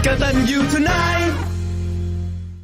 กตัญญู tonight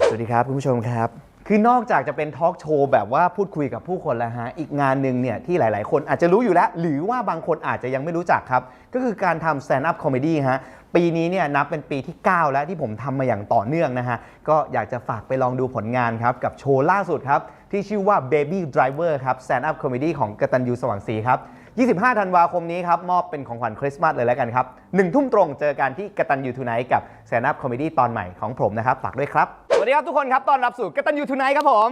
สวัสดีครับคุณผู้ชมครับคือนอกจากจะเป็นทอล์กโชว์แบบว่าพูดคุยกับผู้คนแล้วฮะอีกงานหนึ่งเนี่ยที่หลายๆคนอาจจะรู้อยู่แล้วหรือว่าบางคนอาจจะยังไม่รู้จักครับก็คือการทำ stand up comedy ฮะปีนี้เนี่ยนับเป็นปีที่ 9 แล้วที่ผมทำมาอย่างต่อเนื่องนะฮะก็อยากจะฝากไปลองดูผลงานครับกับโชว์ล่าสุดครับที่ชื่อว่า Baby Driver ครับ stand up comedy ของกตัญญูสว่างศรีครับ25 ธันวาคมนี้ครับมอบเป็นของขวัญคริสต์มาสเลยแล้วกันครับ1 ทุ่มตรงเจอกันที่กตัญญูทูไนท์กับ stand up comedy ตอนใหม่ของผมนะครับฝากด้วยครับสวัสดีครับทุกคนครับต้อนรับสู่กตัญญูทูไนท์ครับผม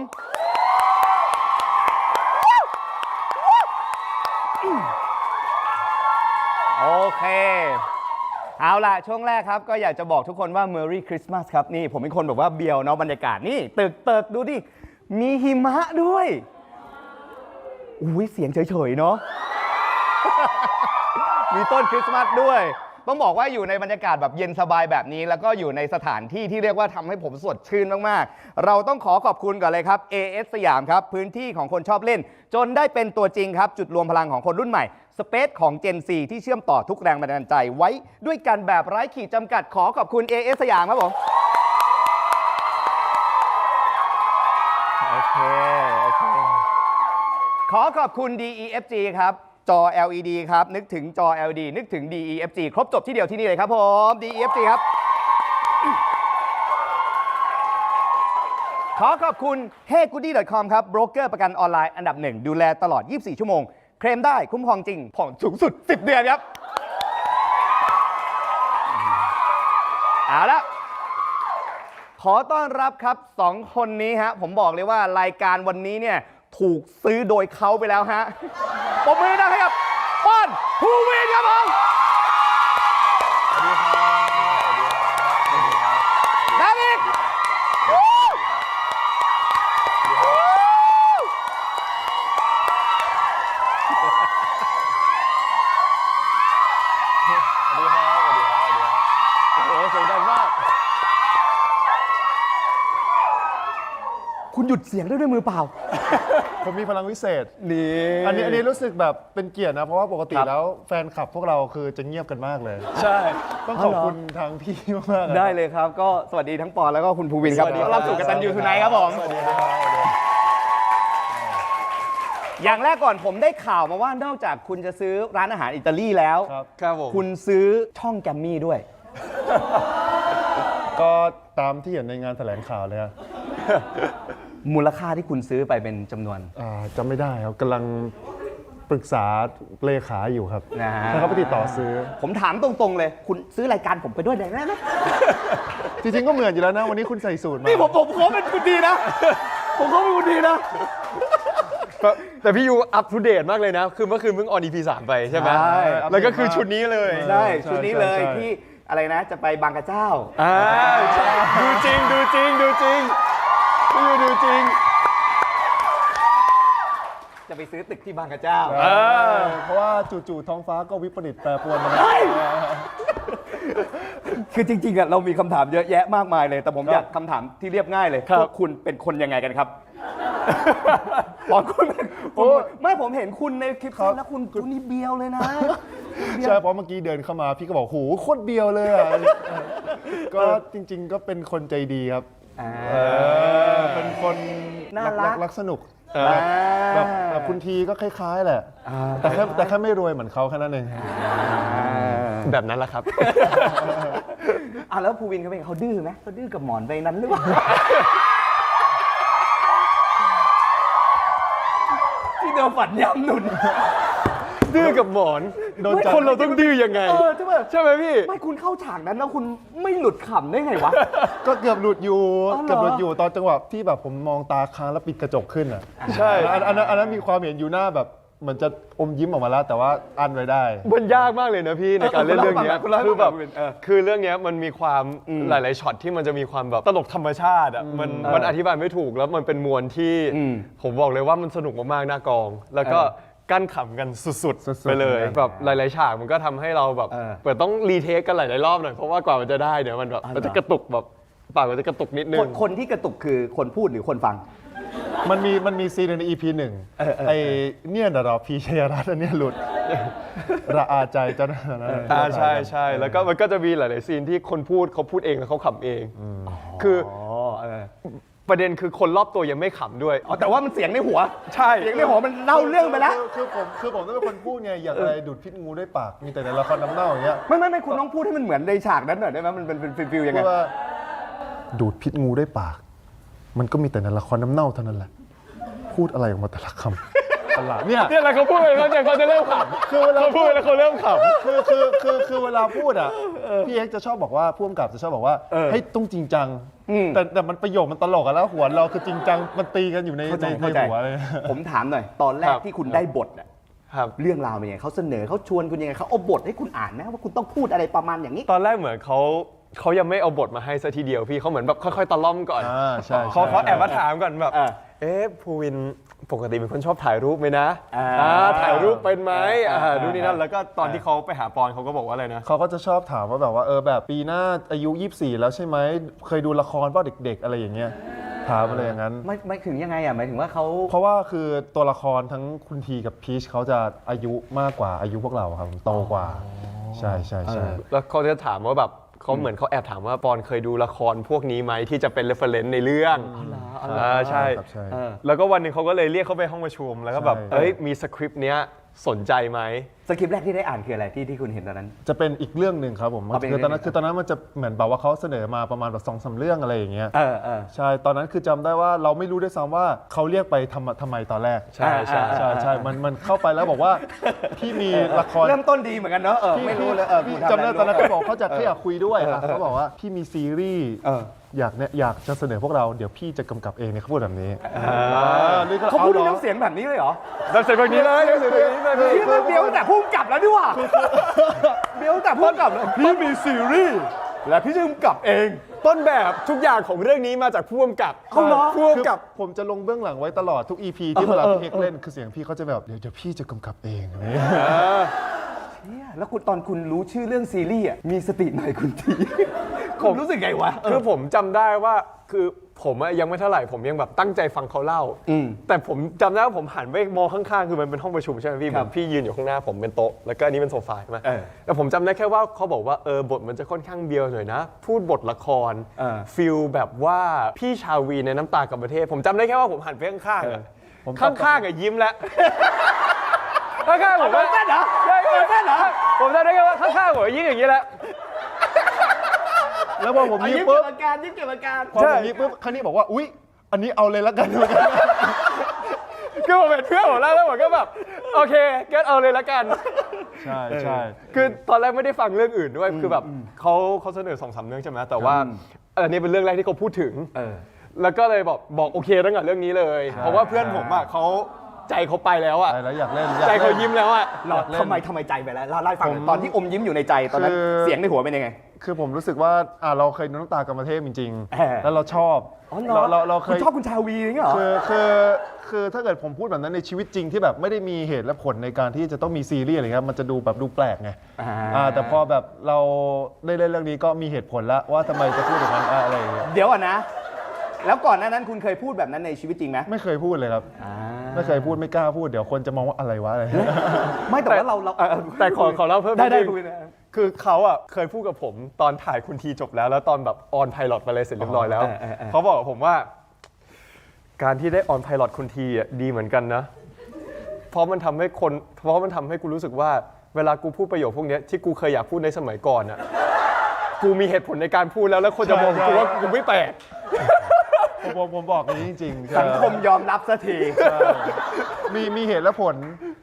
โอเคเอาล่ะช่วงแรกครับก็อยากจะบอกทุกคนว่า Merry Christmas ครับนี่ผมเป็นคนแบบว่าเบียวเนาะบรรยากาศนี่ตึกดูดิมีหิมะด้วยอุ้ยเสียงเฉยๆเนาะ มีต้นคริสต์มาสด้วยต้องบอกว่าอยู่ในบรรยากาศแบบเย็นสบายแบบนี้แล้วก็อยู่ในสถานที่ที่เรียกว่าทำให้ผมสดชื่นมากๆเราต้องขอบคุณก่อนเลยครับ AS สยามครับพื้นที่ของคนชอบเล่นจนได้เป็นตัวจริงครับจุดรวมพลังของคนรุ่นใหม่สเปซของ Gen Z ที่เชื่อมต่อทุกแรงบันดาลใจไว้ด้วยกันแบบไร้ขีดจำกัดขอบคุณ AS สยามครับผมโอเคขอบคุณ DEFG ครับจอ LED ครับนึกถึงจอ LED นึกถึง DEFG ครบจบที่เดียวที่นี่เลยครับผม DEFG ครับขอบคุณ heygoody.com ครับโบรกเกอร์ประกันออนไลน์อันดับหนึ่งดูแลตลอด 24 ชั่วโมงเคลมได้คุ้มครองจริงผ่อนสูงสุด 10 เดือนครับเอาละขอต้อนรับครับ2 คนนี้ฮะผมบอกเลยว่ารายการวันนี้เนี่ยถูกซื้อโดยเขาไปแล้วฮะปรบมือนะครับป้อนภูวินครับผมสวัสดีครับดาวิดโอ้โหเสียงดังมากคุณหยุดเสียงได้ด้วยมือเปล่าผมมีพลังวิเศษนี่อันนี้รู้สึกแบบเป็นเกียรตินะเพราะว่าปกติแล้วแฟนคลับพวกเราคือจะเงียบกันมากเลย ใช่ ต้องขอบคุณทางพี่มากๆ ได้เลยครับก็สวัสดีทั้งปอนแล้วก็คุณภูวินครับต้อนรับสู่กตัญญูทูไนท์ครับผมสวัสดีครับอย่างแรกก่อนผมได้ข่าวมาว่านอกจากคุณจะซื้อร้านอาหารอิตาลีแล้วครับผมคุณซื้อช่องแกมมี่ด้วยก็ตามที่เห็นในงานแถลงข่าวเลยครับ มูลค่าที่คุณซื้อไปเป็นจำนวนจำไม่ได้ครับกำลังปรึกษาเลขาอยู่ครับนะฮะถ้าเขาไปติดต่อซื้อผมถามตรงๆเลยคุณซื้อรายการผมไปด้วยได้ไหม จริงๆก็เหมือนอยู่แล้วนะวันนี้คุณใส่สูทมานี่ผมเขาเป็นคุณดีนะผมเขาเป็นคุณดีนะแต่พี่ยูอัปทูเดตมากเลยนะคือเมื่อคืนเพิ่งออน EP 3 ไปใช่ไหมแล้วก็คือชุดนี้เลยใช่ชุดนี้เลยที่อะไรนะจะไปบางกระเจ้าใช่ดูจริงพี่ยูดูจริงจะไปซื้อตึกที่บางกระเจ้าเพราะว่าจู่ๆท้องฟ้าก็วิปริตแปรปรวนมาคือจริงๆเรามีคำถามเยอะแยะมากมายเลยแต่ผมอยากคำถามที่เรียบง่ายเลยพวกคุณเป็นคนยังไงกันครับบอกคุณไม่ผมเห็นคุณในคลิปแล้วคุณนี่เบียวเลยนะใช่เพราะเมื่อกี้เดินเข้ามาพี่ก็บอกโหโคตรเบียวเลยอ่ะก็จริงๆก็เป็นคนใจดีครับเป็นคนน่ารักสนุกแบบคุณทีก็คล้ายๆแหละแต่แค่ไม่รวยเหมือนเขาแค่นั้นเองแบบนั้นแหละครับแล้วภูวินเขาเป็นเขาดื้อไหมเขาดื้อกับหมอนใบนั้นหรือเปล่าที่เดิมฝันย้ำหนุนดื้อกับหมอนคนเราต้องดื้อยังไงใช่ไหมพี่ไม่คุณเข้าฉากนั้นแล้วคุณไม่หลุดขำได้ไงวะก็เกือบหลุดอยู่ตอนจังหวะที่แบบผมมองตาค้างแล้วปิดกระจกขึ้นอ่ะใช่อันนั้นมีความเห็นอยู่หน้าแบบเหมือนจะอมยิ้มออกมาแล้วแต่ว่าอั้นไว้ได้มันยากมากเลยนะพี่ในการเล่นเรื่องนี้คือแบบคือเรื่องนี้มันมีความหลายๆช็อตที่มันจะมีความแบบตลกธรรมชาติอ่ะมันอธิบายไม่ถูกแล้วมันเป็นมวลที่ผมบอกเลยว่ามันสนุกมากๆหน้ากองแล้วก็กั้นขำกันสุดๆไปเลยแบบหลายๆฉากมันก็ทำให้เราแบบเปิดต้องรีเทคกันหลายๆรอบหน่อยเพราะว่ากว่ามันจะได้เนี่ยมันแบบมันจะกระตุกแบบปากมันจะกระตุกนิดนึงคนที่กระตุกคือคนพูดหรือคนฟัง มันมีซีนใน EP หนึ่งไอเนี่ยนะเราพีชยรัตน์อันเนี้ยหลุดระอาใจเจ้าหน้าที่ ใช่ใช่แล้วก็มันก็จะมีหลายๆซีนที่คนพูดเขาพูดเองแล้วเขาขำเองคือประเด็นคือคนรอบตัวยังไม่ขำด้วย อ๋อแต่ว่ามันเสียงในหัว ใช่ เสียงในหัวมันเล่าเรื่องไปแล้ว คือผมต้องเป็นคนพูดไงอยากอะไรดูดพิษงูด้วยปากมีแต่ในละครน้ำเน่าอย่างเงี้ย ไม่คุณต้องพูดให้มันเหมือนในฉากนั้นหน่อยได้ไหมมันเป็นฟิลยังไง พูดว่าดูดพิษงูด้วยปาก มันก็มีแต่ในละครน้ำเน่าเท่านั้นแหละพูดอะไรออกมาแต่ละคำตลาดเนี่ย เนี่ยแหละเขาพูดไปเขาจะเริ่มขำ คือเวลา เขาพูดแล้วเขาเริ่มขำ คือเวลาพูดอ่ะพี่เอ็กซ์จะชอบบอกว่าผู้กำกับจะชอบบอกว่าให้ต้องจริงจังแต่มันประโยคมันตลกอะแล้วหัวเราคือจริงจังมันตีกันอยู่ใน เข้าใจ หัวเลย ผมถามหน่อย ตอนแรกที่คุณได้บทอะ ครับ เรื่องราวเป็นยังไงเขาเสนอเขาชวนคุณยังไงเขาเอาบทให้คุณอ่านไหมว่าคุณต้องพูดอะไรประมาณอย่างนี้ ตอนแรกเหมือนเขายังไม่เอาบทมาให้ซะทีเดียวพี่เขาเหมือนแบบค่อยๆตะล่อมก่อน ใช่ เขาแอบมาถามก่อนแบบ อ่า ภูวินปกติเป็นคนชอบถ่ายรูปไหมนะ อ่า ถ่ายรูปเป็นไหมดูนี่นั่นแล้วก็ตอนที่เขาไปหาปอนเขาก็บอกว่าอะไรนะ เขาก็จะชอบถามว่าแบบว่าแบบปีหน้าอายุ24แล้วใช่ไหมเคยดูละครป่ะเด็กๆ อะไรอย่างเงี้ยถามอะไรอย่างนั้น ไม่ถึงยังไงอ่ะหมายถึงว่าเขา เพราะว่าคือตัวละครทั้งคุณทีกับพีชเขาจะอายุมากกว่าอายุพวกเราครับโตกว่า ใช่ใช่ใช่ แล้วเขาจะถามว่าแบบเขาเหมือนเขาแอบถามว่าปอนเคยดูละครพวกนี้ไหมที่จะเป็นเรฟเฟรนซ์ในเรื่องใช่ ครับใช่ แล้วก็วันหนึ่งเขาก็เลยเรียกเขาไปห้องประชุมแล้วก็แบบ ใช่ มีสคริปต์เนี้ยสนใจไหม สคริปต์แรกที่ได้อ่านคืออะไรที่คุณเห็นตอนนั้น จะเป็นอีกเรื่องหนึ่งครับผม เอาเป็น คือตอนนั้น เรื่อง คือตอนนั้นมันจะเหมือนแบบว่าเขาเสนอมาประมาณแบบ2-3 เรื่องอะไรอย่างเงี้ย เออ ใช่ตอนนั้นคือจำได้ว่าเราไม่รู้ด้วยซ้ำว่าเขาเรียกไปทำไมตอนแรก ใช่ใช่ ใช่มันเข้าไปแล้วบอกว่าพี่มีละคร เริ่มต้นดีเหมือนกันเนอะไม่รู้เลย พี่ กูทำ จำได้ตอนนั้น ะร เขาบอกเขาอยากคุยด้วยเขาบอกว่าพี่มีซีรีส์อยากจะเสนอพวกเราเดี๋ยวพี่จะกำกับเองเนี่ยเขาพูดแบบนี้นี่ก็ เขาพูดด้วย หรอ น้ำเสียงแบบนี้เลยเหรอ แล้วเสร็จแบบนี้เลยเสร็จแบบนี้เลย พี่มันเบี้ยวตั้งแต่พุ่งกลับแล้วดิว่ะเบี้ยวตั้งแต่พุ่งกลับแล้วพี่มีซีรีส์และพี่จะกำกับเอง ต้นแบบทุกอย่างของเรื่องนี้มาจากผู้กำกับ เอาเหรอ ผู้กำกับ ผมจะลงเบื้องหลังไว้ตลอดทุก EP ที่เวลาพี่เอกเล่นคือเสียงพี่เขาจะแบบเดี๋ยวพี่จะกำกับเองอะไรอย่างเงี้ย เนี่ยแล้วคุณตอนคุณรู้ชื่อเรื่องซีรีส์อะมีสติหน่อยคุณทีผมรู้สึกไงวะ คือผมจำได้ว่าคือผมอะยังไม่เท่าไหร่ผมยังแบบตั้งใจฟังเขาเล่า แต่ผมจำได้ว่าผมหันไปมองข้างๆคือมันเป็นห้องประชุมใช่ไหมพี่ ครับ พี่ยืนอยู่ข้างหน้าผมเป็นโต๊ะแล้วก็อันนี้เป็นโซฟาใช่ไหม แต่ผมจำได้แค่ว่าเขาบอกว่าบทมันจะค่อนข้างเบียวหน่อยนะ พูดบทละครฟิลแบบว่าพี่ชาวีในน้ำตากับประเทศ ผมจำได้แค่ว่าผมหันไปข้างๆอะข้างๆอะยิ้มแล้วข้างๆผมว่า เต้นเหรอ ใช่ เต้นเหรอ ผมจำได้แค่ว่าข้างๆผมยิ้มอย่างนี้แหละ แล้วพอผม ยิ้ ยิ้ ม ม เก็ ปุ๊ บบ อาการยิ้มเก็บอาการ พอผมยิ้มปุ๊บครั้นี้บอกว่าอุ๊ยอันนี้เอาเลยละกัน คือผมเป็นเพื่อนผมแล้วผมก็แบบโอเคก็เอาเลยละกัน ใช่ใช่ คือตอนแรกไม่ได้ฟังเรื่องอื่นด้วยคือแบบเขาเสนอ2-3 เรื่องใช่ไหมแต่ว่าอันนี้เป็นเรื่องแรกที่เขาพูดถึงแล้วก็เลยบอกโอเคตั้งแต่เรื่องนี้เลย เพราะว่าเพื่อนผมอะเขาใจเขาไปแล้วอะ ไปแล้วอยากเล่น ใจเขายิ้มแล้วอะ ทำไมใจไปแล้วเล่าให้ฟังหน่อยตอนที่อมยิ้มอยู่ในใจตอนนั้นเสียงในหัวเป็นยังไง คือผมรู้สึกว่าเราเคยดูน้ำตากรรมเทพจริง เออ ๆ แล้วเราชอบ อ๋อเหรอ เราเค คุณ ย ชอบคุณชาวีอย่างเงี้ยเหรอ คือถ้าเกิดผมพูดแบบนั้นในชีวิตจริงที่แบบไม่ได้มีเหตุและผลในการที่จะต้องมีซีรีส์อะไรเงี้ยมันจะดูแบบดูแปลกไงแต่พอแบบเราได้เล่นเรื่องนี้ก็มีเหตุผลแล้วว่าทำไมจะพูดอย่างนั้นอะไรอย่างเงี้ย เดี๋ยวก่อนนะ แล้วก่อนหน้านั้นคุณเคยพูดแบบนั้นในชีวิตจริงไหม ไม่เคยพูดเลยครับไม่เคยพูดไม่กล้าพูดเดี๋ยวคนจะมองว่าอะไรวะอะไร ไม่แต่ว่าเรา แต่ขอเล่าเพิ่ม ได้ นิดนึง คุยนะ คือเขาอะเคยพูดกับผมตอนถ่ายคุณทีจบแล้วตอนแบบออนไพลอตมาเลยเสร็จเรียบร้อยแล้วเขาบอกกับผมว่า การที่ได้ออนไพลอตคุณทีอะดีเหมือนกันนะเพราะมันทำให้กูรู้สึกว่าเวลากูพูดประโยคพวกเนี้ยที่กูเคยอยากพูดในสมัยก่อนอะกูมีเหตุผลในการพูดแล้วคนจะมองกูว่ากูไม่แปลก ผมบอกอย่างนี้จริงๆ สังคมยอมรับสักที มีเหตุและผล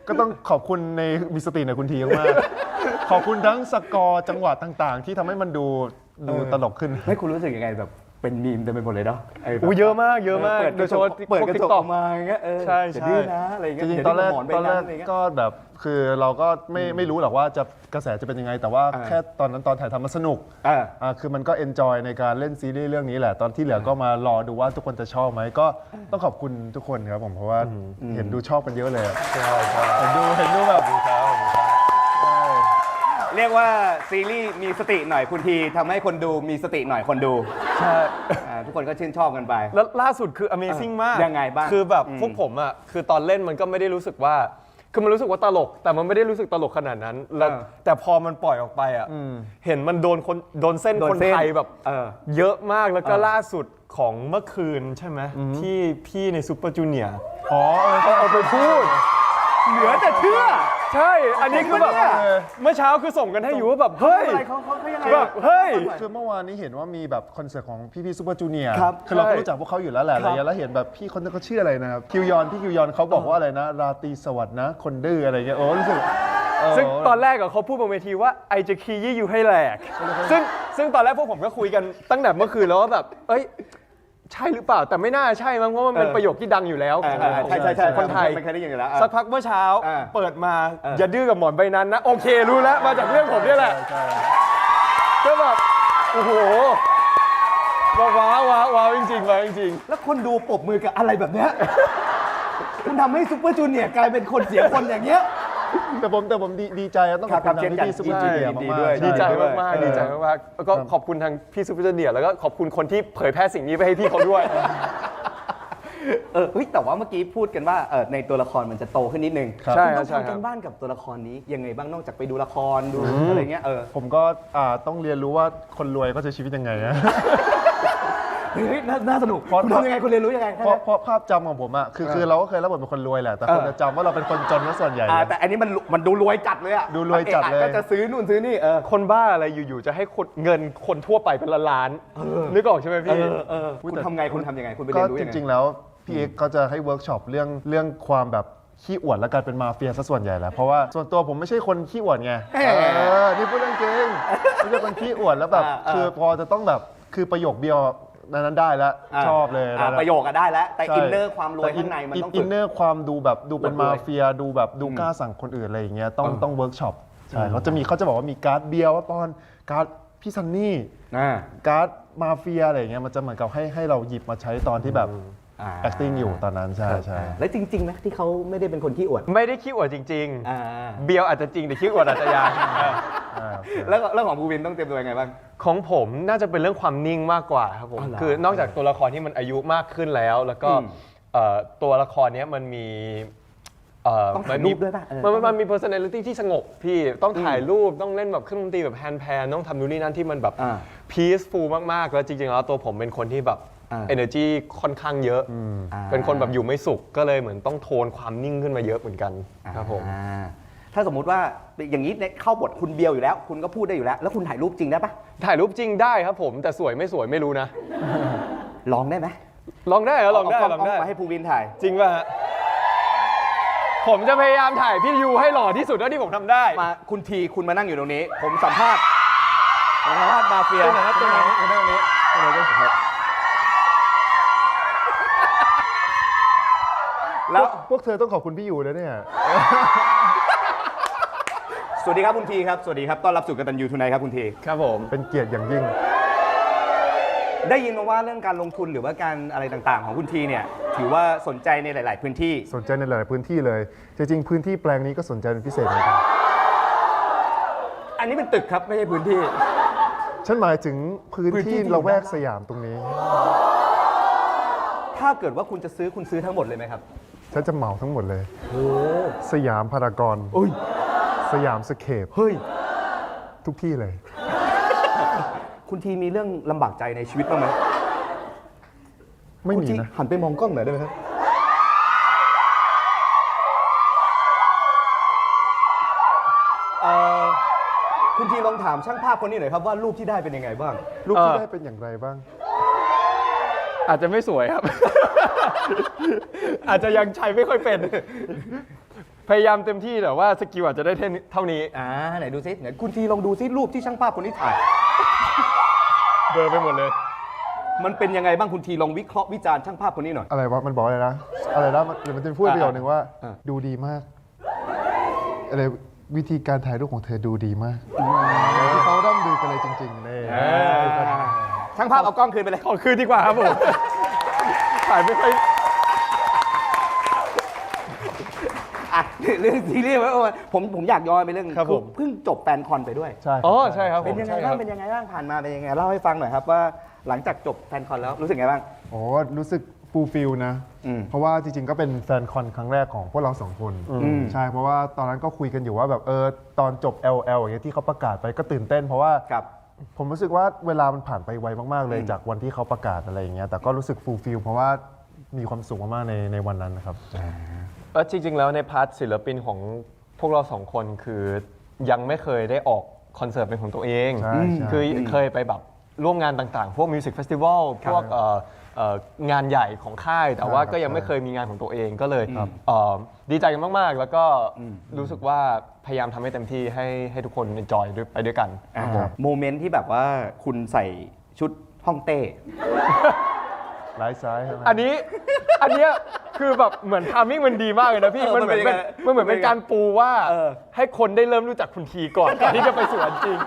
ก็ต้องขอบคุณในมีสติในคุณทีมากๆขอบคุณทั้งสกอร์จังหวะต่างๆ ที่ทำให้มันดูตลกขึ้น ไม่คุณรู้สึกยังไงแบบเป็นมีมเต็มไปหมดเลยเนาะไแบบ อู้เยอะมากโดยเฉพาะ เปิดกระจก พว ออกมาอย่างเงี้ยใช่ จะดื้อนะอะไรอย่าง จ เงี้ย ริงๆตอนแรก เดี๋ยวหมอนไปนั่งอะไรเงี้ย ก็แบบคือเราก็ไม่รู้หรอกว่าจะกระแสจะเป็นยังไง แต่ว่าแค่ตอนนั้นตอนถ่ายทำมันสนุกคือมันก็เอนจอยในการเล่นซีรีส์เรื่องนี้แหละตอนที่เหลือก็มารอดูว่าทุกคนจะชอบไหมก็ต้องขอบคุณทุกคนครับผมเพราะว่าเห็นดูชอบกันเยอะเลยอะ ใช่ เห็นดูแบบ เรียกว่าซีรีส์มีสติหน่อยคุณทีทำให้คนดูมีสติหน่อยคนดู ใช่ ทุกคนก็ชื่นชอบกันไป แล้วล่าสุดคือ Amazing มาก ยังไงบ้าง คือแบบพวกผมอ่ะคือตอนเล่นมันก็ไม่ได้รู้สึกว่าคือมันรู้สึกว่าตลก แต่มันไม่ได้รู้สึกตลกขนาดนั้นแล้วแต่พอมันปล่อยออกไปอ่ะเห็นมันโดนเส้นคนไทยแบบเยอะมากแล้วก็ล่าสุดของเมื่อคืนใช่ไหมที่พี่ในซูเปอร์จูเนียร์เขาเอาไปพูด เหลือแต่เชื่อ ใช่ อันนี้คือแบบเมื่อเช้าคือส่งกันให้อยู่ว่าแบบเฮ้ย อะไรเขายังไง แบบเฮ้ย คือเมื่อวานนี้เห็นว่ามีแบบคอนเสิร์ตของพี่ๆซูเปอร์จูเนียร์ ครับ คือเราก็ ใช่ รู้จักพวกเขาอยู่แล้วแหละอะไรเงี้ยแล้วเห็นแบบพี่คนนึงเขาชื่ออะไรนะครับคิวยอนพี่คิวยอนเขาบอกว่าอะไรนะราตรีสวัสดิ์นะคนดื้ออะไรเงี้ยโอ้รู้สึก ซึ่งตอนแรกอะเขาพูดบนเวทีว่าไอจะคียี่อยู่ให้แหลกซึ่งตอนแรกพวกผมก็คุยกันตั้งแต่เมื่อคืนแล้วว่าแบบเอ้ยใช่หรือเปล่าแต่ไม่น่าใช่มั้งเพราะมันเป็นประโยคที่ดังอยู่แล้วของ ใช่ คนไทย ไม่เคยได้ยินอยู่แล้ว สักพักเมื่อเช้า อ่า เปิดมาอย่าดื้อกับหมอนใบนั้นนะโอเครู้แล้วมาจากเรื่องผมเนี่ยแหละก็แบบโอ้โหว้าวจริงๆว้าวจริง แล้วคนดูปรบมือกับอะไรแบบเนี้ย คุณทำให้ซุปเปอร์จูเนียร์กลายเป็นคนเสียคนอย่างเงี้ย แต่ผมดีใจอะต้องขอบคุณทางพี่ๆซูเปอร์จูเนียร์ ดี มาก ด้วย ๆ ดีใจ ช่ มากๆดีใจมากๆแล้วก็ขอบคุณทางพี่ซูเปอร์จูเนียร์แล้วก็ขอบคุณคนที่เผยแพร่สิ่งนี้ไปให้พี่เขาด้วย เฮ้ยแต่ว่าเมื่อกี้พูดกันว่าในตัวละครมันจะโตขึ้นนิดนึง ครับ ใช่ คุณต้อง ใช่ครับ ทำกันบ้านกับตัวละครนี้ยังไงบ้างนอกจากไปดูละครดูอะไรเงี้ยผมก็ต้องเรียนรู้ว่าคนรวยเขาใช้ชีวิตยังไงนะ เฮ้ยน่าสนุกคุณทำยังไงคุณเรียนรู้ยังไง เพราะภาพจำของผมอะคือเราก็เคยรับบทเป็นคนรวยแหละแต่คนจะจำว่าเราเป็นคนจนซะส่วนใหญ่ แต่อันนี้มันดูรวยจัดเลยอะ ดูรวยจัดเลย ก็จะซื้อนู่นซื้อนี่คนบ้าอะไรอยู่ๆจะให้เงินคนทั่วไปเป็นล้านๆนึกออกใช่ไหมพี่ คุณทำไงคุณทำยังไงคุณไป ก็ เรียนรู้ จ ยังไง ริงๆแล้วพี่เอกเขาจะให้เวิร์กช็อปเรื่องความแบบขี้อวดและการเป็นมาเฟียซะส่วนใหญ่แหละเพราะว่าส่วนตัวผมไม่ใช่คนขี้อวดไงนี่พูดเรื่องจริงไม่ใช่คนขี้อวดแล้วแบบคือพอจะต้องแบบคือประโยคเดียวนั้นได้แล้วชอบเลย ประโยคก็ได้แล้วแต่อินเนอร์ความรวยข้างในมันต้อง อินเนอร์ความดูแบบดูเป็นมาเฟียดูแบบดูกล้าสั่งคนอื่นอะไรอย่างเงี้ยต้องเวิร์กช็อปใช่เขาจะบอกว่ามีการ์ดเบียร์ว่าปอนการ์ดพี่ซันนี่การ์ดมาเฟียอะไรอย่างเงี้ยมันจะเหมือนกับให้เราหยิบมาใช้ตอนที่แบบacting อยู่ตอนนั้นใช่ แล้วจริงๆไหมที่เขาไม่ได้เป็นคนขี้อวด ไม่ได้ขี้อวดจริงๆเบียวอาจจะจริงแต่ขี้อวดอาจจะยัง แล้วของภูวินต้องเตรียมตัวยังไงบ้าง ของผมน่าจะเป็นเรื่องความนิ่งมากกว่าครับผม อ๋อเหรอ คือนอกจากตัวละครที่มันอายุมากขึ้นแล้ว แล้วก็ตัวละครเนี้ยมันมีต้องถ่ายรูปด้วยป่ะมันมี personality ที่สงบพี่ต้องถ่ายรูปต้องเล่นแบบเครื่องดนตรีแบบแฮนด์แพนต้องทำนู่นนี่นั่นที่มันแบบ peaceful มากๆแล้วจริงๆแล้วตัวผมเป็นคนที่แบบ energy ค่อนข้างเยอะเป็นคนแบบอยู่ไม่สุขก็เลยเหมือนต้องโทนความนิ่งขึ้นมาเยอะเหมือนกันครับผม ถ้าสมมุติว่าอย่างนี้เข้าบทคุณเบียวอยู่แล้ว คุณก็พูดได้อยู่แล้ว แล้วคุณถ่ายรูปจริงได้ปะ ถ่ายรูปจริงได้ครับผมแต่สวยไม่สวยไม่รู้นะ ลองได้ไหม ลองได้เหรอลองได้ เอา ลอง กล้ ได้ องมาให้ภูวินถ่าย จริงป่ะฮะผมจะพยายามถ่ายพี่ยูให้หล่อที่สุดเท่าที่ผมทำได้ มาคุณทีคุณมานั่งอยู่ตรงนี้ ผมสัมภาษณ์มาเฟีย ตรงไหนครับตรงไหนตรงนี้ตรงไหนก็ครับ แล้วพวกเธอต้องขอบคุณพี่อยู่นะเนี่ย สวัสดีครับคุณทีครับสวัสดีครับต้อนรับสู่กตัญญูทูไนท์ครับคุณที ครับผม เป็นเกียรติอย่างยิ่ง ได้ยินมาว่าเรื่องการลงทุนหรือว่าการอะไรต่างๆ ของคุณทีเนี่ยถือว่าสนใจในหลาย ๆ พื้นที่ สนใจในหลายๆพื้นที่เลยจริงๆพื้นที่แปลงนี้ก็สนใจเป็นพิเศษเหมือนกัน อันนี้เป็นตึกครับไม่ใช่พื้นที่ ฉันหมายถึงพื้น พื้นที่ ที่ ที่ ละแวกสยามตรงนี้ ถ้าเกิดว่าคุณจะซื้อคุณซื้อทั้งหมดเลยไหมครับ ฉันจะเหมาทั้งหมดเลย โอ้ สยามพารากอน เฮ้ย สยามสเคป เฮ้ย ทุกที่เลย คุณทีมีเรื่องลำบากใจในชีวิตบ้างไหม ไม่ คุณ มี ที นะ หันไปมองกล้องหน่อยได้ไหมครับคุณทีลองถามช่างภาพคนนี้หน่อยครับว่ารูปที่ได้เป็นยังไงบ้าง รูปที่ได้เป็นอย่างไรบ้าง อาจจะไม่สวยครับ อาจจะยังใช้ไม่ค่อยเป็น พยายามเต็มที่แต่ว่าสกิลอาจจะได้เท่านี้ ไหนดูซิไหนคุณทีลองดูซิรูปที่ช่างภาพคนนี้ถ่าย เบลอไปหมดเลย มันเป็นยังไงบ้างคุณทีลองวิเคราะห์วิจารณ์ช่างภาพคนนี้หน่อย อะไรวะมันบอกอะไรนะหรือมันจะพูดประโยคนึงว่า ดูดีมากอะไรวิธีการถ่ายรูปของเธอดูดีมากที่เขาร่ำลือกันเลยจริงๆนี่ ช่างภาพเอากล้องคืนไปเลย ขอคืนดีกว่าครับผม ถ่ายไม่ค่อย เรื่องซีรีส์ไว้ผมอยากย้อนไปเรื่อง ครับผม เพิ่งจบแฟนคอนไปด้วย ใช่ อ๋อใช่ครับผ เป็น ม ยังไง ใช่ค บ้า รั งเป็นยังไงบ้างผ่านมาเป็นยังไงเล่าให้ฟังหน่อยครับว่าหลังจากจบแฟนคอนแล้วรู้สึกไงบ้าง โอ้รู้สึกฟูลฟิลนะ อืม เพราะว่าจริงๆก็เป็นแฟนคอนครั้งแรกของพวกเรา2 คน ม ใช่เพราะว่าตอนนั้นก็คุยกันอยู่ว่าแบบตอนจบ LL อย่างเงี้ยที่เขาประกาศไปก็ตื่นเต้นเพราะว่า ครับ ผมรู้สึกว่าเวลามันผ่านไปไวมากๆเลยจากวันที่เขาประกาศอะไรอย่างเงี้ยแต่ก็รู้สึกฟูลฟิลเพราะว่ามีความสุขมากๆในวันนั้นนะครับ จริงๆแล้วในพาร์ทศิลปินของพวกเราสองคนคือยังไม่เคยได้ออกคอนเสิร์ตเป็นของตัวเอง ใช่ใช่ คือเคยไปแบบร่วมงานต่างๆ พวกมิวสิกเฟสติวัลพวกงานใหญ่ของค่าย แต่ว่าก็ยังไม่เคยมีงานของตัวเองก็เลยดีใจกันมากๆ แล้วก็รู้สึกว่าพยายามทำให้เต็มที่ให้ทุกคนจอยไปด้วยกัน โมเมนต์ที่แบบว่าคุณใส่ชุดฮ่องเต้ ไร้ซ้ายใช่ไหม อันเนี้ยคือแบบเหมือนทามมิ่งมันดีมากเลยนะพี่ มันเหมือนเป็นการปูว่าให้คนได้เริ่มรู้จักคุณทีก่อนที่จะไปสู่อันจริง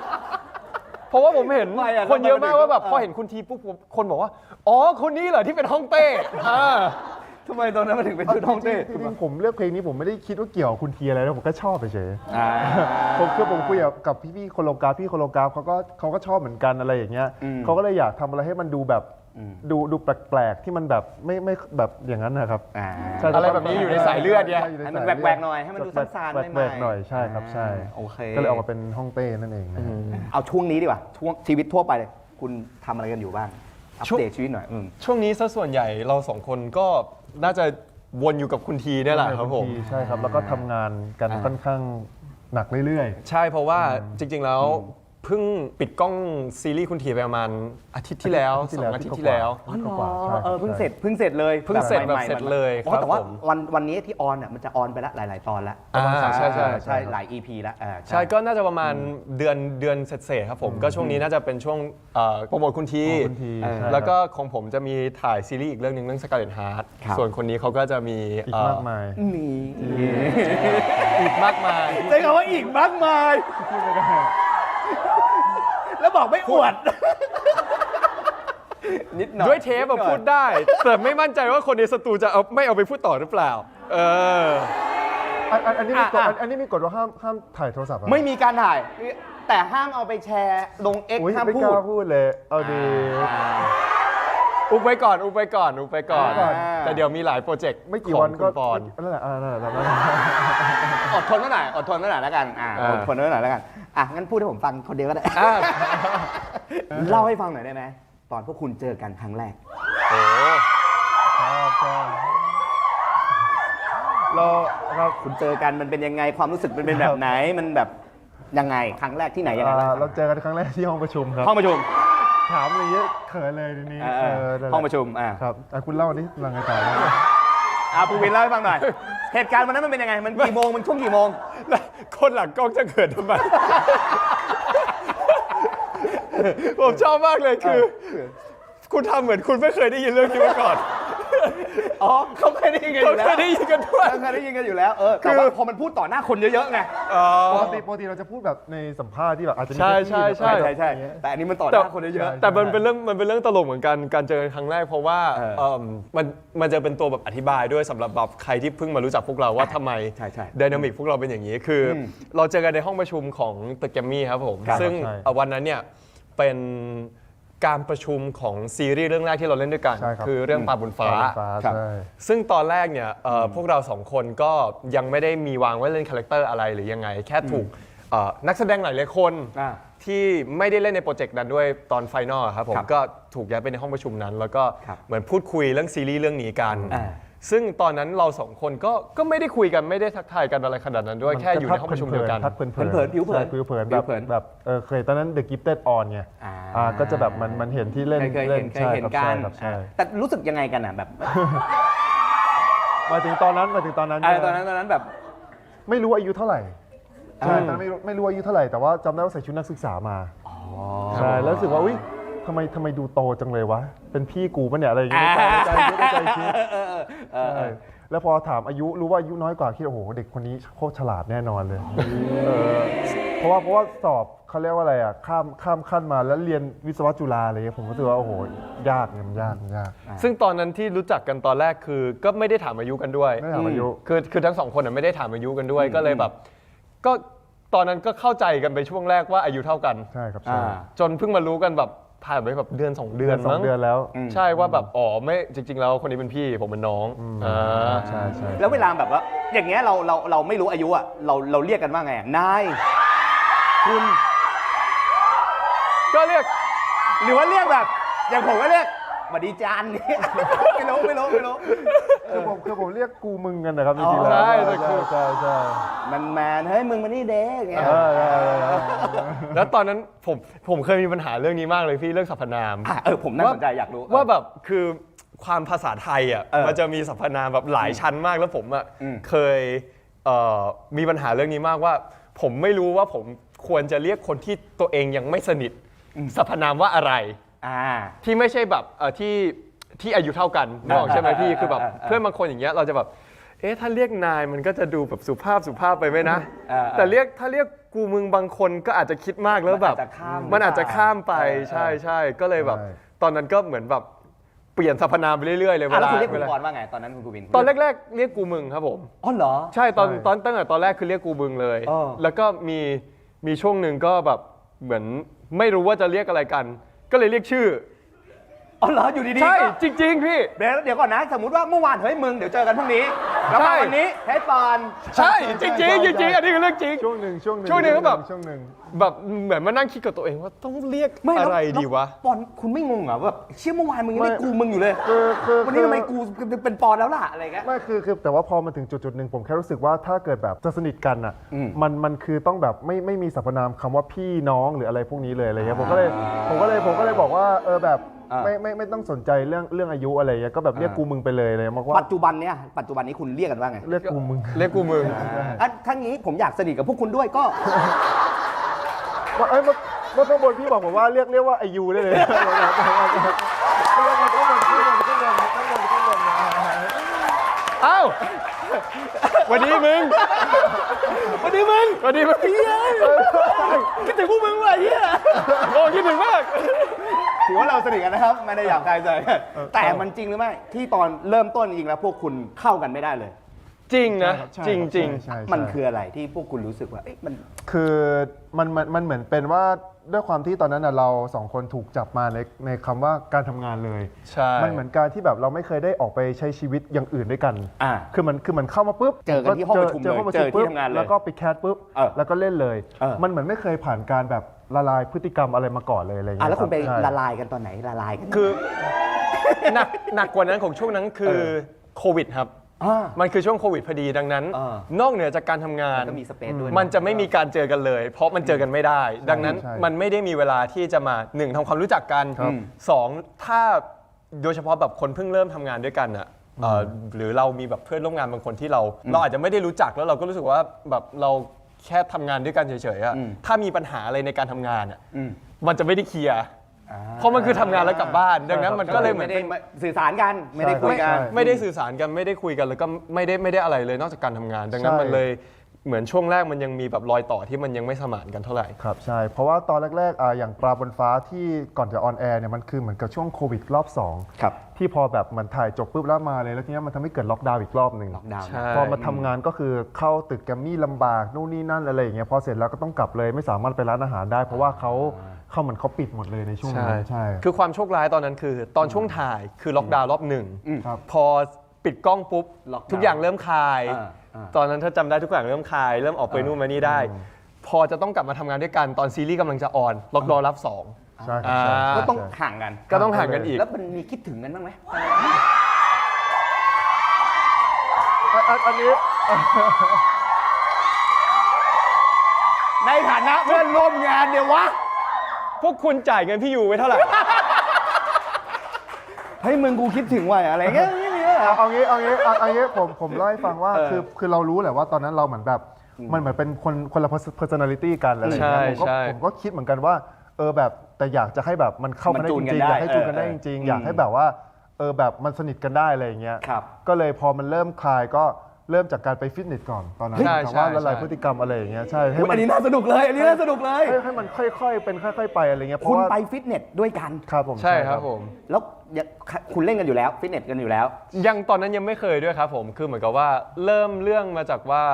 เพราะว่าผมเห็น ทำไมอะ คนเยอะมากว่าแบบ ทำไม พอเห็นคุณทีปุ๊บคนบอกว่า อ๋อ คนนี้เหรอที่เป็นฮ่องเต้อ่า ทำไมตอนนั้นมันถึงเป็นชุดฮ่องเต้ จริงๆผมเลือกเพลงนี้ผมไม่ได้คิดว่าเกี่ยวกับคุณทีอะไรนะผมก็ชอบไปเฉย อ่า ผมคุยกับพี่ๆโคโลกราฟพี่โคโลกราฟเขาก็ชอบเหมือนกันอะไรอย่างเงี้ย อืม เขาก็เลยอยากทำอะไรให้มันดูแบบดูแปลกๆที่มันแบบไม่แบบอย่างนั้นนะครับ อ่า ใช่ อะไรแบบนี้อยู่ในสายเลือดเนี่ย ใช่ยู่ ให้มัน สาย แหวกๆหน่อยให้มันดูซ่านๆ แห ไม่ วกๆหน่อยใช่ครับใช่ โอเค ก็เลยออกมาเป็นฮ่องเต้นั่นเองนะครับ เอาช่วงนี้ดีกว่าช่วงชีวิตทั่วไปเลยคุณทำอะไรกันอยู่บ้างอัปเดตชีวิตหน่อยช่วงนี้ซะส่วนใหญ่เราสองคนก็น่าจะวนอยู่กับคุณทีเนี่ยแหละครับผม ใช่ครับ แล้วก็ทำงานกันค่อนข้างหนักเรื่อย ใช่เพราะว่าจริง ๆ แล้วเพิ่งปิดกล้องซีรีส์คุณทีไปประมาณอาทิตย์ที่แล้วสองอาทิตย์ที่แล้ว ๆกว่าๆใช่ครับ เพิ่งเสร็จเลย เพิ่งเสร็จแบบ ใหม่ๆ เสร็จเลย อ๋อ ครับ แต่ว่า ผม วันนี้ที่ออนอ่ะมันจะออนไปแล้วหลาย ๆ ตอนแล้ว อ่าใช่ ใช่หลาย EP แล้วใช่ก็น่าจะประมาณเดือนเศษๆครับผมก็ช่วงนี้น่าจะเป็นช่วงโปรโมทคุณที โปรโมทคุณทีใช่ครับ แล้วก็ของผมจะมีถ่ายซีรีส์อีกเรื่องหนึงเรื่อง Scarlet Heart ครับ ส่วนคนนี้เขาก็จะมี อีกมากมาย นี่ อีกมากมาย ใช้คำว่าอีกมากมาย แล้วบอกไม่อวด นิดหน่อย ด้วยเทปอะพูดได้ แต่ไม่มั่นใจว่าคนในสตูจะไม่เอาไปพูดต่อหรือเปล่า อันนี้มีกฎ อ่ะ อันนี้มีกฎว่าห้ามถ่ายโทรศัพท์เหรอ ไม่มีการถ่าย แต่ห้ามเอาไปแชร์ลง X อุ๊ย ห้าม ไม่ พู ก ด ล้าพูดเลย เอาดี อุบไว้ก่อน อ่า แต่เดี๋ยวมีหลายโปรเจกต์ ไม่กี่วันก็ ของคุณปอน นั่นแหละนั่นแหละ อดทนไว้หน่อยแล้วกันอดทนไว้หน่อยแล้วกันงั้นพูดให้ผมฟังคนเดียวก็ได้ อ่า เล่าให้ฟังหน่อยได้ไหมตอนพวกคุณเจอกันครั้งแรก โอ้ เราครับ คุณเจอกันมันเป็นยังไงความรู้สึกมันเป็นแบบไหนมันแบบยังไงครั้งแรกที่ไหนยังไงบ้าง เราเจอกันครั้งแรกที่ห้องประชุมครับ ห้องประชุม ถามอะไรเยอะเขินเลยทีนี้นั่นแหล ห้องประชุมครับคุณเล่าดิหลังไงต่อ ภูวินเล่าให้ฟังหน่อย เหตุการณ์วันนั้นมันเป็นยังไงมันกี่โมงมันช่วงกี่โมง แล้วคนหลังกล้องจะเกิดทำไม ผมชอบมากเลยคือ คุณทำเหมือนคุณไม่เคยได้ยินเรื่องนี้มาก่อน อ๋อเขาเคยได้ยินกันอ เขา ยู่แล้ว เคยได้ยินกันด้วย เขาเคยได้ยินกันอยู่แล้วแต่ว่าพอมันพูดต่อหน้าคนเยอะๆไง ปกติเราจะพูดแบบในสัมภาษณ์ที่แบบอาจจะมี ใช่ แค่ที่ ใช่ แต่อันนี้มันต่อหน้าคนเยอะ แต่มันเป็นเรื่องตลกเหมือนกันการเจอกันครั้งแรกเพราะว่ามันจะเป็นตัวแบบอธิบายด้วยสำหรับแบบใครที่เพิ่งมารู้จักพวกเราว่าทำไม ใช่ ไดนามิกพวกเราเป็นอย่างนี้คืออเราเจอกันในห้องประชุมของตึกแกรมมี่ครับผม ครับ ซึ่งวันนั้นเนี่ยเป็นการประชุมของซีรีส์เรื่องแรกที่เราเล่นด้วยกัน ใช่ครับ คือเรื่องป่าบนฟ้า ครับ ใช่ ซึ่งตอนแรกเนี่ยพวกเราสองคนก็ยังไม่ได้มีวางไว้เล่นคาแรคเตอร์อะไรหรือยังไง แค่ถูกนักแสดงหลายๆคน อ่า ที่ไม่ได้เล่นในโปรเจกต์นั้นด้วยตอนไฟนอลครับผม ครับ ก็ถูกย้ายไปในห้องประชุมนั้น แล้วก็ ครับ เหมือนพูดคุยเรื่องซีรีส์เรื่องนี้กัน อ่า ซึ่งตอนนั้นเราสองคนก็ไม่ได้คุยกันไม่ได้ทักทายกันอะไรขนาดนั้นด้วยแค่อยู่ในห้องประชุมเดียวกัน ทักเผิน เผินๆผิวเผิน ใช่ผิวเผิน ผิวเผิน แบบเคยตอนนั้น The Gifted On ไงก็จะแบบมันเห็นที่เล่น เคยเห็น ใช่ กัน ครับใช่ แต่รู้สึกยังไงกันแบบ มาถึงตอนนั้น ตอนนั้นแบบ ไม่รู้อายุเท่าไหร่ใช่ตอนนั้นไม่รู้อายุเท่าไหร่แต่ว่าจำได้ว่าใส่ชุดนักศึกษามาใช่แล้วรู้สึกว่าอุ๊ยทำไมดูโตจังเลยวะเป็นพี่กูปะเนี่ยอะไรอย่างเงี้ยใจคิดใช่แล้วพอถามอายุรู้ว่าอายุน้อยกว่าคิดโอ้โหเด็กคนนี้โคตรฉลาดแน่นอนเลย เพราะว่าสอบเขาเรียกว่าอะไรอ่ะข้ามขั้นมาแล้วเรียนวิศวะจุฬาอะไรเงี้ยผมรู้สึกว่าโอ้โหยากเนี่ยมันยาก ซึ่งตอนนั้นที่รู้จักกันตอนแรกคือก็ไม่ได้ถามอายุกันด้วย ไม่ถามอายุ คือทั้งสองคนน่ะไม่ได้ถามอายุกันด้วยก็เลยแบบก็ตอนนั้นก็เข้าใจกันไปช่วงแรกว่าอายุเท่ากัน ใช่ครับใช่ จนเพิ่งมารู้กันแบบผ่านไปแบบเดือน 2 เดือน สอ มั้ ง ง เดือนแล้ว ใช่ว่าแบบอ๋อไม่จริง ๆ แล้วคนนี้เป็นพี่ผมเป็นน้องา ใช่ใช่ แล้วเวลาแบบว่าอย่างเงี้ยเราไม่รู้อายุอ่ะเราเรียกกันว่าไงนายคุณ ก็เรียก หรือว่าเรียกแบบ อย่างผมก็เรียกสวัสดีจานเนี่ย ไม่รู้ คือผมเรียกกูมึงกันนะครับจริงๆแล้ว ใช่แต่คือ ใช่ แมนเฮ้ยมึงมานี่เด็กเงี้ย แล้วตอนนั้นผมเคยมีปัญหาเรื่องนี้มากเลยพี่เรื่องสรรพนาม ผมน่าสนใจอยากรู้ ว่าแบบคือความภาษาไทยอ่ะ มันจะมีสรรพนามแบบหลายชั้นมากแล้วผมอ่ะเคยมีปัญหาเรื่องนี้มากว่า ผมไม่รู้ว่าผมควรจะเรียกคนที่ตัวเองยังไม่สนิทสรรพนามว่าอะไรที่ไม่ใช่แบบที่อายุเท่ากันนึกออกใช่ไหมพี่คือแบบเพื่อนบางคนอย่างเงี้ยเราจะแบบถ้าเรียกนายมันก็จะดูแบบสุภาพไปไหมนะแต่ถ้าเรียกกูมึงบางคนก็อาจจะคิดมากแล้วแบบมันอาจจะข้ามไปใช่ก็เลยแบบตอนนั้นก็เหมือนแบบเปลี่ยนสรรพนามไปเรื่อยๆเลยเว แล้ว ลา คุณเรียกคุณกรณ์ว่าไงตอนนั้นคุณกูวิน ตอนแรกๆเรียกกูมึงครับผม อ๋อเหรอ ใช่ตั้งแต่ตอนแรกคือเรียกกูมึงเลย แล้วก็มีช่วงหนึ่งก็แบบเหมือนไม่รู้ว่าจะเรียกอะไรกัน ก็เลยเรียกชื่อ อ๋อเหรออยู่ดีๆ ใช่ ก็ จริง ๆ พี่ เดี๋ยวก่อนนะ สมมุติว่าเมื่อวานเฮ้ยมึงเดี๋ยวเจอกันพรุ่งนี้แล้วมาวันนี้เฮ้ยปอน ใช่จริงอันนี้คือเรื่องจริง ช่วงหนึ่ง ก็แบบ ช่วงหนึ่ง แบบเหมือนมานั่งคิดกับตัวเองว่าต้องเรียก ไม่แล้ว อะไรดีวะ ปอนคุณไม่งงเหรอแบบเชื่อเมื่อวานมึงยัง ไม่ เรียกกูมึงอยู่เลย คือ วันนี้ทำไมกูเป็นปอนแล้วล่ะอะไรเงี้ย ไม่คือแต่ว่าพอมาถึงจุดหนึ่งผมแค่รู้สึกว่าถ้าเกิดแบบจะสนิทกันอ่ะมันคือต้องแบบไม่มีสรรพนามคำว่าพี่น้องหรืออะไรพวกนี้เลยอะไรเงี้ยผมก็เลยบอกว่าแบบไม่ต้องสนใจเรื่องอายุอะไรเงี้ยก็แบบเรียกกูมึงไปเลยเลยมากว่า ปัจจุบันนี้คุณเรียกกันว่าไง เรียกกูมึง เรียกกูมึง ทั้งนี้ผมอยากสนิทกับพวกคุณด้วยก็ เมื่อข้างบนพี่บอกผมว่าเรียกว่าไอยูได้เลยข้างบน เอ้าวันนี้มึง วันนี้มึง วันนี้มึง คิดถึงพวกมึงว่ะเฮีย โอ้คิดถึงมาก ถือว่าเราสนิทกันนะครับไม่ได้อยากใจใจแต่มันจริงหรือไม่ที่ตอนเริ่มต้นจริงแล้วพวกคุณเข้ากันไม่ได้เลย จริงนะจริง ใช่ มันคืออะไรที่พวกคุณรู้สึกว่ามัน คือมันเหมือนเป็นว่าด้วยความที่ตอนนั้นน่ะเราสองคนถูกจับมาในคำว่าการทำงานเลย ใช่ มันเหมือนการที่แบบเราไม่เคยได้ออกไปใช้ชีวิตอย่างอื่นด้วยกัน คือมันเข้ามาปุ๊บ เจอกันที่ห้องประชุมเลย เจอห้องประ เจ ชุม อที่ ปุ๊บ ทำงานเลย แล้วก็ไปแคสปุ๊บแล้วก็เล่นเลย มันเหมือนไม่เคยผ่านการแบบละลายพฤติกรรมอะไรมาก่อนเลยอะไรเงี้ย แล้วคุณไป ใช่ ละลายกันตอนไหนละลายกัน คือหนักกว่านั้นของช่วงนั้นคือโควิดครับ มันคือช่วงโควิดพอดีดังนั้น นอกเหนือจากการทำงาน ก็มีสเปซด้วย มันจะไม่มีการเจอกันเลย เพราะมันเจอกันไม่ได้ ดังนั้น ใช่ มันไม่ได้มีเวลาที่จะมาหนึ่งทำความรู้จักกันสองถ้าโดยเฉพาะแบบคนเพิ่งเริ่มทำงานด้วยกันอ่ะหรือเรามีแบบเพื่อนร่วมงานบางคนที่เราอาจจะไม่ได้รู้จักแล้วเราก็รู้สึกว่าแบบเราแค่ทำงานด้วยกันเฉยๆอะถ้ามีปัญหาอะไรในการทำงานอ่ะมันจะไม่ได้เคลียร์เพราะมันคือทำงานแล้วกลับบ้าน ดังนั้นมันก็เลยเหมือน ไม่ได้สื่อสารกันไม่ได้คุยกัน ไม่ได้สื่อสารกันไม่ได้คุยกันแล้วก็ไม่ได้อะไรเลยนอกจากการทำงาน ดังนั้นมันเลยเหมือนช่วงแรกมันยังมีแบบรอยต่อที่มันยังไม่สมานกันเท่าไหร่ ครับใช่เพราะว่าตอนแรกๆอย่างปลาบนฟ้าที่ก่อนจะออนแอร์เนี่ยมันคือเหมือนกับช่วงโควิดรอบ2 ครับ ที่พอแบบเหมือนถ่ายจบปุ๊บแล้วมาเลยแล้วทีนี้มันทำให้เกิดล็อกดาวน์อีกรอบหนึ่ง ล็อกดาวน์ ใช่ พอมาทำงานก็คือเข้าตึกแกรมมี่ลำบากนู่นนี่นั่นอะไรอย่างเงี้ยพอเสร็จแล้วก็ต้องกลับเลยไม่สามารถไปร้านอาหารได้ เพราะว่าเขาเหมือนเขาปิดหมดเลยในช่วงนั้นใช่ คือความโชคร้ายตอนนั้นคือตอนช่วงถ่ายคือล็อกดาวน์รอบหนึ่ง ครับ พอปิดกล้องปุ๊บ ล็อกดาวน์ ทุกอย่างเริ่มคลาย อ่า ตอนนั้นถ้าจำได้ทุกอย่างเริ่มคลาย เริ่มออกไปนู่นมานี่ได้ พอจะต้องกลับมาทำงานด้วยกันตอนซีรีส์กำลังจะออนล็อกดาวน์รับสอง ใช่ครับใช่ ก็ต้องห่างกัน ก็ต้องห่างกันอีก แล้วมันมีคิดถึงกันบ้างไหม อันนี้ ในฐานะเพื่อนร่วมงานเนี่ยวะ พวกคุณจ่ายเงินพี่ยูไว้เท่าไหร่ เฮ้ยมึงกูคิดถึงว่ะอะไรเงี้ยไม่มีเลยเหรอ เอางี้ผมเล่าให้ฟังว่าคือเรารู้แหละว่าตอนนั้นเราเหมือนแบบมันเหมือนเป็นคนละ personality กันอะไรอย่างเงี้ย ใช่ ผมก็คิดเหมือนกันว่าแบบแต่อยากจะให้แบบมันเข้ามาได้จริงๆอยากให้จูนกันได้จริงๆอยากให้แบบว่าแบบมันสนิทกันได้อะไรอย่างเงี้ย ครับ ก็เลยพอมันเริ่มคลายก็ เริ่มจากการไปฟิตเนสก่อนตอนนั้น ใช่ แต่ว่า ใช่ ละลาย ใช่ พฤติกรรมอะไรอย่างเงี้ยใช่ให้ อุ๊ย มั อั น นนี้น่าสนุกเลยอันนี้น่าสนุกเลย ให้มันค่อยๆเป็นค่อย ๆ ไปอะไรเงี้ยเพ คุ ราะ ณ ว่า ไปฟิตเนสด้วยกัน ครับผม ใช่ครับผม แล้วคุณเล่นกันอยู่แล้วฟิตเนสกันอยู่แล้ว ยังตอนนั้นยังไม่เคยด้วยครับผมคือเหมือนกับว่าเริ่มเรื่องมาจากว่า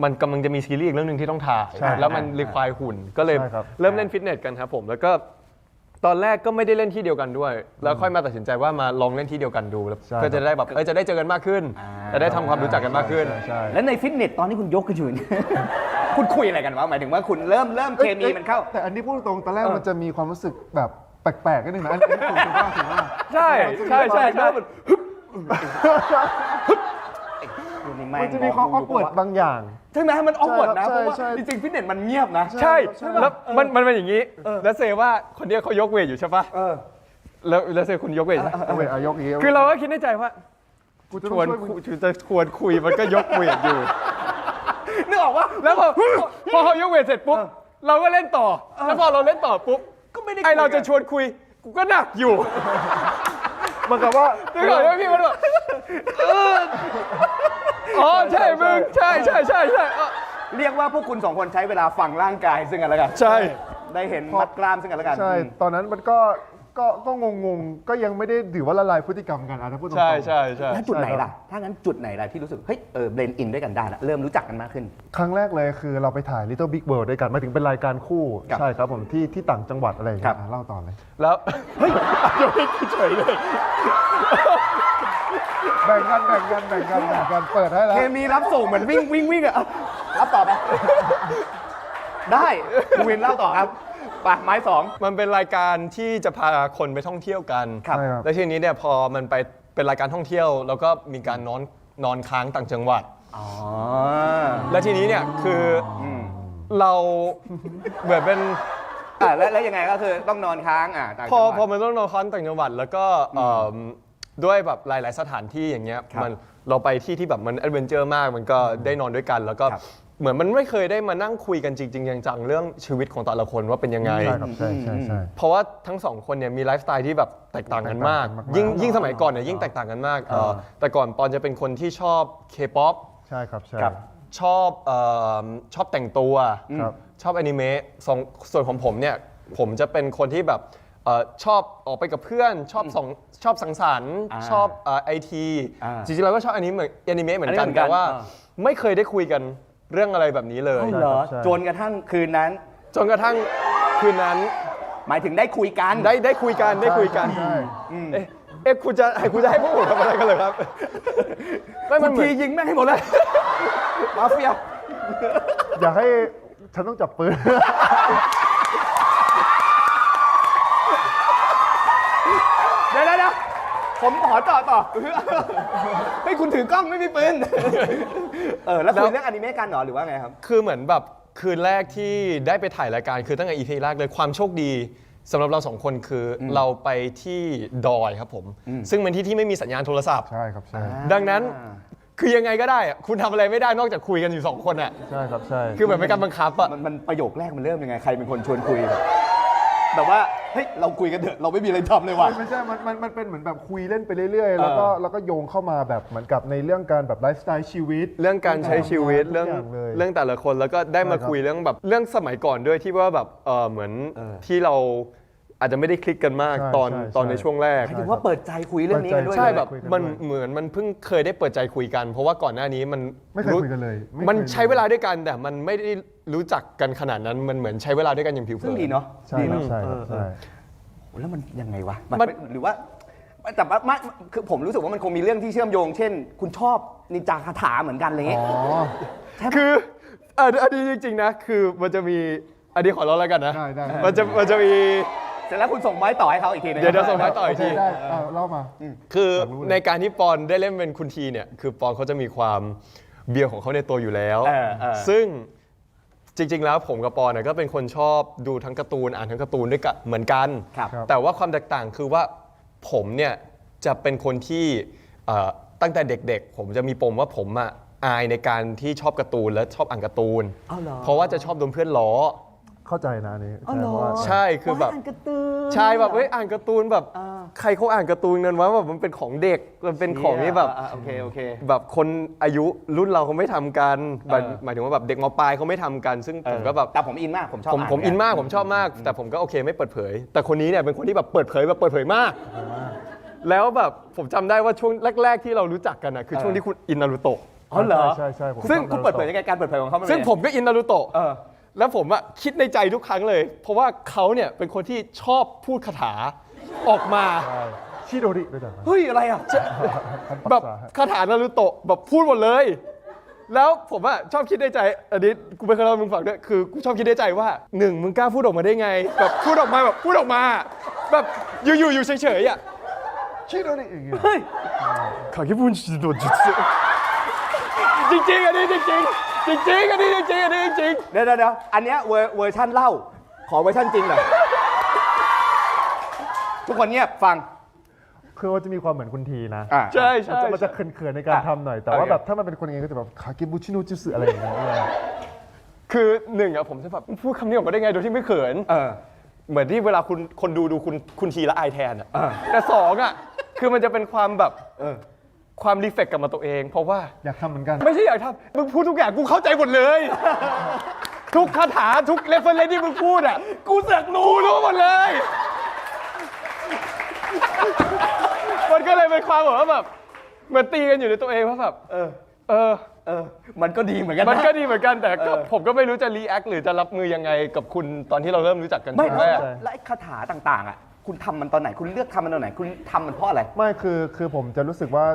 มันกำลังจะมีซีรีส์อีกเรื่องหนึ่งที่ต้องถ่าย ใช่ แล้วมันรีควายหุ่นก็เลย ใช่ครับ เริ่มเล่นฟิตเนสกันครับผมแล้วก็ตอนแรกก็ไม่ได้เล่นที่เดียวกันด้วย แล้วค่อยมาตัดสินใจว่ามาลองเล่นที่เดียวกันดูแล้ว ใช่ เพื่อจะได้แบบจะได้เจอกันมากขึ้น อ่า จะได้ทำความรู้จักกันมากขึ้น ใช่ แล้วในฟิตเนสตอนที่คุณยกกันอยู่เนี่ย คุณคุยอะไรกันวะหมายถึงว่าคุณเริ่มเคมีมันเข้า แต่อันนี้พูดตรงตอนแรกมันจะมีความรู้สึกแบบแปลกๆนิดนึงนะอันนี้ถูกว่า ใช่ใช่ใช่ใช่ มันจะมีความออกเวิร์ดบางอย่าง ใช่ไหมมันออกเวิร์ดนะ ใช่ เพราะว่า ใช่ จริงๆฟิตเนสมันเงียบนะ ใช่ ใช่ แล้วมันเป็นอย่างนี้ แล้วเซว่าคนเนี้ยเขายกเวทอยู่ใช่ปะแล้วเซคุณยกเวทใช่ปะ เอาเวทอายกอย่างเงี้ย คือเราก็คิดในใจว่า กูจะ ช ต้อง วน ช่วยมึง ชวนคุยมันก็ยกเวทอยู่ นึกออกว่า แล้วพอเขายกเวทเสร็จปุ๊บเราก็เล่นต่อ แล้วพอเราเล่นต่อปุ๊บ ก็ไม่ได้ ไอเราจะชวนคุยกูก็หนักอยู่ เหมือนกับว่า นึกออกไหมพี่มันแบบอ๋อใช่มึงใช่ใช่ใช่ใช่เออ เรียกว่าพวกคุณสองคนใช้เวลาฝังร่างกายซึ่งกันและกัน ใช่ ได้เห็นมัดกล้ามซึ่งกันและกัน ใช่ ตอนนั้นมันก็งงๆ ก็ยังไม่ได้ถือว่าละลายพฤติกรรมกันถ้าพูดตรงๆ ใช่ใช่ใช่ แล้วจุดไหนล่ะ ถ้างั้นจุดไหนล่ะที่รู้สึกเฮ้ยเบลนอินด้วยกันได้ละเริ่มรู้จักกันมากขึ้น ครั้งแรกเลยคือเราไปถ่าย Little Big World ด้วยกันหมายถึงเป็นรายการคู่ ครับ ใช่ครับผมที่ต่างจังหวัดอะไรอย่าง ครั เงี้ บ ยเล่าต่อเลย แล้วเฮ้ยยกเวทเฉยเลย แบ่งกันเปิดให้แล้ว เคมีรับส่งเหมือนวิ่งอะเอารับต่อไป ได้คุณวินเล่าต่อครับไปไม้สอง มันเป็นรายการที่จะพาคนไปท่องเที่ยวกัน ครับ ใช่ครับ แล้วทีนี้เนี่ยพอมันไปเป็นรายการท่องเที่ยว แล้วก็มีการนอนค้างต่างจังหวัด อ๋อ แล้วทีนี้เนี่ยคืออเราเหมือนเป็น แล้วยังไงก็คือต้องนอนค้างต่าง พอ จังหวัด มันต้องนอนค้างต่างจังหวัด แล้วก็ด้วยแบบหลาย ๆ สถานที่อย่างเงี้ย ครับ มันเราไปที่แบบมันแอดเวนเจอร์มากมันก็ได้นอนด้วยกัน แล้วก็ ครับ เหมือนมันไม่เคยได้มานั่งคุยกันจริง ๆ จัง ๆ เรื่องชีวิตของแต่ละคนว่าเป็นยังไง ใช่ครับใช่ เพราะว่าทั้งสองคนเนี่ยมีไลฟ์สไตล์ที่แบบแตกต่างกันมาก แตกต่างกันมาก ยิ่งสมัยก่อนเนี่ยยิ่งแตกต่างกันมากแต่ก่อนปอนจะเป็นคนที่ชอบเคป๊อป ใช่ครับใช่ ครับ ชอบแต่งตัว ครับชอบอนิเมะส่วนของผมเนี่ยผมจะเป็นคนที่แบบชอบออกไปกับเพื่อนชอบสังสรรค์ชอบไอทีจริงๆเราก็ชอบอนิเมะเหมือนกันแต่ว่าไม่เคยได้คุยกันเรื่องอะไรแบบนี้เลย เอาเหรอจนกระทั่งคืนนั้น จนกระทั่งคืนนั้น หมายถึงได้คุยกัน ได้คุยกันได้คุยกัน ใช่ เอ๊ะคุณจะให้พวกผมทำอะไรกันเลยครับไม่ คุ มัน ณ เหมื ที อน ยิงแม่งให้หมดเลย มาเฟีย อย่าให้ฉันต้องจับปืน เดี๋ยวผมขอต่อให้คุณถือกล้องไม่มีปืนแล้วคุยเรื่องอนิเมะกันเหรอหรือว่าไงครับ คือเหมือนแบบคืนแรกที่ได้ไปถ่ายรายการคือตั้งแต่ EP แรกเลยความโชคดีสำหรับเราสองคนคืออเราไปที่ดอยครับผม ซึ่งเป็นที่ที่ไม่มีสัญญาณโทรศัพท์ ใช่ครับใช่ ดังนั้นคือยังไงก็ได้อะคุณทำอะไรไม่ได้นอกจากคุยกันอยู่สองคนอ่ะ ใช่ครับใช่ คือเหมือนเป็นการบังคับอ่ะ มันประโยคแรกมันเริ่มยังไงใครเป็นคนชวนคุยแบบว่าเฮ้ยเราคุยกันเถอะเราไม่มีอะไรทำเลยว่ะ ไม่ใช่มันเป็นเหมือนแบบคุยเล่นไปเรื่อยๆ แล้วก็โยงเข้ามาแบบเหมือนกับในเรื่องการแบบไลฟ์สไตล์ชีวิต เรื่องการใช้ชีวิต ทุก เรื่อง อย่างเลย เรื่องแต่ละคนแล้วก็ได้มา ใช่ครับ คุยเรื่องแบบเรื่องสมัยก่อนด้วยที่ว่าแบบเหมือนที่เราอาจจะไม่ได้คลิกกันมาก ใช่ ตอน ใช่ ตอนในช่วงแรก หมายถึงว่าเปิดใจคุยเรื่องนี้กันด้วย ใช่ เลย แบบ คุยกัน มัน ด้วย เหมือนมันเพิ่งเคยได้เปิดใจคุยกัน เพราะว่าก่อนหน้านี้มัน ไม่เคยคุยกันเลยไม่เคย มันใช้เวลาด้วยกันแต่มันไม่ได้รู้จักกันขนาดนั้นมันเหมือนใช้เวลาด้วยกันอย่างผิวเผิ ซึ่ง น ดีเนาะ ใช่ ดี ครับ เนาะ ใช่ครับใช่ แล้วมันยังไงวะ มัน หรือว่าแต่ว่าไม่คือผมรู้สึกว่ามันคงมีเรื่องที่เชื่อมโยง เช่น คุณชอบนินจาคาถาเหมือนกันอะไรเงี้ย อ๋อ คืออันนี้จริงๆนะคือมันจะมีอันนี้ขอเล่าแล้วกันนะ ได้ มันจะมี เสร็จแล้วคุณส่งไม้ต่อให้เขาอีกทีนึง เดี๋ยวส่งไม้ต่ออีกที ได้เล่ามา คือ อยากรู้เลย ในการที่ปอนได้เล่นเป็นคุณทีเนี่ยคือปอนเขาจะมีความเบียร์ของเขาในตัวอยู่แล้ว ซึ่งจริงๆแล้วผมกับปอนเนี่ยก็เป็นคนชอบดูทั้งการ์ตูนอ่านทั้งการ์ตูนด้วยกันเหมือนกัน ครับ แต่ว่าความแตกต่างคือว่าผมเนี่ยจะเป็นคนที่ตั้งแต่เด็กๆ ผมจะมีปมว่าผมอะอายในการที่ชอบการ์ตูนและชอบอ่านการ์ตูน อ้าวเหรอ เพราะว่าจะชอบโดนเพื่อนล้อ เข้าใจนะอันนี้ อ๋อเหรอ เพราะว่า ใช่คือแบบ อ่านการ์ตูน ใช่แบบเฮ้ยอ่านการ์ตูนแบบใครเขาอ่านการ์ตูนกันวะแบบมันเป็นของเด็กมันเป็นของที่แบบ โอเค แบบคนอายุรุ่นเราเขาไม่ทำกันแบบหมายถึงว่าแบบเด็กมปลายเขาไม่ทำกัน ซึ่งผมก็แบบ แต่ผมอินมากผมชอบ ผมอินมากผมชอบมาก แต่ผมก็โอเคไม่เปิดเผย แต่คนนี้เนี่ยเป็นคนที่แบบเปิดเผยมาก แล้วแบบผมจำได้ว่าช่วงแรก ๆ ที่เรารู้จักกันนะคือช่วงที่คุณอินนารูโตะ อ๋อเหรอ ใช่ผม ซึ่ง ชอบ คุณเปิดเผยยังไงการเปิดเผยของเขาเป็น ซึ่ง ไ ผมก็อินนารูโตะ เออ แล้วผมอะคิดในใจทุกครั้งเลย เพราะว่าเขาเนี่ยเป็นคนที่ชอบพูดคาถาออกมา ใช่ชิโดริด้วยจ้ะ เฮ้ยอะไรอ่ะ แบบคาถานารูโตะแบบพูดหมดเลย แล้วผมอะชอบคิดในใจอันนี้กูไม่เคยเล่าให้มึงฟังด้วยคือกูชอบคิดในใจว่าหนึ่งมึงกล้าพูดออกมาได้ไงแบบพูดออกมาแบบอยู่เฉยๆอะ ชิโดริอย่างเงี้ย เฮ้ย ขอแค่พูดโดดจุดจริงๆอันนี้จริงๆอันนี้จริง เดี๋ยวอันเนี้ยเวอร์ชันเล่าขอเวอร์ชันจริงหน่อยทุกคนเงียบฟัง คือมันจะมีความเหมือนคุณทีนะ ใช่ มันจะเขินๆในการทำหน่อย แต่ว่าแบบถ้ามันเป็นคนเองก็จะแบบคากิบุชิโนจิสึอะไรอย่างเงี้ย คือหนึ่งอะผมจะแบบพูดคำนี้ออกมาได้ไงโดยที่ไม่เขิน เหมือนที่เวลาคนดูคุณทีละอายแทนอะแต่สองอะคือมันจะเป็นความแบบความรีเฟกกลับมาตัวเอง เพราะว่า อยากทำเหมือนกัน ไม่ใช่อยากทำมึงพูดทุกอย่างกูเข้าใจหมดเลย ทุกคาถาทุกเรฟเฟอเรนซ์ที่มึงพูดอะกูเสือกรู้หมดเลย มันก็เลยเป็นความแบบเหมือนตีกันอยู่ในตัวเองว่าแบบมันก็ดีเหมือนกันนะ มันก็ดีเหมือนกันแต่ก็ผมก็ไม่รู้จะรีแอคหรือจะรับมือยังไงกับคุณตอนที่เราเริ่มรู้จักกัน ไม่ ครั้งแรก แล้วไอ้คาถาต่างๆอ่ะคุณทำมันตอนไหนคุณเลือกทำมันตอนไหนคุณทำมันเพราะอะไร ไม่คือผมจะรู้สึกว่า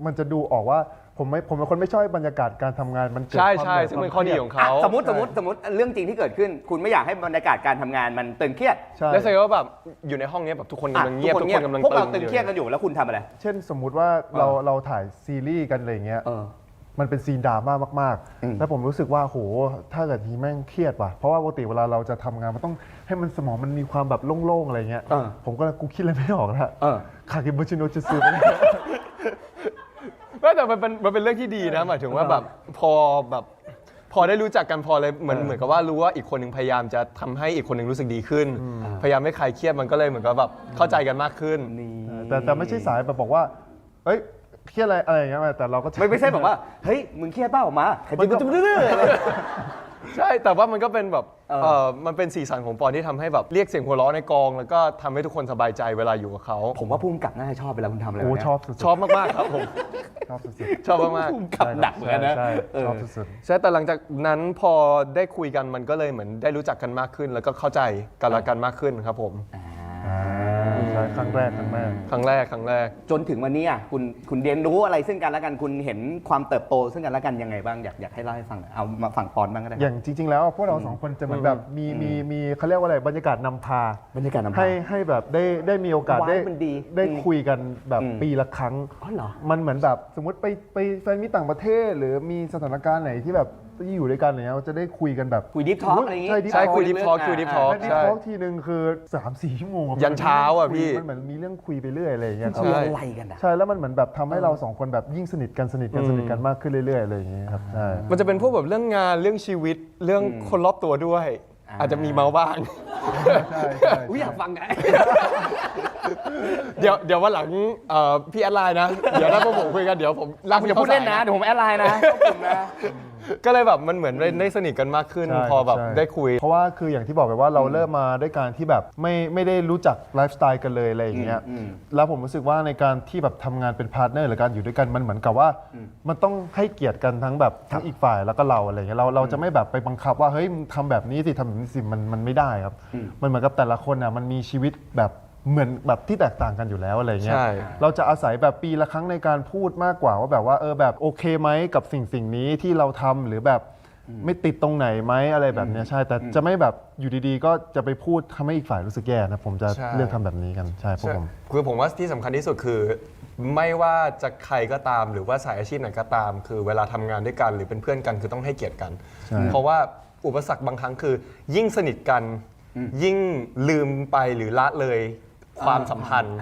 มันจะดูออกว่าผมเป็นคนไม่ชอบบรรยากาศการทำงานมันเกิด ใช่ ความ ใช่ แบบ ซึ่งเป็นข้อดีของเขา สมมติเรื่องจริงที่เกิดขึ้น คุณไม่อยากให้บรรยากาศการทำงานมันตึงเครียด ใช่ แล้วแสดงว่าแบบอยู่ในห้องนี้แบบทุกคนกำลังเงียบทุกคนกำลัง พวกเรา ตึ ตึ ง งเครียดกันอยู่แล้วคุณทำอะไร เช่นสมมุติว่าเราถ่ายซีรีส์กันอะไรอย่างเงี้ย มันเป็นซีนดราม่ามากๆ แล้วผมรู้สึกว่าโหถ้าเกิดทีแม่งเครียดว่ะ เพราะว่าปกติเวลาเราจะทำงานมันต้องให้มันสมองมันมีความแบบโล่งๆอะไรเงี้ย ผมก็กูคิดอะไรไม่ออกแล้วคากิบุชิโนจิสึ ไม่แต่มันเป็นเรื่องที่ดีนะหมายถึงว่าแบบพอได้รู้จักกันพอเลยเหมือนกับว่ารู้ว่าอีกคนหนึ่งพยายามจะทำให้อีกคนหนึ่งรู้สึกดีขึ้น พยายามไม่คลายเครียดมันก็เลยเหมือนกับแบบเข้าใจกันมากขึ้น แต่ไม่ใช่สายแบบบอกว่าเอ้ยเครียดอะไรอย่างเงี้ยแต่เราก็ ไม่ใช่แบบว่าเฮ้ยมึงเครียดเปล่าออกมาใครจะมาดื้ออะไร ใช่แต่ว่ามันก็เป็นแบบมันเป็นสีสันของปอนที่ทำให้แบบเรียกเสียงหัวเราะในกอง แล้วก็ทำให้ทุกคนสบายใจเวลาอยู่กับเขา ผมว่าพุ่มกับน่าจะชอบเวลาคุณทำอะไร โอ้ แบบเนี้ย ชอบสุดๆ ชอบมากๆครับผม ชอบสุด ชอบมาก พุ่มกับหนักเหมือนกันนะ ใช่ชอบสุด ๆใช่แต่หลังจากนั้นพอได้คุยกันมันก็เลยเหมือนได้รู้จักกันมากขึ้น แล้วก็เข้าใจกันและกันมากขึ้นครับผม ใช่ครั้งแรก ครั้งแรก จนถึงวันนี้อ่ะคุณเรียนรู้อะไรซึ่งกันและกันคุณเห็นความเติบโตซึ่งกันและกันยังไงบ้างอยากให้เล่าให้ฟังหน่อยเอามาฝั่งปอนบ้างก็ได้ อย่างจริง ๆ แล้วพวกเราสองคนจะเหมือนแบบมีเขาเรียกว่าอะไรบรรยากาศนำพา บรรยากาศนำพา ให้แบบได้มีโอกาส ว้าว ได้ มันดี ได้คุยกันแบบปีละครั้ง อ๋อเหรอ มันเหมือนแบบสมมติไปแฟนมิตรต่างประเทศ หรือมีสถานการณ์ไหนที่แบบที่อยู่ด้วยกันอะไรเงี้ยเราจะได้คุยกันแบบ คุย deep talk อะไรอย่างงี้ ใช่คุย deep talk คุย deep talk และดีทอล์กทีนึงคือ 3-4 ชั่วโมงอะ ยันเช้าอะพี่ มันเหมือนมีเรื่องคุยไปเรื่อยอะไรอย่างเงี้ย คุยอะไรกันอ่ะ ใช่แล้วมันเหมือนแบบทำให้เราสองคนแบบยิ่งสนิทกันมากขึ้นเรื่อยๆอะไรอย่างเงี้ยครับใช่ มันจะเป็นพวกแบบเรื่องงานเรื่องชีวิตเรื่องคนรอบตัวด้วย อาจจะมีเมาบ้าง ใช่ อุ้ยอยากฟังไง เดี๋ยววันหลังพี่แอดไลน์นะ เดี๋ยวถ้าพวกผมคุยกันเดี๋ยวผมลาก อย่าพูดเล่นนะเดี๋ยวผมแอดไลน์นะขอบคุณนะ ก็เลยแบบมันเหมือนได้สนิทกันมากขึ้น ใช่ พอแบบ ใช่ ได้คุย เพราะว่าคืออย่างที่บอกไปว่าเราเริ่มมาด้วยการที่แบบไม่ได้รู้จักไลฟ์สไตล์กันเลยอะไรอย่างเงี้ยแล้วผมรู้สึกว่าในการที่แบบทำงานเป็นพาร์ทเนอร์หรือการอยู่ด้วยกันมันเหมือนกับว่ามันต้องให้เกียรติกันทั้งแบบทั้งอีกฝ่ายแล้วก็เราอะไรเงี้ยเราจะไม่แบบไปบังคับว่าเฮ้ยมึงทำแบบนี้สิทำแบบนี้สิมันไม่ได้ครับมันเหมือนกับแต่ละคนอ่ะมันมีชีวิตแบบเหมือนแบบที่แตกต่างกันอยู่แล้วอะไรเงี้ย ใช่ เราจะอาศัยแบบปีละครั้งในการพูดมากกว่าว่าแบบว่าแบบโอเคไหมกับสิ่งนี้ที่เราทำหรือแบบไม่ติดตรงไหนไหมอะไรแบบเนี้ยใช่แต่จะไม่แบบอยู่ดีๆ ก็จะไปพูดทำให้อีกฝ่ายรู้สึกแย่นะผมจะ ใช่ เลือกทำแบบนี้กันใช่พวกผม คือผมว่าที่สำคัญที่สุดคือ ไม่ว่าจะใครก็ตามหรือว่าสายอาชีพไหนก็ตาม คือเวลาทำงานด้วยกันหรือเป็นเพื่อนกันคือต้องให้เกียรติกัน ใช่ เพราะว่าอุปสรรคบางครั้งคือ ยิ่งสนิทกัน ยิ่งลืมไปหรือละเลยความสัมพันธ์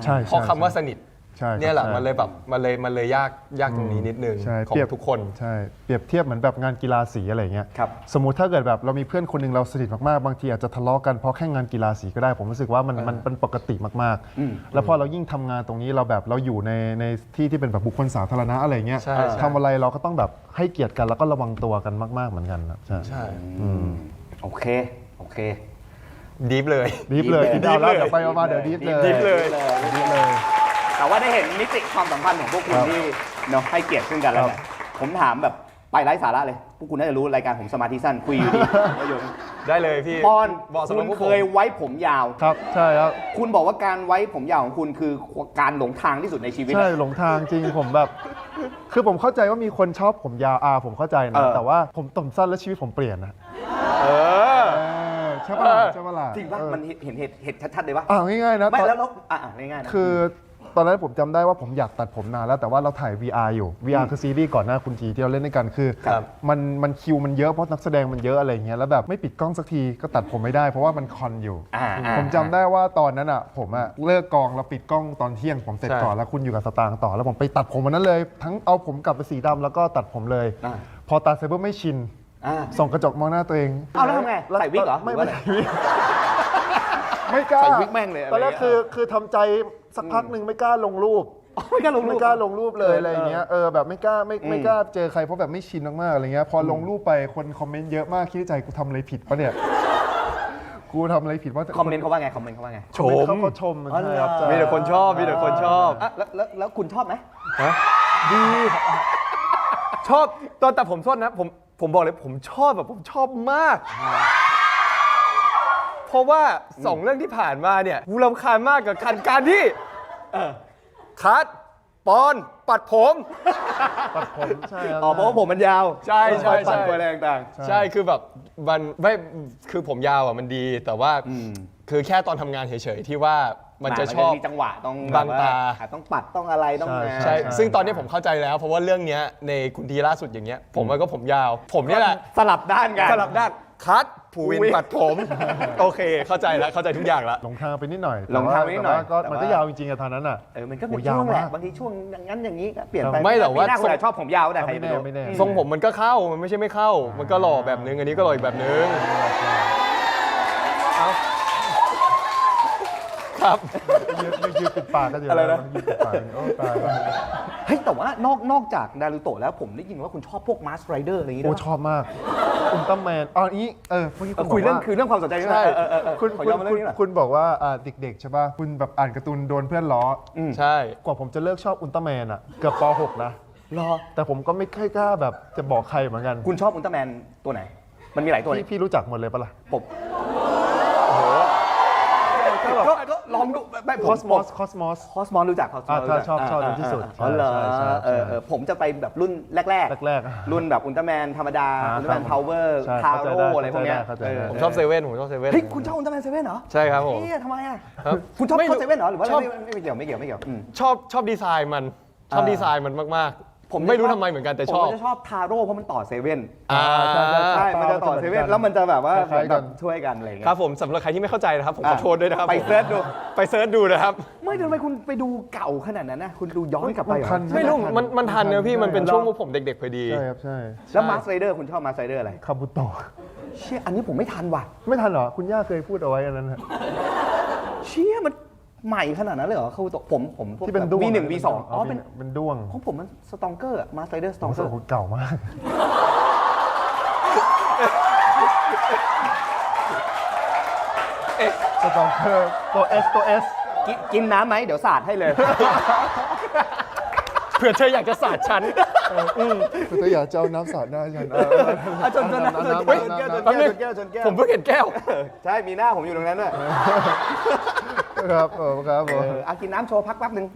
ใช่ เพราะคำว่าสนิท ใช่ครับ เนี่ยแหละ ใช่ มันเลยแบบมันเลยยากตรงนี้นิดนึง ใช่ ของทุกคน ใช่เปรียบเทียบเหมือนแบบงานกีฬาสีอะไรเงี้ย ครับ สมมุติถ้าเกิดแบบเรามีเพื่อนคนหนึ่งเราสนิทมากๆบางทีอาจจะทะเลาะกันเพราะแค่งานกีฬาสีก็ได้ผมรู้สึกว่ามันเป็นปกติมากๆ แล้วพอเรายิ่งทำงานตรงนี้เราแบบเราอยู่ในที่ที่เป็นแบบบุคคลสาธารณะอะไรเงี้ย ใช่ใช่ ทำอะไรเราก็ต้องแบบให้เกียรติกันแล้วก็ระวังตัวกันมากๆเหมือนกันนะใช่ ใช่ โอเคโอเค ดีฟเลย ดีฟเลย ดีฟเลย เอาแล้วเดี๋ยวไปมาเดี๋ยวดีฟเลย ดีฟเลย ดีฟเลย แต่ว่าได้เห็นมิติความสัมพันธ์ของพวกคุณ ครับ ที่เนาะให้เกียรติซึ่งกันและกันผมถามแบบไปไร้สาระเลย พวกคุณน่าจะรู้รายการผมสมาธิสั้นคุยอยู่ดีประโยชน์ ได้เลยพี่ ปอน เหมาะสำห คุ รับ ณ พวก เค ผม ยไว้ผมยาว ครับใช่ครับ คุณบอกว่าการไว้ผมยาวของคุณคือการหลงทางที่สุดในชีวิต ใช่ อะ หลงทางจริงผมแบบ คือผมเข้าใจว่ามีคนชอบผมยาวผมเข้าใจ เอ นะ อ แต่ว่าผมสั้นแล้วชีวิตผมเปลี่ยนนะ เออ ใช่ป่ะใช่ป่ะล่ะ จริงป่ะมันเห็นชัดๆเลยป่ะ ง่ายๆนะ ไม่ ตอน แล้วง่ายๆนะ คือตอนนั้นผมจำได้ว่าผมอยากตัดผมนานแล้วแต่ว่าเราถ่าย VR อยู่ VR คือซีรีส์ก่อนหน้าคุณทีที่เราเล่นด้วยกันคือ ครับ มันคิวมันเยอะเพราะนักแสดงมันเยอะอะไรอย่างเงี้ยแล้วแบบไม่ปิดกล้องสักทีก็ตัดผมไม่ได้เพราะว่ามันคอนอยู่ ผมจำได้ว่าตอนนั้นผมเลิกกองเราปิดกล้องตอนเที่ยงผมเสร็จ ใช่ ก่อนแล้วคุณอยู่กับสตางค์ต่อแล้วผมไปตัดผมวันนั้นเลย ทั้งเอาผมกลับไปสีดำแล้วก็ตัดผมเลย พอตัดเสร็จปุ๊บไม่ชิน ส่องกระจกมองหน้าตัวเอง เอาแล้วทำไงใส่วิกเหรอ ไม่ หรือว่า ใส่วิกไม่กล้า ใส่วิกแม่งเลยอะไร ตอนแรก เงี้ย คือทำใจสักพักหนึ่งไม่กล้าลงรูป ไม่กล้าลงรูป ไม่กล้าลงรูปเลยอะไรอย่างเงี้ยแบบไม่กล้าเจอใครเพราะแบบไม่ชินมากๆอะไรเงี้ยพอลงรูปไปคนคอมเมนต์เยอะมากคิดในใจกูทำอะไรผิดปะเนี่ยกูทำอะไรผิดว่า คอมเมนต์เขาว่าไงคอมเมนต์เขาว่าไง ชมเขาชม อ๋อเหรอ ใช่ครับใช่ มีแต่คนชอบมีแต่คนชอบ อ่ะแล้วคุณชอบไหม ดี ชอบตอนแต่ผมส้นนะผมบอกเลยผมชอบแบบผมชอบมาก เพราะว่า2 เรื่องที่ผ่านมาเนี่ยกูรำคาญมากกับการที่คัดปอนปัดผม ตัดผมใช่ครับ อ๋อเพราะว่าผมมันยาว ใช่ใช่ใช่ ปั่นตัวแรงต่าง ใช่คือแบบมันไม่คือผมยาวมันดี แต่ว่าคือแค่ตอนทำงานเฉยๆที่ว่ามันจะชอบ มีจังหวะต้อง บางตา ต้องปัดต้องอะไรต้อง ใช่ ซึ่งตอนนี้ผมเข้าใจแล้ว เพราะว่าเรื่องเนี้ยในคุณทีล่าสุดอย่างเงี้ย ผมก็ผมยาว ผมเนี่ยแหละ สลับด้านกัน สลับด้านคัดผูวินปัดผม โอเค เข้าใจแล้วเข้าใจทุกอย่างแล้ว หลงทางไปนิดหน่อย หลงทางไปนิดหน่อย แต่ว่าก็มันก็ยาวจริงๆอะทางนั้นอ่ะ มันก็เป็น โอ้ยาว ช่วงแหละ มาก บางทีช่วงอย่างนั้นอย่างนี้ก็เปลี่ยนไป ไม่หรอกว่า ปีน้าคนอาจจะชอบผมยาวแต่ใคร ไม่ ไม่ แน่ รู้ ไม่แน่ ทรงผมมันก็เข้า มันไม่ใช่ไม่เข้า มันก็หล่อแบบนึง อันนี้ก็หล่ออีกแบบนึงเอาครับ ยืดปิดปากก็เดี๋ยว อะไรนะ ยืดปิดปากโอ้ตายแล้ว เฮ้ยแต่ว่านอกจากนารูโตะแล้วผมได้ยินว่าคุณชอบพวกมาสไรเดอร์อะไรอย่างงี้ โอ้ ด้วย ชอบมากอุลตร้าแมนนี้เมื่อกี้คุณ คุยเรื่อง บกว่า คือเรื่องความสนใจใช่ไหม ใช่ คุณขอย้อนมาเรื่องนี้หน่อย คุณบอกว่าเด็กๆใช่ป่ะคุณแบบอ่านการ์ตูนโดนเพื่อนล้ออ ใช่ กว่าผมจะเลิกชอบอุลตร้าแมนอ่ะเกือบป .6 นะ รอ แต่ผมก็ไม่ค่อยกล้าแบบจะบอกใครเหมือนกัน คุณชอบอุลตร้าแมนตัวไหน มันมีหลายตัวเลย พี่รู้จักหมดเลยปะล่ะ ผมก็ลองดูไม่ คอสมอส คอสมอสรู้จักคอสมอส ถ้าชอบเป็นที่สุด อ๋อเหรอ ใช่ ผมจะไปแบบรุ่นแรก แรกๆอะ รุ่นแบบอุลตร้าแมนธรรมดา อ่า อุลตร้าแมน ครับ พาวเวอร์ ใช่ ทา เข้าใจ โร่ ได้ อะไรพวกเนี้ย เข้าใจได้ ผมชอบเซเว่นผมชอบเซเว่น เฮ้ยคุณชอบอุลตร้าแมนเซเว่นเหรอ ใช่ครับผม เฮ้ยทำไมอ่ะ ครับ คุณชอบ ไม่รู้ เซเว่นเหรอหรือว่า ชอบ ไม่เกี่ยวอืม ชอบดีไซน์มันชอบดีไซน์มันมากๆ ผมไม่รู้ทำไมเหมือนกันแต่ชอบ ผมจะชอบทาโร่เพราะมันต่อเซเว่น ใช่ มันจะต่อเซเว่นแล้วมันจะแบบว่า คล้ายๆกัน ช่วยกันอะไรอย่าง ค เงี้ รั ย บผมสำหรับใครที่ไม่เข้าใจนะครับ ผมขอโทษด้วยนะครับ ไปเสิร์ชดู ไปเซิร์ชดูนะครับ ไม่ทำไมคุณไปดูเก่าขนาดนั้นนะคุณดูย้อนกลับไปเหรอ ทัน ไม่รู้มันทันเนอะพี่มันเป็น ใช่ ช่วงพวกผมเด็กๆพอดี ใช่ครับใช่ แล้วมาสไรเดอร์คุณชอบมาสไรเดอร์อะไร คาบุโตะ เชี่ยอันนี้ผมไม่ทันว่ะ ไม่ทันเหรอ คุณย่าเคยพูดเอาไว้อันนั้นฮะ เชี่ยมันใหม่ขนาดนั้นเลยเหรอเขาผมพวก ที่เป็นด้วง V1 V2 อ๋อเป็น เป็นด้วง ของผมมันสตองเกอร์มาสไรเดอร์สตอง รู้ เก สึ อก ร์ ว่าเก่ามาก สตองเกอร์ตัว S กินน้ำไหมเดี๋ยวสาดให้เลย เผื่อเธออยากจะสาดฉัน คือตัวอยากจะเอาน้ำสาดหน้าฉัน จนน้ำ น้ำ แก้วจนแก้ว ผมเพิ่งเห็นแก้ว ใช่มีหน้าผมอยู่ตรงนั้นด้วย ครับครับผม กินน้ำโชว์พักแป๊บนึง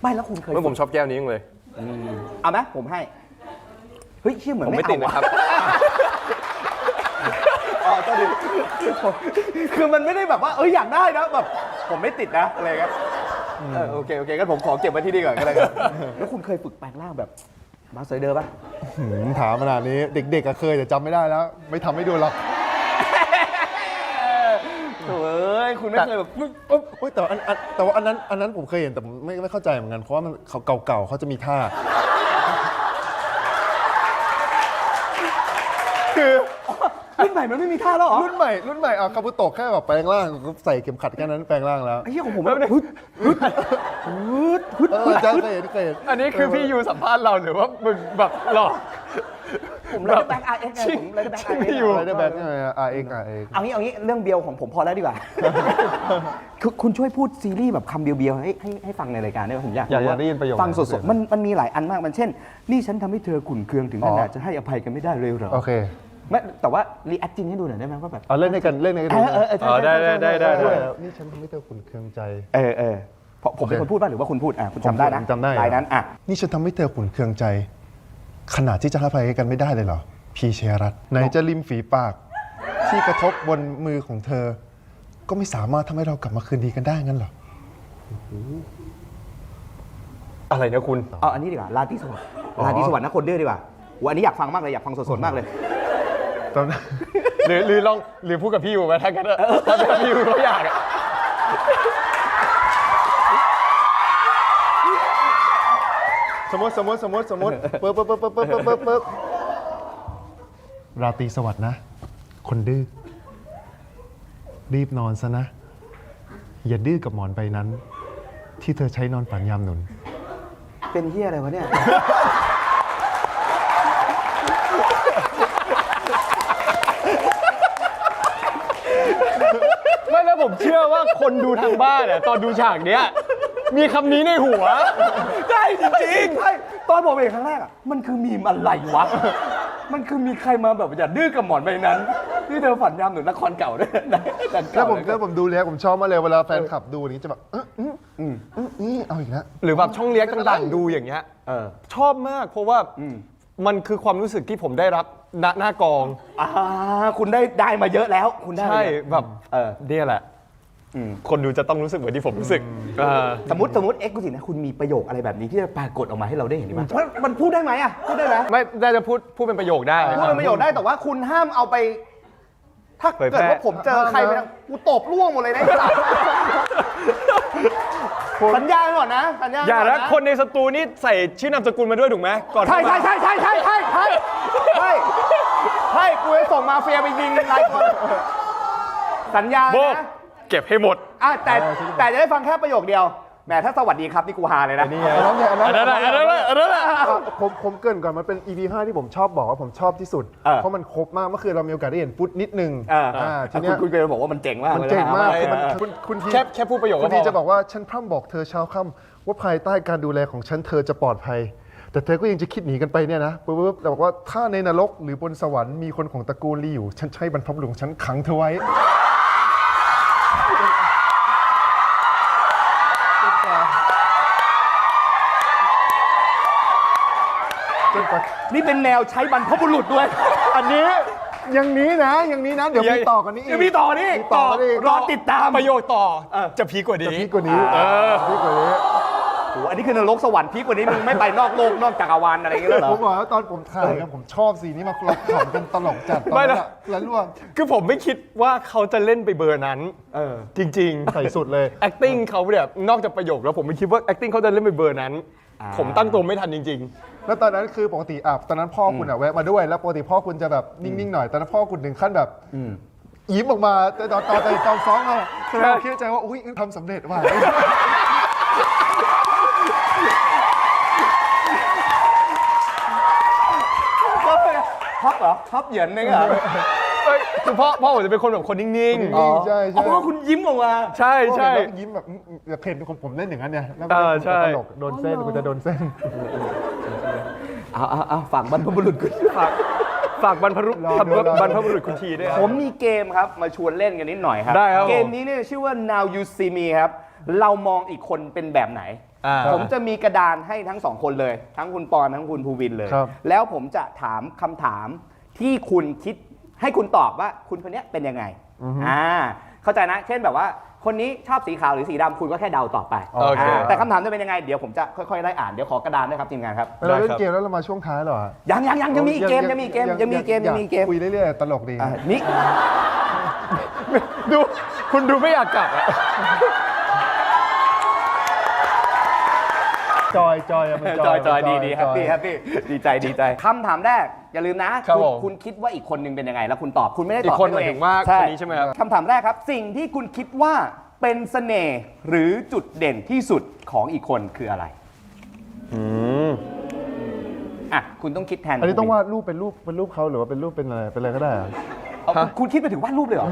ไม่แล้วคุณเคย ผมชอบแก้วนี้ยังเลย เอาไหมผมให้เฮ้ยเชี่ยเหมือน ผม ไม่ ไม่ติด เอา นะครับ อ๋อตัวดิคือมันไม่ได้แบบว่าอยากได้นะแบบผมไม่ติดนะอะไรเงี้ยโอเคงั้นผมขอเก็บไว้ที่นี่ก่อนก็แล้วกันแล้วคุณเคยฝึกแปลงร่างแบบมาสเตอร์เดอร์ป่ะ ถามขนาดนี้เด็กๆเคยแต่จำไม่ได้แล้ว ไม่ทำให้ดูหรอก โถ่เอ้ย ยคุณไม่เคยแบบ โอ้ยแต่ว่าอันนั้นผมเคยเห็นแต่ผมไม่เข้าใจเหมือนกันเพราะว่ามันเขาเก่าๆเขาจะมีท่าคือ รุ่นใหม่มันไม่มีท่าแล้วเหรอ รุ่นใหม่คาบุโตะแค่แบบแปลงร่างใส่เข็มขัดแค่นั้นแปลงร่างแล้ว ไอ้เหี้ยของผมแบบฮึด จะเคยเห็น อันนี้คือพี่อยู่สัมภาษณ์เราหรือว่ามึงแบบหลอก ผมเลยแบ็คอาร์เอ็กซ์ไงผมเลยแบ็คอาร์เอ็กซ์ อะไรได้แบบนี้ไงRX เอางี้เรื่องเบียวของผมพอแล้วดีกว่า คุณช่วยพูดซีรีส์แบบคำเบียวๆให้ฟังในรายการได้ไหมผมอยาก อยากได้ยินประโยค ฟังสดๆมันมีหลายอันมากมันเช่น นี่ฉันทำให้เธอขุ่นเคืองถึงขนาดจะให้อภัยกันไม่ได้เลยเหรอ โอเค ไม่แต่ว่ารีแอคจริงให้ดูหน่อยได้ไหมว่าแบบ เอาเล่นให้กันใช่ ได้ นี่ฉันทำให้เธอขุ่นเคืองใจ เพราะผมเป็นคนพูดป่ะหรือว่าคุณพูดคุณจำได้นะ จำได้ รายนั้นนี่ฉันทำให้เธอขุ่นเคืองใจ ขนาดที่จะให้อภัยกันไม่ได้เลยเหรอพีเชยรัตน์ไหนจะริมฝีปาก ที่กระทบบนมือของเธอ ก็ไม่สามารถทำให้เรากลับมาคืนดีกันได้งั้นเหรอ อะไรนะคุณ เอาอันนี้ดีกว่าราตรีสวัสดิ์ราตรีสวัสดิ์นะคนดื้อดีกว่าอันนี้อยากฟังมากเลยอยากฟังสดๆมากเลย ตอนนั้น หรือลองหรือพูดกับพี่อยู่ไหมถ้างั้นถ้าเป็นพี่อยู่ก็อยากอะ สมมติปึ๊บราตรีสวัสดิ์นะ คนดื้อรีบนอนซะนะ อย่าดื้อกับหมอนใบนั้น ที่เธอใช้นอนฝันยามหนุน เป็นเฮียอะไรวะเนี่ย ไม่แล้วผมเชื่อว่าคนดูทางบ้านตอนดูฉากเนี้ยมีคำนี้ในหัว ได้จริงๆใช่ตอนผมเห็นครั้งแรกมันคือมีมอะไรวะ มันคือมีใครมาแบบอย่าดื้อกับหมอนใบนั้นที่เธอฝันยามหนุนละครเก่าด้วยนะ แล้วผมดูแล้วผมชอบมากเลยเวลาแฟนคลับดูนี้จะแบบเอาอีกแล้ว หรือแบบช่องเลี้ยงต่างๆดูอย่างเงี้ยชอบมากเพราะว่ามันคือความรู้สึกที่ผมได้รับณหน้ากอง คุณได้มาเยอะแล้วคุณได้ ใช่แบบ เนี่ยแหละ คนดูจะต้องรู้สึกเหมือนที่ผมรู้สึก สมมติเอ็กซ์กูสินะคุณมีประโยคอะไรแบบนี้ที่จะปรากฏออกมาให้เราได้เห็นไหมมันพูดได้ไหมพูดได้ไหม ไม่ได้จะพูดเป็นประโยคได้ พูดเป็นประโยคได้แต่ว่าคุณห้ามเอาไป ถ้า เผยแพ เกิ ร่ ดว่าผมเจอใครไปกูตบล่วงหมดเลยนะสัญญาก่อนนะสัญญา อย่านะคนในสตูนี่ใส่ชื่อนามสกุลมาด้วยถูกไหมก่อน ใช่กูจะส่งมาเฟียไปยิงหลายคนสัญญา โบก นะ เก็บให้หมด แต่จะได้ฟังแค่ประโยคเดียวแหมถ้าสวัสดีครับนี่กูฮาเลยนะ นี่ไงอันนั้น แหละ ผมเกรินก่อนมันเป็น EP 5 ที่ผมชอบบอกว่าผมชอบที่สุด เพราะมันครบมากเมื่อคืนเรามีโอกาสได้เห็นฟุตนิดนึงทีเนี้ย คุณเกรบอกว่ามันเจ๋งมาก มันเจ๋งมาก เลยนะ คุณที แค่พูดประโยค คุ ก็ ณ พ ที อ จะบอกว่าฉันพร่ำบอกเธอเช้าค่ำว่าภายใต้การดูแลของฉันเธอจะปลอดภัย แต่เธอก็ยังจะคิดหนีกันไปเนี่ยนะปุ๊บแต่บอกว่าถ้าในนรกหรือบนสวรรค์มีคนของตระกูลลีอยู่ฉันใช้บรรพบุรุษของฉันขังเธอไว้นี่เป็นแนวใช้บรรพบุรุษด้วย อันนี้อย่างนี้นะเดี๋ยวมีต่อกันนี้อีก ยังมีต่อนี่ มีต่อนี่ รอติดตาม ประโยคต่อจะพีคกว่านี้ พี่กว่านี้พี่กว่านี้ โอ้อันนี้คือนรกสวรรค์พีกกว่านี้มึงไม่ไปนอกโลกนอกจักรวาลอะไรอย่างเงี้ยเหรอ ผมบอกว่าตอนผมถ่ายกันผมชอบสีนี้มากเราขำกันตลกจัดตอน ไม่ นั้น นะ แล้วร่วง คือผมไม่คิดว่าเขาจะเล่นไปเบอร์นั้นจริงๆ ใส่สุดเลย acting เขาเนี่ยนอกจากประโยคแล้วผมไม่คิดว่า acting เขาจะเล่นไปเบอร์นั้น ผมตั้งตัวไม่ทันจริง แล้วตอนนั้นคือปกติตอนนั้นพ่อคุณแวะมาด้วย แล้วปกติพ่อคุณจะแบบนิ่งๆหน่อยตอนนั้นพ่อคุณถึงขั้นแบบยิ้มออกมาแต่ตอนซ้อมอะเราคิดในใจว่าอุ้ยทำสำเร็จว่ะ ท็อปเหรอท็อปเหยินนึงเหรอ คือพ่อผมจะเป็นคนแบบคนนิ่ง ใช่ เพราะว่าคุณยิ้มออกมา ๆ ใช่ แล้วยิ้มแบบเพนผมเล่นอย่างนั้นเนี่ยแล้ว ใช่ ตลกโดนเส้นคุณจะโดนเส้น เอาฝากบรรพบุรุษคุณ ฝากบรรพบุรุษคุณทีด้วย ผมมีเกมครับมาชวนเล่นกันนิดหน่อยครับ ได้ครับ เกมนี้เนี่ยชื่อว่า Now You See Me ครับเรามองอีกคนเป็นแบบไหน ผมจะมีกระดานให้ทั้งสองคนเลย ทั้งคุณปอนทั้งคุณภูวินเลย แล้วผมจะถามคำถามที่คุณคิดให้คุณตอบว่าคุณคนนี้เป็นยังไงเข้าใจนะ เช่นแบบว่าคนนี้ชอบสีขาวหรือสีดำคุณก็แค่เดาต่อไปแต่คำถามจะเป็นยังไงเดี๋ยวผมจะค่อยๆไล่อ่านเดี๋ยวขอกระดานด้วยครับทีมงานครับ เราเล่นเกมแล้วเรามาช่วงท้ายเหรอ ยังมีเกมยังมีเกม คุยเรื่อยๆตลกดี นี่ คุณดูไม่อยากกลับอะ จอยอะมัน จอยดีแฮปปี้ดีใจคำถามแรกอย่าลืมนะครับ ผม คุณคิดว่าอีกคนหนึงเป็นยังไง แล้วคุณตอบคุณไม่ได้ต อี อบ กคน ให้ตัว หมาย เอ ถึ ง งว่าคนนี้ใช่ไหมครับ คำถามแรกครับ สิ่งที่คุณคิดว่าเป็นเสน่ห์หรือจุดเด่นที่สุดของอีกคนคืออะไรอ่ะคุณต้องคิดแทน อันนี้ต้องวาดรูปเป็นรูปเขาหรือว่าเป็นรูปเป็นอะไรก็ได้อะ เอาคุณคิดไปถึงวาดรูปเลยเหรอ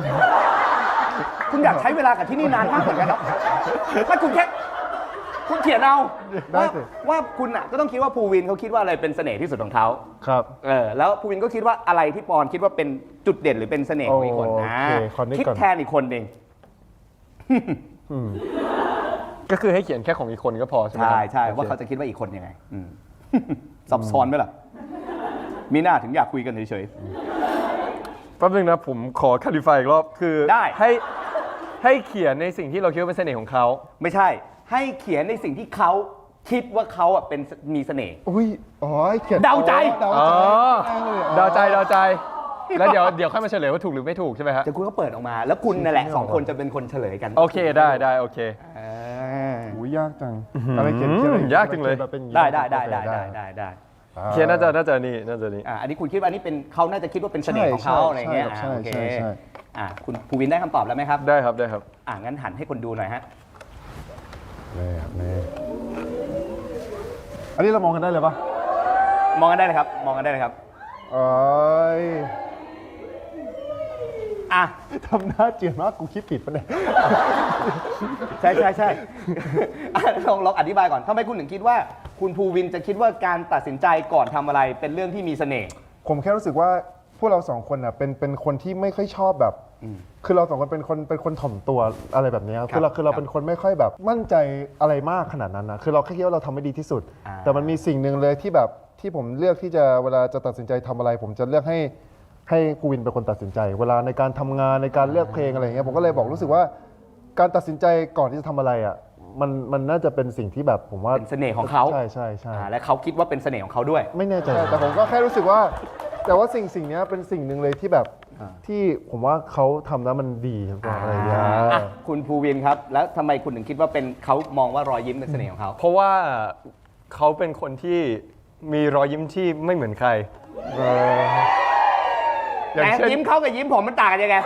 คุณอยากใช้เวลากับที่นี่นานมากเหมือนกันเนาะถ้าคุณแค่คุณเขียนเอาว่าคุณอ่ะก็ต้องคิดว่าภูวินเขาคิดว่าอะไรเป็นเสน่ห์ที่สุดของเขา ครับ แล้วภูวินก็คิดว่าอะไรที่ปอนคิดว่าเป็นจุดเด่นหรือเป็นเสน่ห์ของอีกคน โอเคขอนึกก่อน คิดแทนอีกคนหนึ่ง ก็คือให้เขียนแค่ของอีกคนก็พอใช่ไหมครับ ใช่ว่าเขาจะคิดว่าอีกคนยังไงซับซ้อนไหมล่ะมีหน้าถึงอยากคุยกันเฉย แป๊บนึงนะผมขอคาลิฟายอีกรอบคือ ได้ ให้เขียนในสิ่งที่เราคิดว่าเป็นเสน่ห์ของเขา ๆไม่ใช่ ให้เขียนในสิ่งที่เขาคิดว่าเขาอ่ะเป็นมีเสน่ห์ อุ้ยอ๋อเขียน เดาใจ เดา อ๋อ ใจ เดาใจแล้วเดี๋ยวค่อยมาเฉลยว่าถูกหรือไม่ถูกใช่ไหมฮะ จะคุณก็เปิดออกมา แล้วคุณนั่นแหละสองคนจะเป็นคนเฉลยกัน โอเคได้โอเค อุ้ยยากจังอะไรเขียนอะไร ยากจังเลย แบบเป็นอางนี้ ได้ น่าจะนี่ อันนี้คุณคิดว่านี่เป็นเขาน่าจะคิดว่าเป็นเสน่ห์ของเขาอะไรเงี้ย ใช่ โอเค ใช่ คุณภูวินได้คำตอบแล้วไหมครับ ได้ครับ งั้นหันให้คนดูหน่อยฮะ นี่อันนี้เรามองกันได้เลยปะ มองกันได้เลยครับมองกันได้เลยครับ เอ้ย อ่ะ ทำหน้าเจียนมากกูคิดผิดปะเนี่ย ใช่ ลองอธิบายก่อนทำไมคุณถึงคิดว่าคุณภูวินจะคิดว่าการตัดสินใจก่อนทำอะไรเป็นเรื่องที่มีเสน่ห์ ผมแค่รู้สึกว่าพวกเราสองคนน่ะเป็นคนที่ไม่ค่อยชอบแบบ คือเราสองคนเป็นคนถ่อมตัวอะไรแบบเนี้ยคือเราเป็นคนไม่ค่อยแบบมั่นใจอะไรมากขนาดนั้นนะคือเราแค่คิดว่าเราทำไม่ดีที่สุด แต่มันมีสิ่งหนึ่งเลยที่แบบที่ผมเลือกที่จะเวลาจะตัดสินใจทำอะไร ผมจะเลือกให้ภูวินเป็นคนตัดสินใจ เวลาในการทำงานในการเลือกเพลงอะไรอย่างเงี้ยผมก็เลยบอกรู้สึกว่าการตัดสินใจก่อนที่จะทำอะไรอ่ะมันน่าจะเป็นสิ่งที่แบบผมว่า เป็นเสน่ห์ของเขา ใช่ และเขาคิดว่าเป็นเสน่ห์ของเขาด้วย ไม่แน่ใจแต่ผมก็แค่รู้สึกว่า แต่ว่าสิ่งเนี้ยเป็นสิ่งหนึ่งเลยที่แบบที่ผมว่าเขาทำแล้วมันดีอะไรอย่างเงี้ย คุณภูวินครับ แล้วทำไมคุณถึงคิดว่าเป็นเขามองว่ารอยยิ้มเป็นเสน่ห์ของเขา เพราะว่าเขาเป็นคนที่มีรอยยิ้มที่ไม่เหมือนใคร อย่าง แต่ เช่น ยิ้มเขากับยิ้มผมมันต่างกันยังไง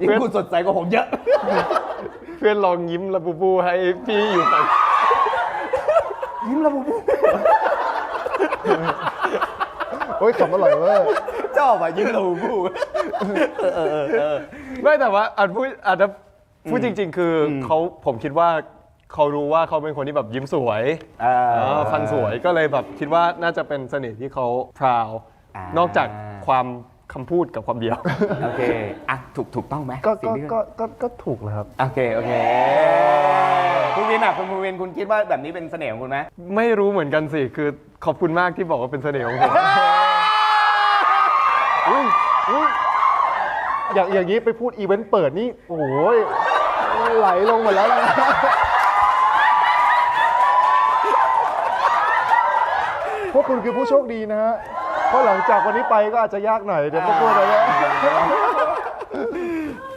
ยิ้มคุณสดใสกว่าผมเยอะ เพื่อนลองยิ้มละบูบูให้พี่อยู่ฝั่ง ยิ้มละบุบ โอ้ยขำอร่อยเว้ย ชอบอ่ะยิ้มละบุบ ไม่แต่ว่าอาจจะพูดจริง ๆ คือผมคิดว่าเขารู้ว่าเขาเป็นคนที่แบบยิ้มสวยฟันสวยก็เลยแบบคิดว่าน่าจะเป็นเสน่ห์ที่เขาพราวนอกจากความคำพูดกับความเดียว โอเคอ่ะถูกต้องไหม ก็ สิ่งที่ ก็ถูกนะครับ โอเคคุณวินอ่ะคุณภูวินคุณคิดว่าแบบนี้เป็นเสน่ห์ของคุณไหม ไม่รู้เหมือนกันสิคือขอบคุณมากที่บอกว่าเป็นเสน่ห์ของผม อย่างนี้ไปพูดอีเวนต์เปิดนี่โอ้โหไหลลงหมดแล้วนะพวกคุณคือผู้โชคดีนะฮะเพราะหลังจากวันนี้ไปก็อาจจะยากหน่อยเดี๋ยวพวกคุณอะไรเนี่ย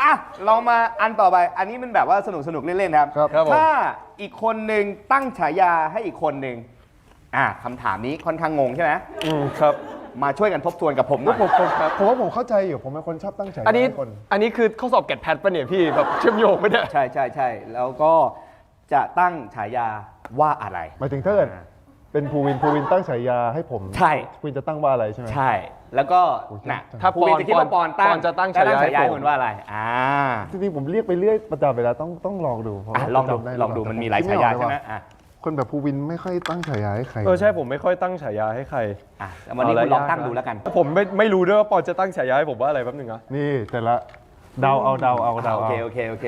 อ่ะเรามาอันต่อไป อันนี้มันแบบว่าสนุกเล่นๆครับ ครับผม ถ้าอีกคนหนึ่งตั้งฉายาให้อีกคนหนึ่งคำถามนี้ค่อนข้างงงใช่ไหม ครับ มาช่วยกันทบทวนกับผมหน่อย ผมว่าผมเข้าใจอยู่ผมเป็นคนชอบตั้งฉายา อันนี้ ให้คน อันนี้คือข้อสอบแกดแพทปะเนี่ยพี่แบบเชื่อมโยงปะเนี่ย ใช่แล้วก็จะตั้งฉายาว่าอะไร หมายถึงถ้าเกิดเป็นภูวินตั้งฉายาให้ผม ใช่ ภูวินจะตั้งว่าอะไรใช่ไหม ใช่ แล้วก็น่ะ ถ้า ภูวินจะคิดว่าปอนตั้ง ปอนจะตั้งฉายาให้ ให้ ผม คุณว่าอะไรจริงๆผมเรียกไปเรื่อยประจำเวลาต้องลองดูเพราะว่า ลองดู จำได้ ลองดูมันมีหลายฉายาใช่ไหม คนแบบภูวินไม่ค่อยตั้งฉายาให้ใคร ใช่ผมไม่ค่อยตั้งฉายาให้ใคร แล้ววันนี้คุณลองตั้งดูแล้วกัน ผมไม่รู้ด้วยว่าปอนจะตั้งฉายาให้ผมว่าอะไรแป๊บนึงนะ นี่แต่ละเดาเอา โอเค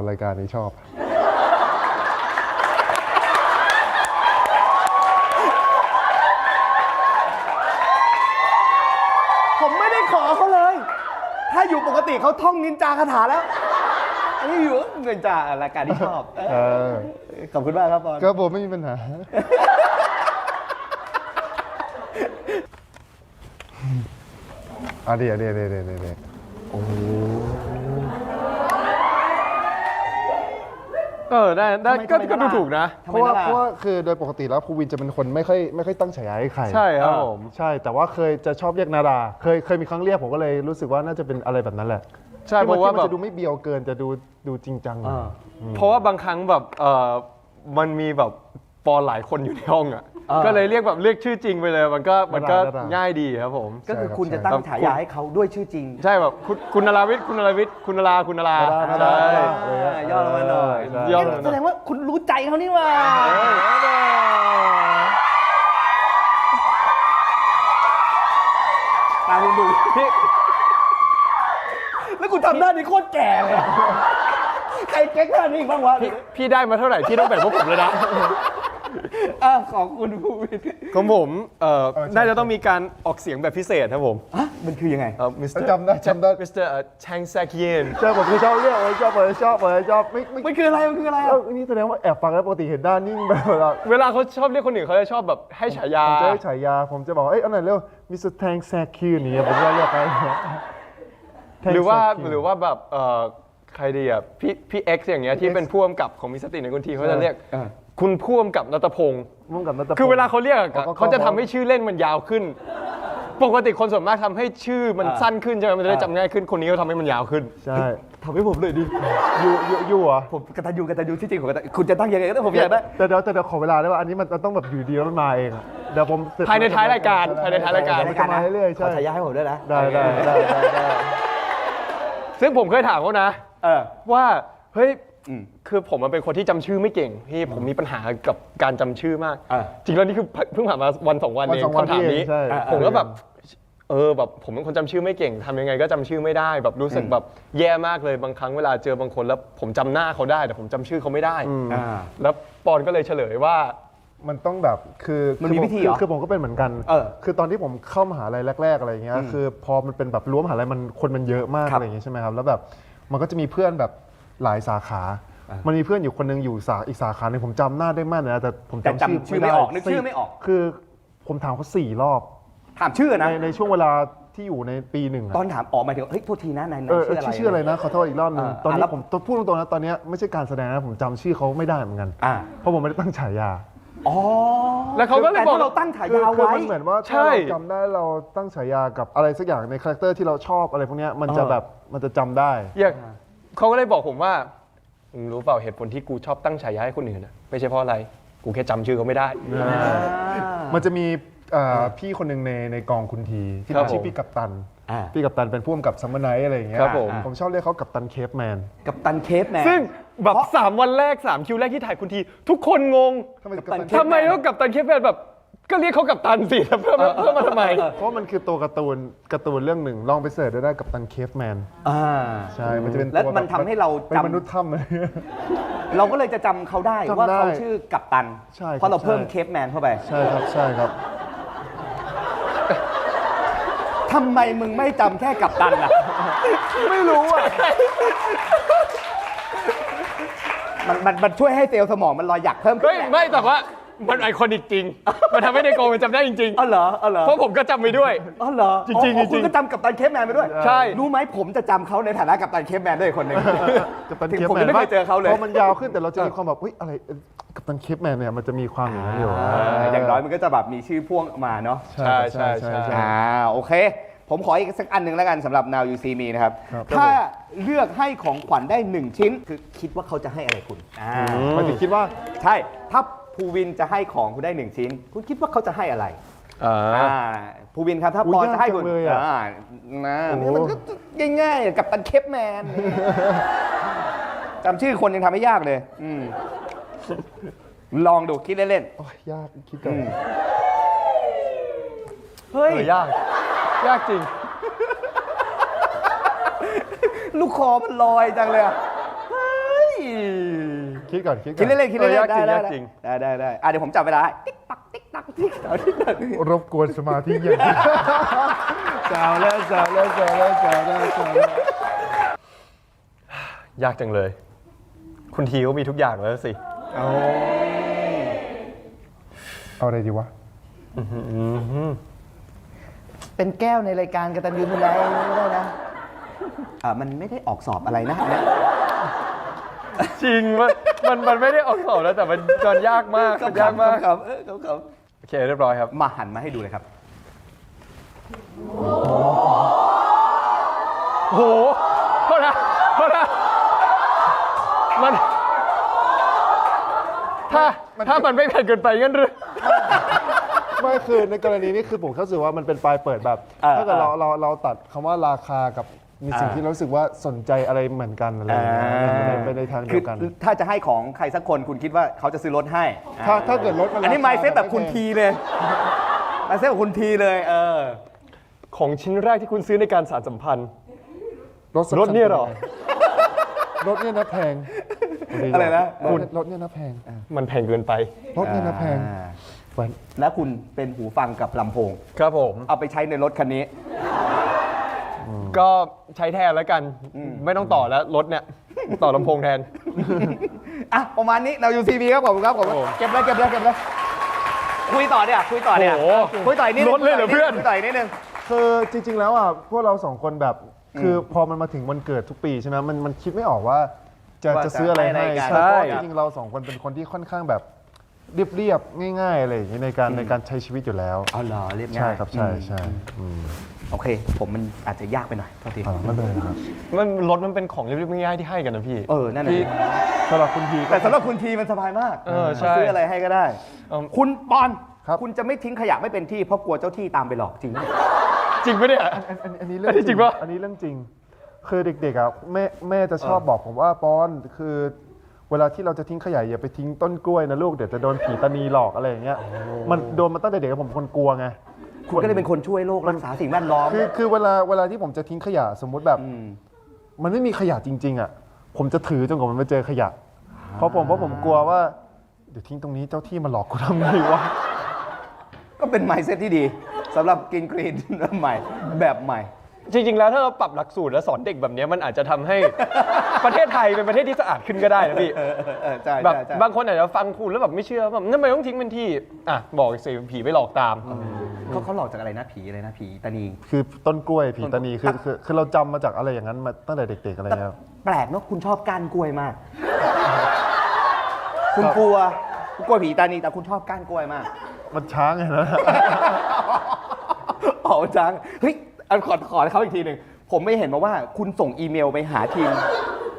รายการนี้ชอบ ผมไม่ได้ขอเขาเลย ถ้าอยู่ปกติเขาท่องนินจาคาถาแล้ว อันนี้อยู่นินจารายการที่ชอบ ขอบคุณมากครับปอน ก็ผมไม่มีปัญหา เดี๋ยวโอ้โห ได้ก็ดูถูกนะ เพราะว่าคือโดยปกติแล้วภูวินจะเป็นคนไม่ค่อยตั้งฉายาให้ใคร ใช่ครับผม ใช่แต่ว่าจะชอบเรียกนาดาเคยมีครั้งเรียกผมก็เลยรู้สึกว่าน่าจะเป็นอะไรแบบนั้นแหละ ใช่เพราะว่า มันจะดูไม่เบียวเกินจะดูจริงจัง เพราะว่าบางครั้งแบบมันมีแบบปอนหลายคนอยู่ในห้องอ่ะก็เลยเรียกชื่อจริงไปเลยมันก็ง่ายดีครับผม ก็คือคุณจะตั้งฉายาให้เขาด้วยชื่อจริง ใช่แบบคุณนราวิทย์คุณนราวิทย์คุณนราคุณนรา นาดา ใช่ ย่อลงมาหน่อย ย่อลงมาหน่อย แสดงว่าคุณรู้ใจเขานี่หว่าตาคุณดูพี่แล้วคุณทำหน้านี้โคตรแก่เลยใครเก๊กหน้านี้อีกบ้างวะ พี่ได้มาเท่าไหร่พี่ต้องแบ่งพวกผมเลยนะ ของคุณภูวิน ของผมน่าจะต้องมีการออกเสียงแบบพิเศษครับผม มันคือยังไง มิสเตอร์ จำได้ มิสเตอร์แชงแซกเยน ใช่ผมคือชอบเรียกชอบไม่ มันคืออะไรมันคืออะไร นี่แสดงว่าแอบฟังแล้วปกติเห็นด้านนิ่งไปหมดแล้ว เวลาเขาชอบเรียกคนอื่นเขาจะชอบแบบให้ฉายา ผมจะให้ฉายาผมจะบอกว่าอันไหนเร็วมิสเตอร์แทงแซกคิวนี่ผมจะเรียกไป หรือว่าแบบใครดีอ่ะพี่เอ็กซ์อย่างเงี้ยที่เป็นผู้กำกับของมิสติในคนทีเขาจะเรียกคุณผู้กำกับนัตพงศ์ มุ่งกับนัตพงศ์ คือเวลาเขาเรียกอะ ก็ เขาจะทำให้ชื่อเล่นมันยาวขึ้น ปกติคนส่วนมากทำให้ชื่อมันสั้นขึ้นใช่ไหมมันจะได้จำง่ายขึ้นคนนี้เขาทำให้มันยาวขึ้น ใช่ ทำให้ผมเลยดิ อยู่เหรอ ผมกตัญญูที่จริงผมกตัญญูคุณจะตั้งยังไงก็ได้ผมอยากได้ แต่เดี๋ยวขอเวลาได้ว่าอันนี้มันต้องแบบอยู่ดีแล้วมันมาเองอะเดี๋ยวผม ภายในท้ายรายการภายในท้ายรายการ มันจะมาเรื่อยๆ ขอ ใช่ ฉายาให้ผมด้วยนะ ได้ ซึ่งผมเคยถามเขานะว่าเฮ้ยคือผมมันเป็นคนที่จำชื่อไม่เก่งพี่ผมมีปัญหากับการจำชื่อมาก จริงแล้วนี่คือเพิ่งผ่านมาวันสองวันเองคำถามนี้ ผมก็แบบแบบผมเป็นคนจำชื่อไม่เก่งทำยังไงก็จำชื่อไม่ได้แบบรู้สึกแบบแย่มากเลยบางครั้งเวลาเจอบางคนแล้วผมจำหน้าเขาได้แต่ผมจำชื่อเขาไม่ได้แล้วปอนก็เลยเฉลยว่า มันต้องแบบมัน มีวิธีเหรอ คือผมก็เป็นเหมือนกันคือตอนที่ผมเข้ามหาลัยแรกๆอะไรอย่างเงี้ยคือพอมันเป็นแบบรั้วมหาลัยคนมันเยอะมากอะไรอย่างเงี้ยใช่ไหมครับแล้วแบบมันก็จะมีเพื่อนแบบหลายสาขา มันมีเพื่อนอยู่คนนึงอยู่อีกสาขาหนึ่งผมจำหน้าได้แม่นนะแต่ผมจำชื่อ ไม่ออกนึกชื่อไม่ออก คือผมถามเขา4 รอบ ถามชื่อนะ ในช่วงเวลาที่อยู่ในปีหนึ่ง ตอนถามออกหมายถึงเฮ้ยโทษทีนะนายชื่ออะไร ชื่ออะไรนะขอโทษอีกรอบหนึงตอนนี้ แล้ว ผมพูดตรงๆนะตอนนี้ไม่ใช่การแสดงนะผมจำชื่อเขาไม่ได้เหมือนกันเพราะผมไม่ได้ตั้งฉายา อ๋อ แล้วเขาก็เลยบอก แต่ถ้าเราตั้งฉายา คือ ไว้ มันเหมือนว่าถ้าเราจำได้เราตั้งฉายากับอะไรสักอย่างในคาแรคเตอร์ที่เราชอบอะไรพวกเนี้ยมันจะแบบมันจะจำได้ อย่างเขาก็เลยบอกผมว่ามึงรู้เปล่าเหตุผลที่กูชอบตั้งฉายาให้คนอื่นนะไม่ใช่เพราะอะไรกูแค่จำชื่อเขาไม่ได้ มันจะมีพี่คนหนึ่งในกองคุณทีที่ ครับ ชื่อ ผม พี่กัปตันพี่กัปตันเป็นผู้กำกับซัมเมอร์ไนท์อะไรอย่างเงี้ย ครับผม ผมชอบเรียกเขากัปตันเคฟแมน กับตันเคฟแมน ซึ่งแบบ3 วันแรก 3 คิวแรกที่ถ่ายคุณที ทุกคนงง ทำไมกัปตัน ทำไมต้องกับตันเคฟแมนแบบก็เรียกเขากับตันสิเพื่อมาทำไม เพราะมันคือตัวการ์ตูนเรื่องหนึ่งลองไปเสิร์ชได้กัปตันเคฟแมนใช่มันจะเป็นตัว แล้วมันทำให้เรา เป็น จำ มนุษย์ถ้ำเลย เราก็เลยจะจำเขาได้ จำได้ ว่าเขาชื่อกัปตัน ใช่ เพราะเราเพิ่ม ใช่ เคฟแมนเข้าไป ใช่ครับ ทำไมมึงไม่จำแค่กัปตันล่ะ ไม่รู้อ่ะ มันช่วยให้เซลล์สมองมันลอยหยักเพิ่มขึ้ เฮ้ย นแหละ ไม่แต่ว่ามันไอคอนิกจริง มันทำให้ในกองมันจำได้จริง อ๋อเหรออ๋อเหรอ ๆเพราะผมก็จำไปด้วย อ๋อเหรอ จริงๆ อ๋อ จริงๆ คุณก็จำกัปตันเคฟแมนไปด้วย ใช่ รู้ไหมผมจะจำเขาในฐานะกัปตันเคฟแมนด้วยคนหนึ่ง กัปตัน ถึง เคฟ ผม แม ยัง น ไม่เคยเจอเขาเลย พอมันยาวขึ้นแต่เราจะมีความแบบอะไรกัปตันเคฟแมนเนี่ยมันจะมีความอย่างนั้นอยู่ อย่างน้อยมันก็จะแบบมีชื่อพ่วงมาเนาะ ใช่ใช่ใช่ โอเค ผมขออีกสักอันหนึ่งแล้วกันสำหรับ Now You See Me นะครับ ถ้าเลือกให้ของขวัญได้ 1 ชิ้น คือคิดว่าเขาจะให้อะไรคุณมันจะคิดว่า ใช่ ถ้าภูวินจะให้ของคุณได้ 1 ชิ้น คุณคิดว่าเขาจะให้อะไรภูวินครับ ถ้าปอนจะให้คุณ ยากจังเลยอะ นี่มันก็ง่ายๆกับตันเคปแมนจำชื่อคนยังทำไม่ยากเลยลองดูคิดเล่น โอ้ยยากคิดก่อน ๆ เฮ้ย ยากจริง ลูกคอมันลอยจังเลยอะเฮ้ย คิดก่อน คิดเล่นๆคิดเล่น ยาก ๆ จริง ได้ ยากจริง ได้เดี๋ยวผมจับเวลาให้ติ๊กตักติ๊กตักติ๊กตักติ๊กตัก รบกวนสมาธิเย็นสาวแล้ว ยากจังเลย คุณทีเขามีทุกอย่างแล้วสิ เอาอะไรดีวะ เป็นแก้วในรายการกตัญญูดูแลไม่ได้นะมันไม่ได้ออกสอบอะไรนะ จริงมันไม่ได้ออกสอบแล้วแต่มันยากมากมันยากมาก ครับครับ โอเคเรียบร้อยครับ มาหันมาให้ดูเลยครับ โอ้โหโทษนะมันถ้ามันไม่เผ็ดเกินไปงั้นหรือ ไม่คือในกรณีนี้คือผมเข้าใจว่ามันเป็นปลายเปิดแบบถ้าเกิดเราตัดคำว่าราคากับมีสิ่งที่เรารู้สึกว่าสนใจอะไรเหมือนกันอะไรอย่างเงี้ยไปในทางเดียวกัน คือถ้าจะให้ของใครสักคนคุณคิดว่าเขาจะซื้อรถให้ ถ้าเกิดรถมัน อันนี้ไมเซ็ตแบบคุณทีเลยไมเซ็ตแบบคุณทีเลยของชิ้นแรกที่คุณซื้อในการสานสัมพันธ์ รถเนี่ยเหรอ รถเนี่ยนะแพง อะไรนะ รถเนี่ยนะแพง มันแพงเกินไป รถเนี่ยนะแพง แล้วคุณเป็นหูฟังกับลำโพง ครับผม เอาไปใช้ในรถคันนี้ ก็ใช้แทนแล้วกัน ไม่ต้องต่อแล้วรถเนี่ย ต่อลำโพงแทน อ่ะประมาณนี้เราอยู่ทีวีครับผมครับผม ครับผม เก็บเลยคุยต่อเนี่ย โอ้โห คุยต่ออีกนิดนึง รถเลยเหรอเพื่อน คุยต่ออีกนิดนึง คือจริงๆแล้วอ่ะพวกเราสองคนแบบคือพอมันมาถึงวันเกิดทุกปีใช่ไหมมันคิดไม่ออกว่าจะซื้ออะไรให้ ใช่ ใช่เพราะจริงๆเราสองคนเป็นคนที่ค่อนข้างแบบเรียบๆง่ายๆอะไรอย่างนี้ในการใช้ชีวิตอยู่แล้ว เอาเหรอเรียบง่าย ใช่ครับใช่ใช่ โอเค ผมมันอาจจะยากไปหน่อยเท่าที่ ไม่เป็นไรครับ รถมันเป็นของเรียบๆง่ายๆที่ให้กันนะพี่ นั่นแหละ พี่ สำหรับคุณพีก็ แต่สำหรับคุณทีมันสบายมาก ใช่ ซื้ออะไรให้ก็ได้ คุณปอน ครับ คุณจะไม่ทิ้งขยะไม่เป็นที่เพราะกลัวเจ้าที่ตามไปหลอกจริงไหม จริงปะเนี่ย อันนี้เรื่อง จริงปะ อันนี้เรื่องจริง คือเด็กๆอ่ะแม่จะชอบบอกผมว่าปอนคือเวลาที่เราจะทิ้งขยะอย่าไปทิ้งต้นกล้วยนะลูกเดี๋ยวจะโดนผีตานีหลอกอะไรอย่างเงี้ยมันโดนมาตั้งแต่เด็กผมเป็นคนกลัวไง คุณก็เลยเป็นคนช่วยโลกรักษาสิ่งแวดล้อม คือเวลาที่ผมจะทิ้งขยะสมมุติแบบ มันไม่มีขยะจริงๆอ่ะผมจะถือจนกว่ามันมาเจอขยะเพราะผมกลัวว่าเดี๋ยวทิ้งตรงนี้เจ้าที่มาหลอกกูทำไงวะ ก็เป็นไมซ์เซ็ตที่ดีสำหรับกินกรีนใหม่แบบใหม่ จริงๆ แล้วถ้าเราปรับหลักสูตรและสอนเด็กแบบนี้มันอาจจะทำให้ ประเทศไทยเป็นประเทศที่สะอาดขึ้นก็ได้นะพี่ ใช่ แบบ ใช่ บางคนอาจจะฟังคุณแล้วแบบไม่เชื่อแบบนั่นไม่ต้องทิ้งเป็นที่บอกสิผีไปหลอกตาม เขาหลอกจากอะไรนะผีอะไรนะผีตานี คือต้นกล้วยผีตานีคือเราจำมาจากอะไรอย่างนั้นมาตั้งแต่เด็กๆอะไรเงี้ย แปลกเนาะคุณชอบก้านกล้วยมาก คุณกลัวผีตานีแต่คุณชอบก้านกล้วยมาก มันช้างไงนะ อ๋อจังเฮ้ยขอเขาอีกทีหนึ่งผมไม่เห็นมาว่าคุณส่งอีเมลไปหาทีม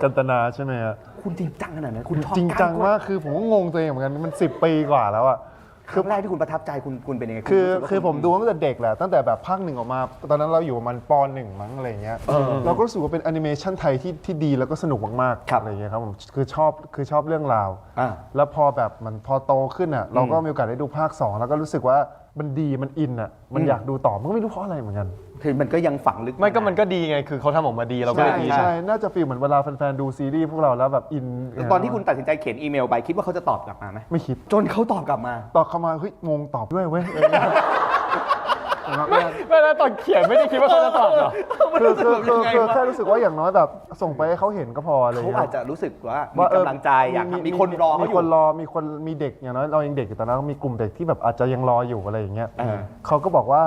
กันตนาใช่ไหมฮะ คุณจริงจังขนาดนั้นคุณชอบ จริงจัง ก้นล้วย มากคือผมก็งงตัวเองเหมือนกันมัน10 ปีกว่าแล้วอะ ครั้งแรกที่คุณประทับใจคุณเป็นยังไง คือ รู้สึกว่า คือผมดูตั้งแต่เด็กแหละตั้งแต่แบบภาคหนึ่งออกมา ตอนนั้นเราอยู่ประมาณป .1 มั้งอะไรเงี้ยเราก็รู้สึกว่าเป็นแอนิเมชันไทยที่ดีแล้วก็สนุกมากๆอะไรเงี้ยครับผมคือชอบเรื่องราว แล้วพอแบบมันพอโตขึ้นอ่ะเราก็มีโอกาสได้ดูภาค 2 แล้วก็รู้สึกว่ามันดีมันอินอ่ะมันอยากดูต่อมันก็ไม่รู้เพราะอะไรเหมือนกัน คือมันก็ยังฝังลึก ไม่ก็มันก็ดีไงคือเขาทำออกมาดีเราก็ ใช่ เลยดี ใช่น่าจะฟีลเหมือนเวลาแฟนๆดูซีรีส์พวกเราแล้วแบบอิน ตอนที่คุณตัดสินใจเขียนอีเมลไปคิดว่าเขาจะตอบกลับมาไหม ไม่คิด จนเขาตอบกลับมา ตอบเข้ามาเฮ้ยงงตอบด้วยเว้ย ไม่แล้วตอนเขียนไม่ได้คิดว่าเขาจะตอบหรอ คือแค่รู้สึกว่าอย่างน้อยแบบส่งไปให้เขาเห็นก็พออะไร เขา เงี้ อาจ ย จะรู้สึกว่ามีกำลังใจอยากมีคนรอเขา มี อ ค ยู่ นรอมีเด็กอย่างน้อยเรายังเด็กอยู่ตอนนั้นมีกลุ่มเด็กที่แบบอาจจะยังรออยู่อะไรอย่างเงี้ยเขาก็บอกว่า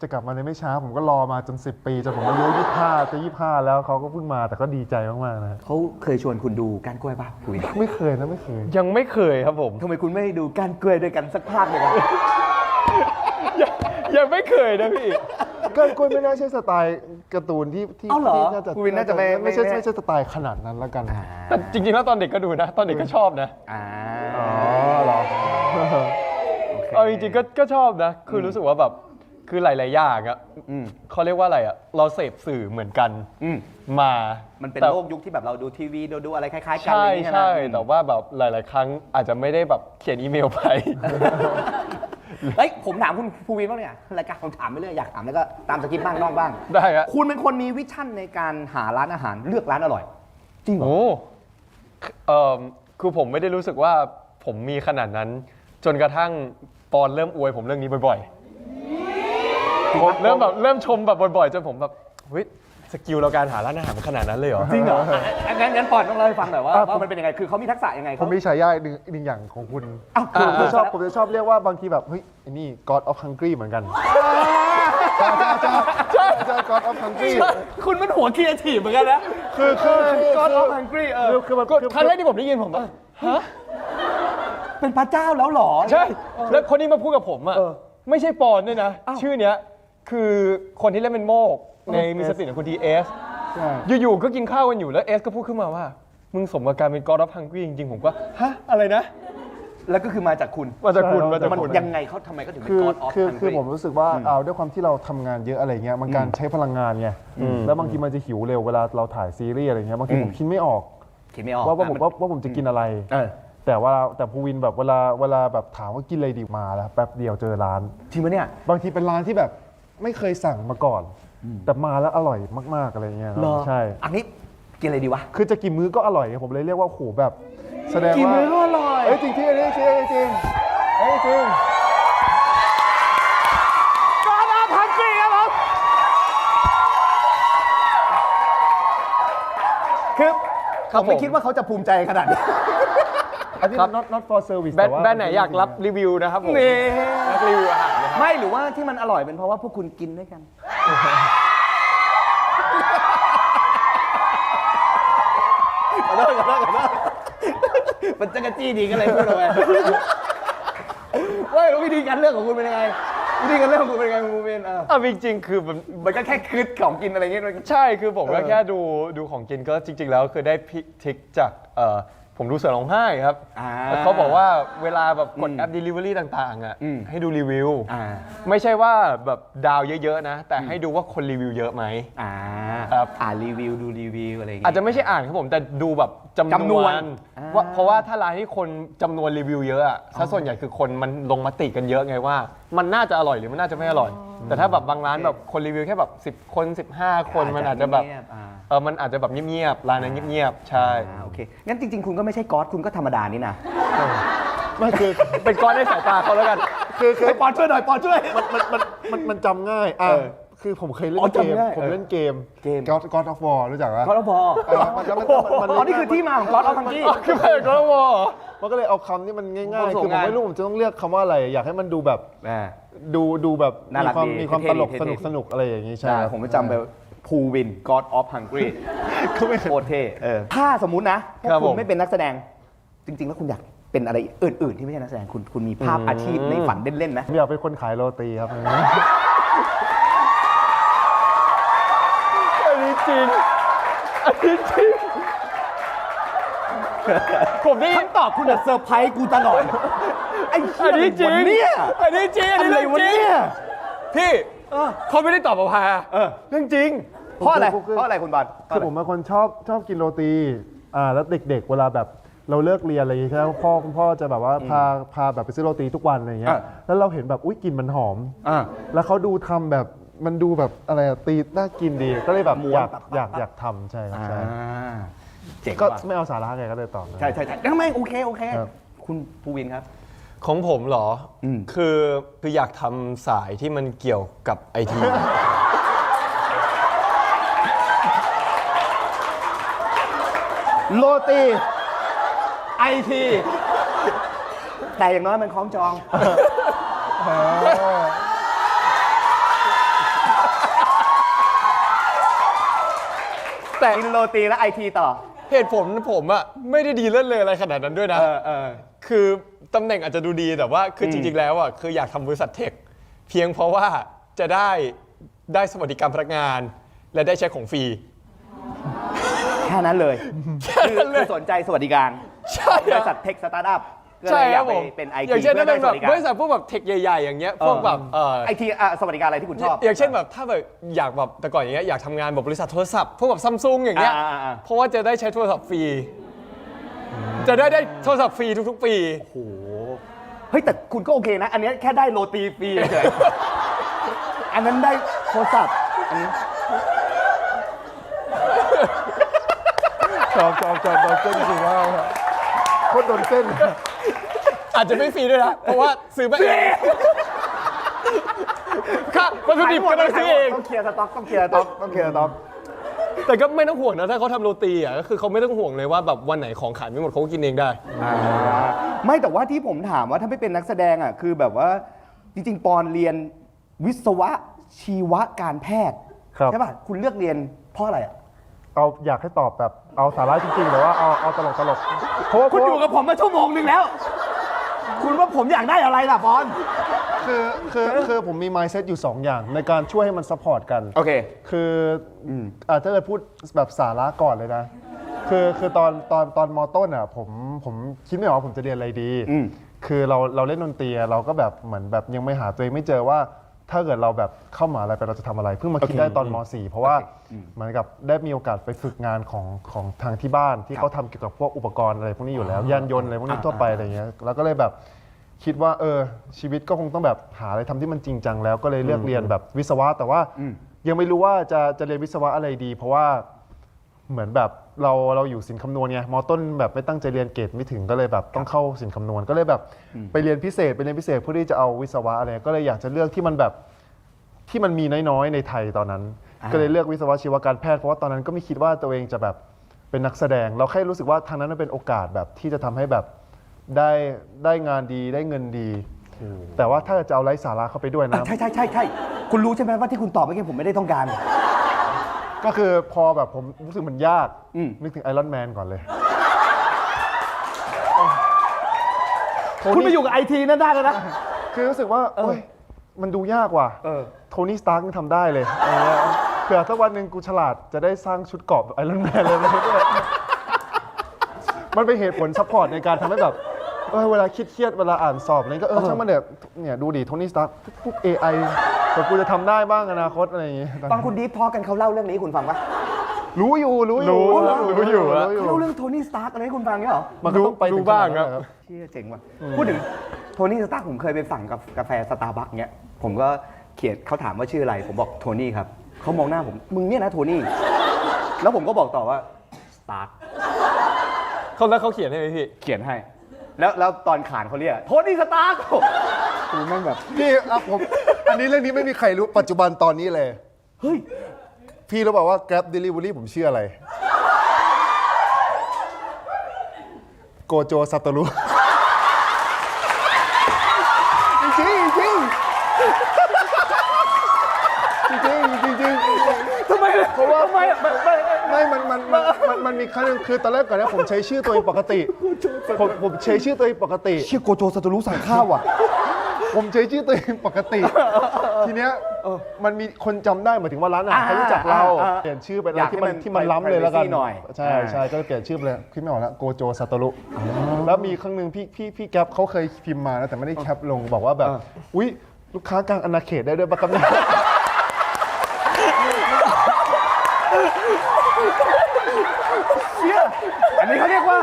จะกลับมาในไม่ช้าผมก็รอมาจน10 ปีจนผมอายุ25จะ25แล้วเขาก็เพิ่งมาแต่ก็ดีใจมากๆนะ เขาเคยชวนคุณดูก้านกล้วยป่ะคุย ไม่เคยนะไม่เคย ยังไม่เคยครับผม ทำไมคุณไม่ดูก้านกล้วยด้วยกันสักภาคหนึ่งอะ ยังไม่เคยนะพี่ ก็กล้วยไม่น่าใช่สไตล์การ์ตูนที่ เอ้าเหรอ ที่น่าจะ คุณวินน่าจะไม่ ใช่สไตล์ขนาดนั้นแล้วกัน แต่จริงๆแล้วตอนเด็กก็ดูนะ ตอนเด็กก็ชอบนะ อ๋อเหรอ เอาจริงๆก็ชอบนะ คือรู้สึกว่าแบบคือหลายๆอย่างอ่ะเขาเรียกว่าอะไรอ่ะเราเสพสื่อเหมือนกันมา มันเป็น แต่ โลกยุคที่แบบเราดูทีวีดูอะไรคล้ายๆกัน ใช่ อะไรอย่างเงี้ย ใช่ ไหม แต่ว่าแบบหลาย ๆ ครั้งอาจจะไม่ได้แบบเขียนอีเมลไป เฮ้ยผมถามคุณภูวินบ้างเนี่ยรายการผมถามไปเรื่อยอยากถามแล้วก็ตามสคริปต์บ้างนอกบ้าง ได้ฮะ คุณเป็นคนมีวิชั่นในการหาร้านอาหารเลือกร้านอร่อย จริงเหรอ โอ้คือผมไม่ได้รู้สึกว่าผมมีขนาดนั้น จนกระทั่งปอนเริ่มอวยผมเรื่องนี้บ่อยๆผมเริ่มชมแบบบ่อยๆจนผมแบบเฮ้ยสกิลเราการหาร้านอาหารมันขนาดนั้นเลยเหรอ จริงเหรองั้นปอนต้องเล่าให้ฟังหน่อยว่ามันเป็นยังไงคือเขามีทักษะยังไง ผมมีฉายาอีกหนึ่งอย่างของคุณ อ้าว ผมจะชอบเรียกว่าบางทีแบบเฮ้ยไอ้นี่ God of Hungry เหมือนกัน ใช่God of Hungry คุณมันหัวครีเอทีฟเหมือนกันนะ God of Hungry คือมัน ครั้งแรกที่ผมได้ยินผมว่าฮะ เป็นพระเจ้าแล้วเหรอ ใช่ แล้วคนที่มาพูดกับผมอ่ะไม่ใช่ปอนด้วยนะ ชื่อเนี้ยคือคนที่เล่นเป็นโมกในมีสติของคุณทีเอสอยู่ๆก็กินข้าวกันอยู่แล้วเอสก็พูดขึ้นมาว่า มึงสมกับการเป็น God of Hungry จริงๆผมก็ฮะอะไรนะ แล้วก็คือมาจากคุณ มาจากคุณ ใช่ มาจาก มัน คุณ ยังไงเขาทำไมเขาถึงเป็น คือ God of คือ Hungry คือผมรู้สึกว่าเอาด้วยความที่เราทำงานเยอะอะไรเงี้ยมันการใช้พลังงานไงแล้วบางทีมันจะหิวเร็วเวลาเราถ่ายซีรีส์อะไรเงี้ยบางทีผมคิดไม่ออก คิดไม่ออก ว่าผมจะกินอะไร แต่ภูวินแบบเวลาแบบถามว่ากินอะไรดีมาแล้วแป๊บเดียวเจอร้าน จริงปะเนี่ย บางทีเป็นร้านที่แบบไม่เคยสั่งมาก่อน แต่มาแล้วอร่อยมากๆอะไรเงี้ยครับใช่ อันนี้กินอะไรดีวะ คือจะกี่มื้อก็อร่อยไงผมเลยเรียกว่าโหแบบแสดงว่า กี่มื้อก็อร่อย เอ้ยจริงๆอันนี้จริงจริงจริง God of Hungry ครับผมคือผมไม่คิดว่าเขาจะภูมิใจขนาดนี้ อันนี้ not for service แบร แต่ น ว่า ด์ไหนอยากรับรีวิวนะครับผม นี่ รับรีวิวอาหารนะครับ ไม่หรือว่าที่มันอร่อยเป็นเพราะว่าพวกคุณกินด้วยกัน ขอโทษมันจะกระจี้ดีก็เลยพูดออกไปว่าวิธีการเลือกของคุณเป็นยังไงวิธีการเลือกของคุณเป็นยังไงคุณเป็นจริงๆคือมันก็แค่คืดของกินอะไรเงี้ย ใช่คือผมก็แค่ดูของกินก็จริง ๆ แล้วคือได้ทิกจากผมดูเสือร้องไห้ครับแล้วเขาบอกว่าเวลาแบบกดแอป Delivery ต่างๆอ่ะให้ดูรีวิวไม่ใช่ว่าแบบดาวเยอะๆนะแต่ให้ดูว่าคนรีวิวเยอะไหมครับรีวิวดูรีวิวอะไรอย่าง อา เงี้ จจะไม่ใช่อ่านครับผมแต่ดูแบบจำ จำนวน ว่าเพราะว่าถ้าร้านที่คนจำนวนรีวิวเยอะอะถ้าส่วนใหญ่คือคนมันลงมติกันเยอะไงว่า มันน่าจะอร่อยหรือมันน่าจะไม่อร่อย แต่ถ้าแบบบางร้านแบบคนรีวิวแค่แบบ10 คน15 คนมันอาจจะแบบมันอาจจะแบบเงียบๆร้านนั้นเงียบๆใช่ โอเคงั้นจริงๆคุณก็ไม่ใช่ก๊อตคุณก็ธรรมดานี่นะ ไม่คือ เป็นก้อนในสายตาเขาแล้วกัน ไอ้ปอนช่วยหน่อยปอนช่วย มันจำง่ายคือผมเคยเล่ อ๋อน เกม จำง่าย ผมเล่นเกม เกม God of War รู้จักปะ ก๊อตพอ มัน อ๋อนี่คือที่มาของก๊อตทังกี้ คือเพลงก็วอ มันก็เลยเอาคำที่มันง่ายๆ ผสม คือผม งาน ไม่รู้ผมจะต้องเลือกคำว่าอะไร อยากให้มันดูแบบดูแบบ น่ารักดี มีความ เท่ๆ ตลก เท่ๆ สนุกอะไรอย่างนี้ใช่ ใช่ ครับ ผมไปจำไปภูวิน God of Hungry ก็ไม่ โคตรเท่ถ้าสมมุตินะพวกคุณไม่เป็นนักแสดง จริง ๆ แล้วคุณอยากเป็นอะไรอื่น ๆ ที่ไม่ใช่นักแสดงคุณมีภาพอาชีพในฝันเล่นๆไหม ผมอยากเป็นคนขายโรตีครับ อันนี้จริงผมได้ คำตอบคุณอะเซอร์ไพรส์กูตลอดไอ้เหี้ย อันนี้จริง วันเนี่ย อันนี้จริงอันนี้ อะไร เรื่อง วะ จริง เนี่ย พี่เขาไม่ได้ตอบมาพาเรื่องจริง เพราะอะไรเพราะอะไรคุณบอล คือผมเป็นคนชอบกินโรตีแล้วเด็กๆเวลาแบบเราเลิกเรียนอะไรอย่างเงี้ยใช่ไหมคุณพ่อจะแบบว่าพาแบบไปซื้อโรตีทุกวันอะไรอย่างเงี้ยแล้วเราเห็นแบบอุ้ยกลิ่นมันหอมแล้วเขาดูทำแบบมันดูแบบอะไรตีน่ากินดีก็เลยแบบอยากทำใช่ครับใช่ เจ๋ง ก็ ว่ะ ไม่เอาสาระไงก็เลยตอบ ใช่ยังไม่โอเคคุณภูวินครับ ของผมเหรอคืออยากทำสายที่มันเกี่ยวกับไอที โรตีไอทีแต่อย่างน้อยมันคล้องจอง แต่กินโรตีแล้วไอทีต่อ เหตุผลผมอะไม่ได้ดีเลิศเลยอะไรขนาดนั้นด้วยนะคือตำแหน่งอาจจะดูดีแต่ว่าคือจริงๆแล้วอะคืออยากทำบริษัทเทคเพียงเพราะว่าจะได้สวัสดิการพนักงาน และได้ใช้ของฟรี แค่นั้นเลยคือสนใจสวัสดิการ ใช่ บริษัทเทคสตาร์ทอัพก็เล ใช่ ยอ ค ยา รั ก บ ไป ผม เป็นไอ อย่า ที งเช่น เพื่อได้สวัสดิ บ การ ริษัทพวกแบบเทคใหญ่ๆอย่างเงี้ยพวกแบบ ไอทีสวัสดิการอะไรที่คุณชอบ อย่างเช่นแบบถ้าแบบอยากแบบแต่ก่อนอย่างเงี้ยอยากทำงานแบบบริษัทโทรศัพท์พวกแบบซัมซุงอย่างเงี้ยเพราะว่าจะได้ใช้โทรศัพท์ฟรีจะได้โทรศัพท์ฟรีทุกๆปี โอ้โหเฮ้ยแต่คุณก็โอเคนะ อันนี้แค่ได้โรตีฟรีเฉยอันนั้นได้โทรศัพท์อันนี้ จอบโดนเส้นจริงว่าโคตรโดนเส้น อาจจะไม่ฟรีด้วยนะเพราะว่าซื้อมาเองค่ะวัตถุดิบก็ต้องซื้อเอง ต้องเคลียร์สต็อก แต่ก็ไม่ต้องห่วงนะถ้าเขาทำโรตีอ่ะก็คือเขาไม่ต้องห่วงเลยว่าแบบวันไหนของขายไม่หมดเขาก็กินเองได้ ไม่แต่ว่าที่ผมถามว่าถ้าไม่เป็นนักแสดงอ่ะคือแบบว่าจริงๆปอนเรียนวิศวะ ชีวการแพทย์ ครับ ใช่ป่ะคุณเลือกเรียนเพราะอะไรอ่ะ เอาอยากให้ตอบแบบเอาสาระจริงๆหรือว่าเอาตลกเพราะว่า คุณอยู่กับผมมาชั่วโมงนึงแล้ว คุณว่าผมอยากได้อะไรล่ะบอล คือผมมี mindset อยู่ 2 อย่างในการช่วยให้มันซัพพอร์ตกัน โอเค คือถ้าเกิดพูดแบบสาระก่อนเลยนะ คือตอนมต้นอ่ะผมคิดไม่ออกว่าผมจะเรียนอะไรดี คือเราเล่นดนตรีเราก็แบบเหมือนแบบยังไม่หาตัวเองไม่เจอว่าถ้าเกิดเราแบบเข้ามหาอะไรไปเราจะทำอะไรเพิ่งมาคิดได้ตอนม .4 เพราะว่าเหมือนกับได้มีโอกาสไปฝึกงานของทางที่บ้านที่เขาทำเกี่ยวกับพวกอุปกรณ์อะไรพวกนี้อยู่แล้วยานยนต์อะไรพวกนี้ทั่วไปอะไรเงี้ยแล้วก็เลยแบบคิดว่าชีวิตก็คงต้องแบบหาอะไรทำที่มันจริงจังแล้วก็เลยเลือกเรียนแบบวิศวะแต่ว่ายังไม่รู้ว่าจะเรียนวิศวะอะไรดี เพราะว่าเหมือนแบบเราอยู่ศิลป์คำนวณไงมต้นแบบไม่ตั้งใจเรียนเกรดไม่ถึงก็เลยแบบต้องเข้าศิลป์คำนวณก็เลยแบบไปเรียนพิเศษเพื่อที่จะเอาวิศวะอะไรก็เลยอยากจะเลือกที่มันแบบที่มันมีน้อยๆในไทยตอนนั้น ก็เลยเลือกวิศวะชีวการแพทย์เพราะว่าตอนนั้นก็ไม่คิดว่าตัวเองจะแบบเป็นนักแสดง เราแค่รู้สึกว่าทางนั้นมันเป็นโอกาสแบบที่จะทำให้แบบได้งานดีได้เงินดี แต่ว่าถ้าจะเอาไร้สาระเข้าไปด้วยนะ ใช่คุณรู้ใช่ไหมว่าที่คุณตอบเมื่อกี้ผมไม่ได้ต้องการ ก็คือพอแบบผมรู้สึกมันยากนึกถึงไอรอนแมนก่อนเลย คุณไปอยู่กับไอทีนั่นได้แล้วนะ คือรู้สึกว่าโอ๊ยมันดูยากว่ะโทนี่สตาร์กยังทำได้เลยอะไรเงี้ยเผื่อสักวันหนึ่งกูฉลาดจะได้สร้างชุดเกราะไอรอนแมนเลยมันเป็นเหตุผลซัพพอร์ตในการทำให้แบบเวลาเครียดเวลาอ่านสอบอะไรก็ช่างมันเนี่ยดูดิโทนี่สตาร์กพวก AI แต่กูจะทำได้บ้างอนาคตอะไรอย่างงี้ ตอนคุณดีฟทอกันเขาเล่าเรื่องนี้คุณฟังปะ รู้อยู่ รู้อยู่ เขาเล่าเรื่องโทนี่สตาร์กอะไรให้คุณฟังเนี่ยเหรอ มันก็ต้องไปถึง บ้างครับ เชี่ยเจ๋งว่ะพูดถึงโทนี่สตาร์กผมเคยไปสั่งกับกาแฟสตาร์บัคเนี้ยผมก็เขียนเขาถามว่าชื่ออะไรผมบอกโทนี่ครับเขามองหน้าผมมึงเนี่ยนะโทนี่แล้วผมก็บอกต่อว่าสตาร์ก แล้วเขาเขียนให้ไหมพี่ เขียนให้ แล้วตอนขานเขาเรียกโทนี่สตาร์กกูแม่งแบบ พี่ผมอันนี้เรื่องนี้ไม่มีใครรู้ปัจจุบันตอนนี้เลย เฮ้ย พี่รู้เปล่าว่า Grab Delivery ผมชื่ออะไรโกโจซาโตรุจริงทำไม เพราะว่า ทำไมไม่ มันมีครั้งหนึงคือตอนแรกก่อนนะผมใช้ชื่อตัวเองปกติผมใช้ชื่อตัวเองปกติ เชี่ยโกโจซาโตรุสั่งข้าวอ่ะ ผมใช้ชื่อตัวเองปกติ ทีเนี้ยมันมีคนจำได้หมายถึงว่าร้านอาหารเขารู้จักเราเปลี่ยนชื่อไปแล้วที่มันล้ำเลยแล้วกันใช่ก็เลยเปลี่ยนชื่อไปเลยคิดไม่ออกแล้วโกโจซาโตรุแล้วมีครั้งหนึ่งพี่แก๊ปเขาเคยพิมพ์มานะแต่ไม่ได้แคปลงบอกว่าแบบอุ๊ยลูกค้ากลางอาณาเขตได้ด้วยปะครับเนี่ย เชี่ยอันนี้เขาเรียกว่า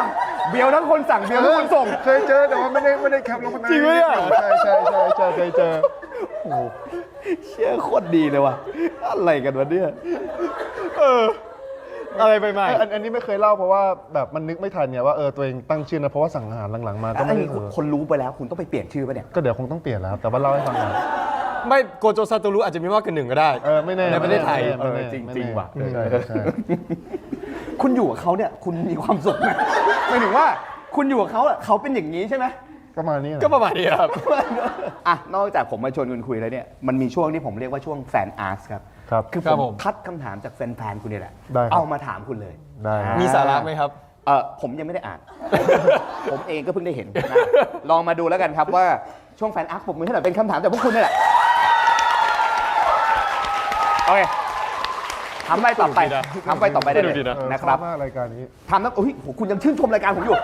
เบียวทั้งคนสั่งเบียวทั้งคนส่ง เคยเจอแต่ว่าไม่ได้แคปลง จริงไหมอ่ะ ใช่เคยเจอ เชี่ยโคตรดีเลยว่ะอะไรกันวะเนี่ย อะไรใหม่ อันนี้ไม่เคยเล่าเพราะว่าแบบมันนึกไม่ทันเนี่ยว่าตัวเองตั้งชื่อนะเพราะว่าสั่งอาหารหลังๆมาก็ อั ไม่ น ได้ นี้คนรู้ไปแล้วคุณต้องไปเปลี่ยนชื่อป่ะเนี่ย ก็เดี๋ยวคงต้องเปลี่ยนแล้วครับแต่ว่าเล่าให้ฟังหน่อย ไม่โกโจซาโตรุอาจจะมีมากกว่าหนึ่งก็ได้ ไม่แน่ ในประเทศไทย ไม่แน่ จริงๆว่ะ ใช่ คุณอยู่กับเขาเนี่ยคุณมีความสุขไหมหมายถึงว่าคุณอยู่กับเขาอะเขาเป็นอย่างนี้ใช่ไหม ก็มานี่แหละ ก็ประมาณนี้ครับ อ่ะนอกจากผมมาชวนคุณคุยแล้วเนี่ยมันมีช่วงที่ผมเรียกว่าช่วงแฟนอาร์ตครับ ครับ คือ ครับ ผ ผม ม คัดคำถามจากแฟนๆคุณเนี่ยแหละ ได้ครับ เอามาถามคุณเลย ได้ครับ มีสาระไหมครับ ผมยังไม่ได้อ่าน ผมเองก็เพิ่งได้เห็นนะลองมาดูแล้วกันครับว่าช่วงแฟนอาร์ตผมมือให้หน่อยเป็นคำถามจากพวกคุณนี่แหละโอเคทำไปต่อไปทำไปต่อไปได้เลย ดูดีนะ นะครับ ชอบมากรายการนี้ ทำแล้วโอ้ยโหคุณยังชื่นชมรายการผมอยู่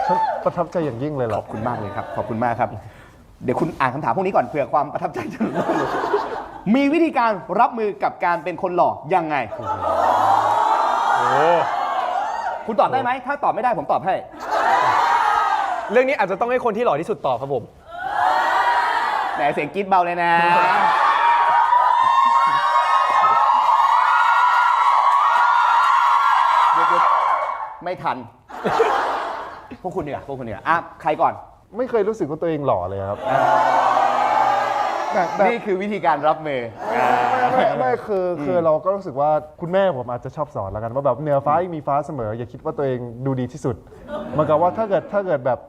ฉันประทับใจอย่างยิ่งเลย ข ล่ะ อบคุณมากเลยครับ ขอบคุณมากครับ เดี๋ยวคุณอ่านคำถามพวกนี้ก่อนเผื่อความประทับใจจะลดลงมีวิธีการรับมือกับการเป็นคนหล่อยังไง คุณตอบได้ไหม ถ้าตอบไม่ได้ผมตอบให้ เรื่องนี้อาจจะต้องให้คนที่หล่อที่สุดตอบครับผม แหมเสียงกรี๊ดเบาเลยนะ ไม่ทัน พวกคุณดีกว่าพวกคุณดีกว่าอ่ะใครก่อน ไม่เคยรู้สึกว่าตัวเองหล่อเลยครับแบบ นี่คือวิธีการรับมือ ไม่คือเราก็รู้สึกว่าคุณแม่ผมอาจจะชอบสอนแล้วกันว่าแบบเหนือฟ้ายังมีฟ้าเสมอ อย่าคิดว่าตัวเองดูดีที่สุดเหมือนกับว่าถ้าเกิดแบบ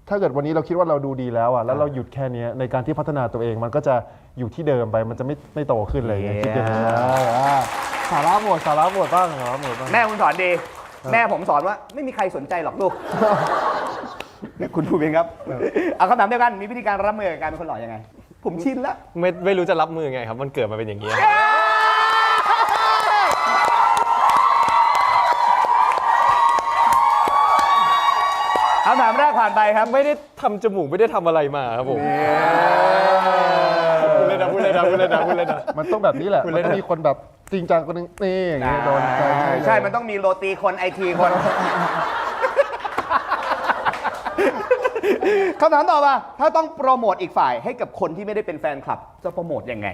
ถ้าเกิดวันนี้เราคิดว่าเราดูดีแล้วอ่ะแล้วเราหยุดแค่เนี้ยในการที่พัฒนาตัวเองมันก็จะอยู่ที่เดิมไปมันจะไม่โตขึ้นอะไรอย่างเงี้ยคิดอย่างนี้นสาระหมดบ้างสาระหมดบ้าง แม่คุณสอนดี แม่ผมสอนว่าไม่มีใครสนใจหรอกลูก คุณภูมินครับเอาคำถามเดียวกันมีวิธีการรับมือกับการเป็นคนหล่อยังไง ผมชินแล้ว ไม่รู้จะรับมือไงครับ มันเกิดมาเป็นอย่างนี้ย คำถามแรกผ่านไปครับ ไม่ได้ทำจมูกไม่ได้ทำอะไรมาครับผมพูดเล่นนะพูดเล่นนะพูดเล่นนะพูดเล่นนะ มันต้องแบบนี้แหละ คุณ มัน เล่น ต้องมีคนแบบจริงจังคนนึงนี่อย่างเงี้ยโดนใจ ใช่ มันต้องมีโรตีคนไอทีคน คำถามต่อมาถ้าต้องโปรโมทอีกฝ่ายให้กับคนที่ไม่ได้เป็นแฟนคลับ จะโปรโมทยังไง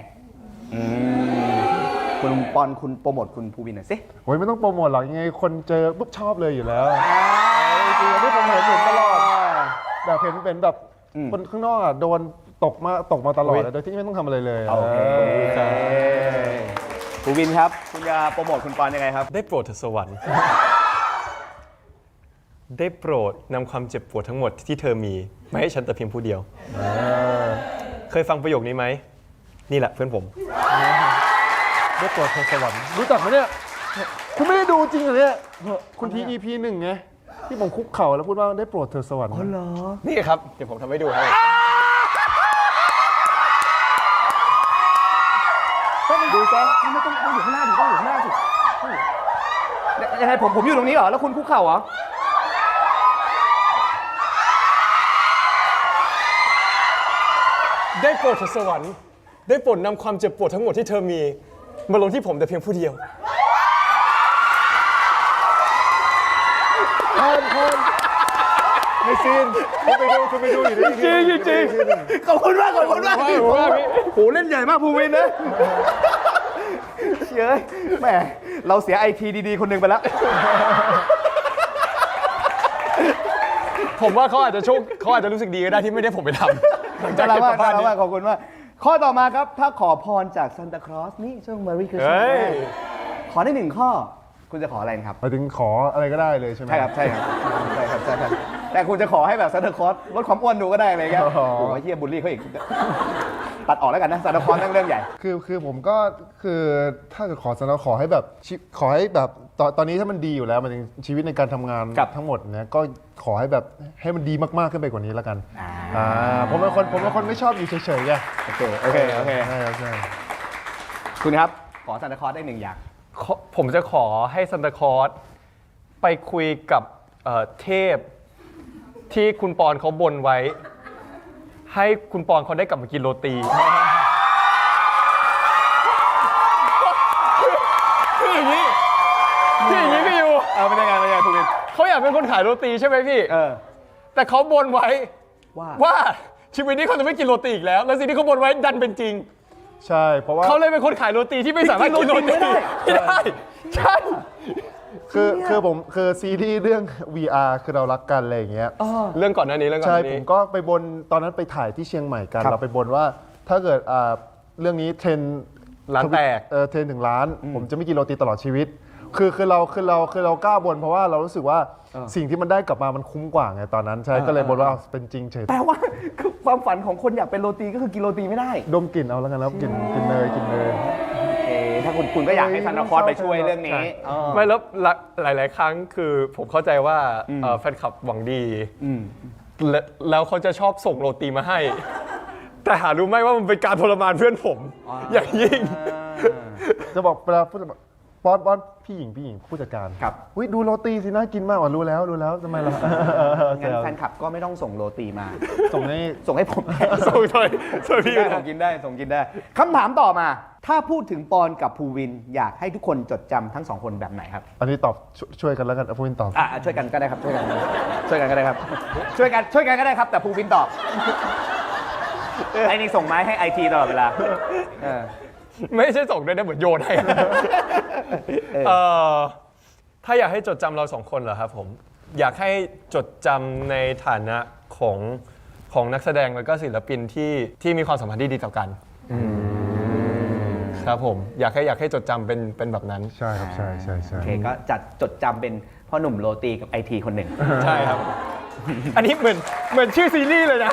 คุณปอนคุณโปรโมทคุณภูวินหน่อยสิ โอ้ยไม่ต้องโปรโมทหรอกยังไงคนเจอปุ๊บชอบเลยอยู่แล้วจริงๆที่ผมเห็นตลอดแบบเห็นเป็นแบบคนข้างนอกอ่ะโดนตกมาตลอดเลยโดยที่ไม่ต้องทำอะไรเลย โอเคภูวินครับ คุณจะโปรโมทคุณปอนยังไงครับ ได้โปรดเถิดสวรรค์ ได้โปรดนำความเจ็บปวดทั้งหมดที่เธอมีมาให้ฉันแต่เพียงผู้เดียว เคยฟังประโยคนี้ไหม นี่แหละเพื่อนผม ได้โปรดเธอสวรรค์รู้จักไหมเนี่ยคุณไม่ได้ดูจริงเหรอเนี่ยคุณที EP 1ไงที่ผมคุกเข่าแล้วพูดว่าได้โปรดเธอสวรรค์ นี่ครับ เดี๋ยวผมทำให้ดูให้ ต้องดูซะไม่ต้องอยู่ข้างหน้าดิต้องอยู่ข้างหน้าสิยังไงผมอยู่ตรงนี้เหรอ แล้วคุณคุกเข่าเหรอ ได้โปรดเถิดสวรรค์ ได้โปรดนำความเจ็บปวดทั้งหมดที่เธอมีมาลงที่ผมแต่เพียงผู้เดียว ในซีนคุณไปดูอยู่ในจริง ขอบคุณมากขอบคุณมาก ขอบคุณมากพี่ โหเล่นใหญ่มากภูวินนะเชื่อแหมเราเสียไอทีดีๆคนหนึ่งไปแล้ว ผมว่าเขาอาจจะรู้สึกดีก็ได้ที่ไม่ได้ผมไปทำหลังจา น่าก รัก เก็บ มาก กลับบ้าน น่ารัก นี้ มากขอบคุณมากข้อต่อมาครับ ถ้าขอพรจากซานตาคลอสนี่ช่วง Merry เฮ้ Christmas ย ขอได้หนึ่งข้อ คุณจะขออะไรครับ หมายถึงขออะไรก็ได้เลยใช่ไหม ใช่ครับ ใช่ครับ ใช่ครับ ใช่ครับ แต่คุณจะขอให้แบบซานตาคลอสลดความอ้วนดูก็ได้อะไรเงี้ยโอ้โหเฮียบูลลี่เขาอีก ตัดออกแล้วกันนะซานตาคลอสนั่งเรื่องใหญ่ คือผมก็คือถ้าจะขอสนขอให้แบบขอให้แบบตอนนี้ถ้ามันดีอยู่แล้วมันชีวิตในการทำงาน ครับ ทั้งหมดเนี่ยก็ขอให้แบบให้มันดีมากๆขึ้นไปกว่านี้แล้วกัน อ่า ผมเป็นคนไม่ชอบอยู่เฉยๆไง โอเค โอเค ใช่ครับใช่ คุณครับ ขอซานตาคลอสได้หนึ่งอย่าง ผมจะขอให้ซันตาคลอสไปคุยกับเทพที่คุณปอนเขาบนไว้ ให้คุณปอนเขาได้กลับมากินโรตีคืออย่างนี้พี่อยู่ เป็นยังไงภูวิน เขาอยากเป็นคนขายโรตีใช่ไหมพี่ แต่เขาบนไว้ ว่าชีวิตนี้เขาจะไม่กินโรตีอีกแล้ว แล้วสิ่งที่เขาบนไว้ดันเป็นจริง ใช่เพราะว่า เขาเลยเป็นคนขายโรตีที่ไม่สามารถกินโรตีไม่ได้ใช่ คือซีรีส์เรื่อง VR คือเรารักกันอะไรอย่างเงี้ย เรื่องก่อนหน้านี้ ใช่ผมก็ไปบนตอนนั้นไปถ่ายที่เชียงใหม่กัน ครับ เราไปบนว่าถ้าเกิดเรื่องนี้เทรนด์ ร้านแตก เทรนด์ถึงล้าน ผมจะไม่กินโรตีตลอดชีวิต คือเรากล้าบนเพราะว่าเรารู้สึกว่าสิ่งที่มันได้กลับมามันคุ้มกว่าไงตอนนั้นใช่ก็เลยบนว่าเป็นจริงเฉย แปลว่าคือความฝันของคนอยากเป็นโรตีก็คือกินโรตีไม่ได้ ดมกลิ่นเอาแล้วกันแล้วกินเนย ถ้าคุณก็อยากให้ซานตาคลอสไปช่วยเรื่องนี้ ไม่แล้วหลาย ๆ ครั้งคือผมเข้าใจว่าแฟนคลับหวังดีแล้วเขาจะชอบส่งโรตีมาให้ แต่หารู้ไหมว่ามันเป็นการทรมานเพื่อนผมอย่างยิ่ง จะบอกเวลาพูดแบบบอสพี่หญิงผู้จัดการ ครับ อุ๊ยดูโรตีสิน่ากินมากว่ะรู้แล้วทำไมล่ะ งั้นแฟนคลับก็ไม่ต้องส่งโรตีมา ส่งให้ ส่งให้ผม ส่งหน่อยส่งพี่หน่อย ส่งกินได้คำถามต่อมา ถ้าพูดถึงปอนกับภูวิน อยากให้ทุกคนจดจำทั้งสองคนแบบไหนครับ อันนี้ตอบช่วยกันแล้วกันพูวินตอบ ช่วยกันก็ได้ครับ ช่วยกันก็ได้ครับ ช่วยกันก็ได้ครับ แต่ภูวินตอบไอ้นี่ส่งไม้ให้ไอทีตลอดเวลา ไม่ใช่ส่งด้วยนะเหมือนโยนให้ถ้าอยากให้จดจำเราสองคนเหรอครับผมอยากให้จดจำในฐานะของนักแสดงแล้วก็ศิลปินที่มีความสัมพันธ์ที่ดีต่อกันครับผมอยากให้จดจำเป็นแบบนั้น ใช่ครับใช่ โอเคก็จัดจดจำเป็นพ่อหนุ่มโรตีกับไอทีคนหนึ่ง ใช่ครับ อันนี้เหมือนชื่อซีรีส์เลยนะ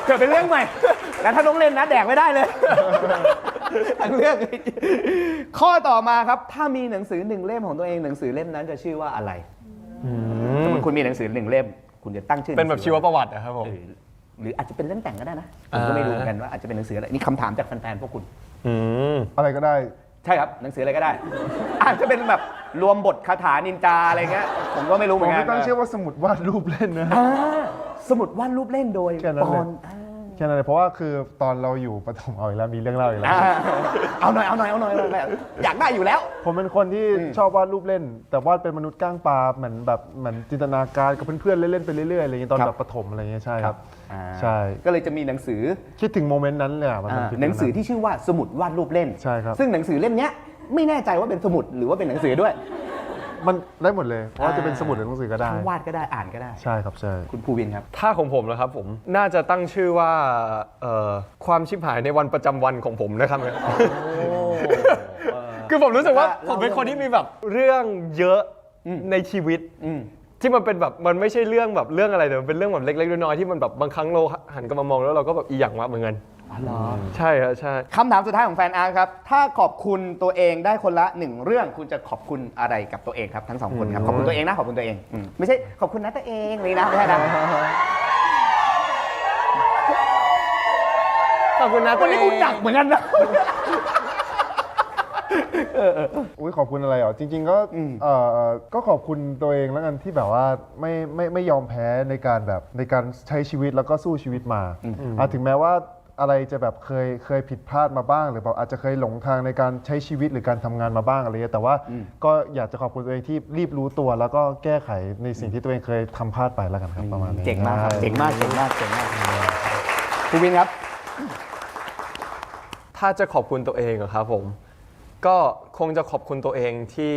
เกิดเป็นเรื่องใหม่ แล้วถ้าน้องเล่นนะแดกไม่ได้เลย ทั้งเรื่อง ข้อต่อมาครับ ถ้ามีหนังสือหนึ่งเล่มของตัวเองหนังสือเล่มนั้นจะชื่อว่าอะไรสมมติคุณมีหนังสือหนึ่งเล่ม คุณจะตั้งชื่อ เป็นแบบชีวประวัตินะครับผม หรืออาจจะเป็นเล่มแต่งก็ได้นะผมก็ไม่รู้เหมือนกันว่าอาจจะเป็นหนังสืออะไรนี่คำถามจากแฟนๆพวกคุณ อะไรก็ได้ ใช่ครับหนังสืออะไรก็ได้ อาจจะเป็นแบบรวมบทคาถานินจาอะไรเงี้ยผมก็ไม่รู้เห ผ มือ ม นกั ไม่ น ตั้งชื่อว่าสมุดวาดรูปเล่นนะ อ่าสมุดวาดรูปเล่นโดย แค่นั้น ป เล อย น แค่นั้นเลยเพราะว่าคือตอนเราอยู่ประถมเอาอีกแล้วมีเรื่องเล่าอีกแล้ว เอาหน่อยอยากได้อยู่แล้ว ผมเป็นคนที่ชอบวาดรูปเล่น แต่วาดเป็นมนุษย์ก้างปลาเหมือนจินตนาการกับเพื่อนๆเล่นๆไปเรื่อยๆอะไรอย่างเงี้ยตอน ครับ แบบประถมอะไรเงี้ยใช่ครับ อ่า ใช่ ก็เลยจะมีหนังสือ คิดถึงโมเมนต์นั้นเลยอะมันคิดถึ หนังสือที่ชื่อว่าสมุดวาดรูปเล่น ใช่ครับ ซึ่งหนังสือเล่มเนี้ยไม่แน่ใจว่าเป็นสมุดหรือว่าเป็นหนังสือด้วย มันได้หมดเลยเพราะว่าจะเป็นสมุดหรือหนังสือก็ได้ ทั้งวาดก็ได้อ่านก็ได้ ใช่ครับใช่ คุณภูวินครับ ถ้าของผมนะครับผมน่าจะตั้งชื่อว่าความชิบหายในวันประจำวันของผมนะครับ คือผมรู้สึกว่า เรา ผมเป็นคนที่มีแบบเรื่องเยอะในชีวิต ที่มันเป็นแบบมันไม่ใช่เรื่องแบบเรื่องอะไรแต่มันเป็นเรื่องแบบเล็กๆน้อยๆที่มันแบบบางครั้งเราหันกลับมามองแล้วเราก็แบบอีหยังวะเหมือนกัน อ๋อเหรอ ใช่ครับใช่ คำถามสุดท้ายของแฟนอาร์ตครับ ถ้าขอบคุณตัวเองได้คนละหนึ่งเรื่องคุณจะขอบคุณอะไรกับตัวเองครับทั้งสองคนครับ ขอบคุณตัวเองนะขอบคุณตัวเองไม่ใช่ขอบคุณนะตัวเองเลยนะไม่ใช่นะ ขอบคุณนะ วันนี้กูจักเหมือนกันนะ อุ้ยขอบคุณอะไรเหรอจริง ๆ ก็ก็ขอบคุณตัวเองแล้วกันที่แบบว่าไม่ยอมแพ้ในการใช้ชีวิตแล้วก็สู้ชีวิตมาถึงแม้ว่าอะไรจะแบบเคยผิดพลาดมาบ้าง หรือแบบอาจจะเคยหลงทางในการใช้ชีวิตหรือการทำงานมาบ้างอะไรเงี้ยแต่ว่าก็อยากจะขอบคุณตัวเองที่รีบรู้ตัวแล้วก็แก้ไขในสิ่งที่ตัวเองเคยทำพลาดไปแล้วกันครับประมาณนี้ เจ๋งมากครับ ใช่ เจ๋งมากภูวินครับ ถ้าจะขอบคุณตัวเองอะครับผมก็คงจะขอบคุณตัวเองที่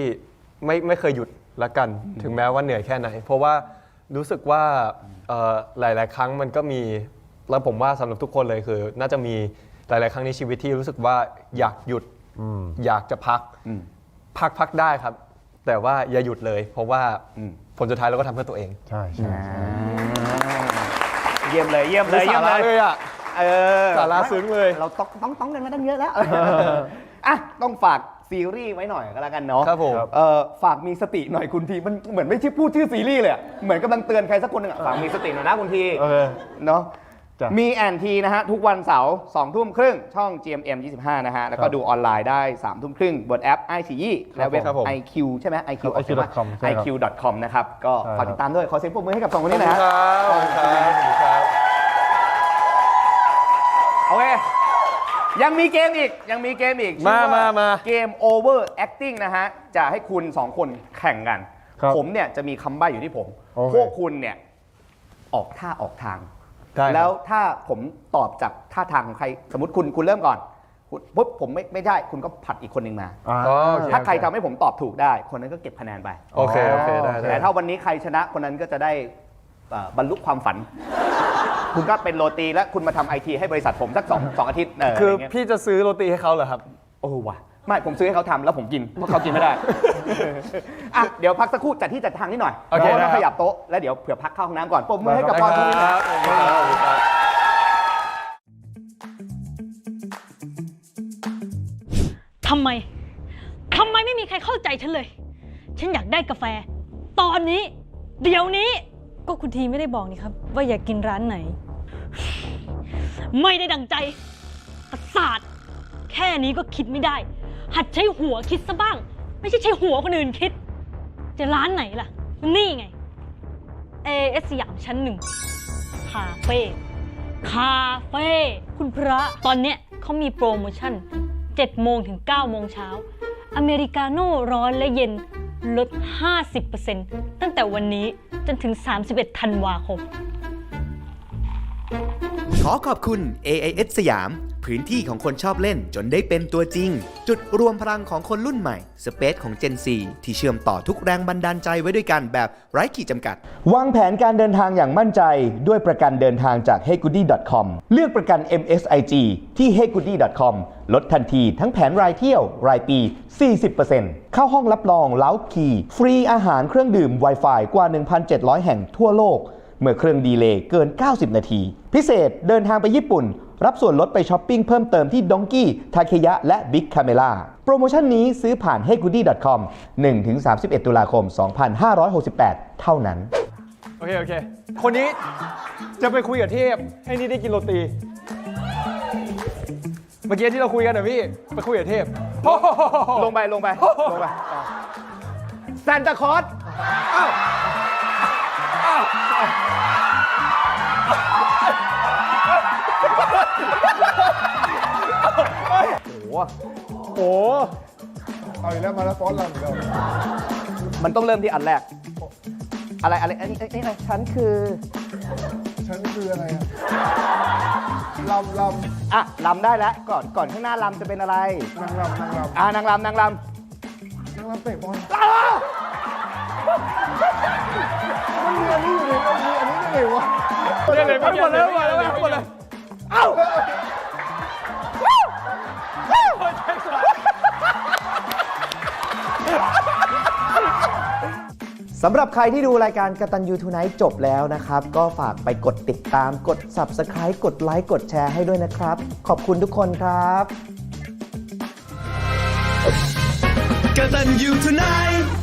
ไม่เคยหยุดละกัน ถึงแม้ว่าเหนื่อยแค่ไหน เพราะว่ารู้สึกว่าหลาย ๆ ครั้งมันก็มีแล้วผมว่าสำหรับทุกคนเลยคือ น่าจะมีหลาย ๆ ครั้งในชีวิตที่รู้สึกว่าอยากหยุดอยากจะพักได้ครับ แต่ว่าอย่าหยุดเลย เพราะว่าผลสุดท้ายเราก็ทำเพื่อตัวเอง ใช่ เยี่ยมเลย สาระเลยอะสาระซึ้งเลย เราต้องกันมาตั้งเยอะแล้วอ่ะต้องฝากซีรีส์ไว้หน่อยก็แล้วกันเนาะ ครับผม ฝากมีสติหน่อยคุณทีมันเหมือนไม่ใช่พูดชื่อซีรีส์เลยอะเหมือนกำลังเตือนใครสักคนหนึ่งอะฝากมีสติหน่อยนะคุณที โอเค เนาะ จ้ะ มีแอนทีนะฮะทุกวันเสาร์2 ทุ่มครึ่งช่อง GMM 25 นะฮะแล้วก็ดูออนไลน์ได้3 ทุ่มครึ่งบนแอป iQIYI และเว็บ ครับผม IQ ใช่ไหม IQ IQ.com ใช่ครับ IQ.com นะครับก็ ใช่ครับ ฝากติดตามด้วยขอเสียงปรบมือให้กับสองคนนี้ห ข นะ อบ ฮะ คุณครับ โอเค ยังมีเกมอีกชื่อว่า มา เกม Over Acting นะฮะ จะให้คุณ 2 คนแข่งกัน ครับ ผมเนี่ยจะมีคำใบ้อยู่ที่ผม โอเค พวกคุณเนี่ย ออกท่าออกทาง ได้ครับ แล้วถ้าผมตอบจากท่าทางของใคร สมมติคุณเริ่มก่อนคุณปุ๊บผมไม่ได้ คุณก็ผัดอีกคนหนึ่งมา โอเค ถ้าใครทำให้ผมตอบถูกได้ คนนั้นก็เก็บคะแนนไป โอเคได้ แต่ถ้าวันนี้ใครชนะคนนั้นก็จะได้บรรลุความฝัน คุณก็เป็นโรตีแล้วคุณมาทำไอทีให้บริษัทผมสัก2 อาทิตย์ คือ อะไรเงี้ย พี่จะซื้อโรตีให้เขาเหรอครับ โอ้ว่ะไม่ผมซื้อให้เขาทำแล้วผมกินเพราะเขากินไม่ได้ อ่ะเดี๋ยวพักสักครู่จัดที่จัดทางนิดหน่อย โอเค พราะว่า ได้ ต้องขยับโต๊ะแล้วเดี๋ยวเผื่อพักเข้าห้องน้ำก่อนปรบมือให้กับปอนด์นะครับ ทำไมไม่มีใครเข้าใจฉันเลย ฉันอยากได้กาแฟ ตอนนี้ เดี๋ยวนี้ ก็คุณทีไม่ได้บอกนี่ครับ ว่าอยากกินร้านไหน ไม่ได้ดังใจประสาท แค่นี้ก็คิดไม่ได้ หัดใช้หัวคิดซะบ้าง ไม่ใช่ใช้หัวคนอื่นคิด จะร้านไหนล่ะ นี่ไง AS สยามชั้น 1 คาเฟ่ คุณพระ ตอนเนี้ยเขามีโปรโมชั่น 7 โมงถึง 9 โมงเช้า อเมริกาโน่ร้อนและเย็นลด 50% ตั้งแต่วันนี้จนถึง 31 ธันวาคม ขอขอบคุณ AIS สยาม เ พื้นที่ของคนชอบเล่นจนได้เป็นตัวจริง จุดรวมพลังของคนรุ่นใหม่ สเปซของ Gen Z ที่เชื่อมต่อทุกแรงบันดาลใจไว้ด้วยกันแบบไร้ขีดจำกัด วางแผนการเดินทางอย่างมั่นใจด้วยประกันเดินทางจาก heygoody.com เลือกประกัน MSIG ที่ heygoody.com ลดทันทีทั้งแผนรายเที่ยวรายปี 40% เข้าห้องรับรองเล้าคีย์ฟรีอาหารเครื่องดื่ม Wi-Fi กว่า 1,700 แห่งทั่วโลกเมื่อเครื่องดีเลย์เกิน 90 นาที พิเศษเดินทางไปญี่ปุ่นรับส่วนลดไปช้อปปิ้งเพิ่มเติมที่ดองกี้ทาเคยะและ Big Camera โปรโมชั่นนี้ซื้อผ่าน heygoody.com 1-31 ตุลาคม 2568 เท่านั้น โอเค คนนี้จะไปคุยกับเทพให้นี่ได้กินโรตี เมื่อกี้ที่เราคุยกันนะพี่ ไปคุยกับเทพ ลงไปซานตาคลอสโอ้ เอาอีกแล้วมาแล้วฟ้อนรำอีกแล้ว มันต้องเริ่มที่อันแรก อะไรอันนี้ฉันคือ ฉันคืออะไรอะลำ อ่ะลำได้แล้ว ก่อนข้างหน้าลำจะเป็นอะไร นางรำ นางลำ นางรำเตะบอลมันมีอันนี้อยู่เลยมันมีอันนี้ได้ไงวะ ไปหมดเลย เอ้า สำหรับใครที่ดูรายการกตัญญูทูไนท์จบแล้วนะครับ ก็ฝากไปกดติดตามกด Subscribe กดไลค์กดแชร์ให้ด้วยนะครับ ขอบคุณทุกคนครับ กตัญญูทูไนท์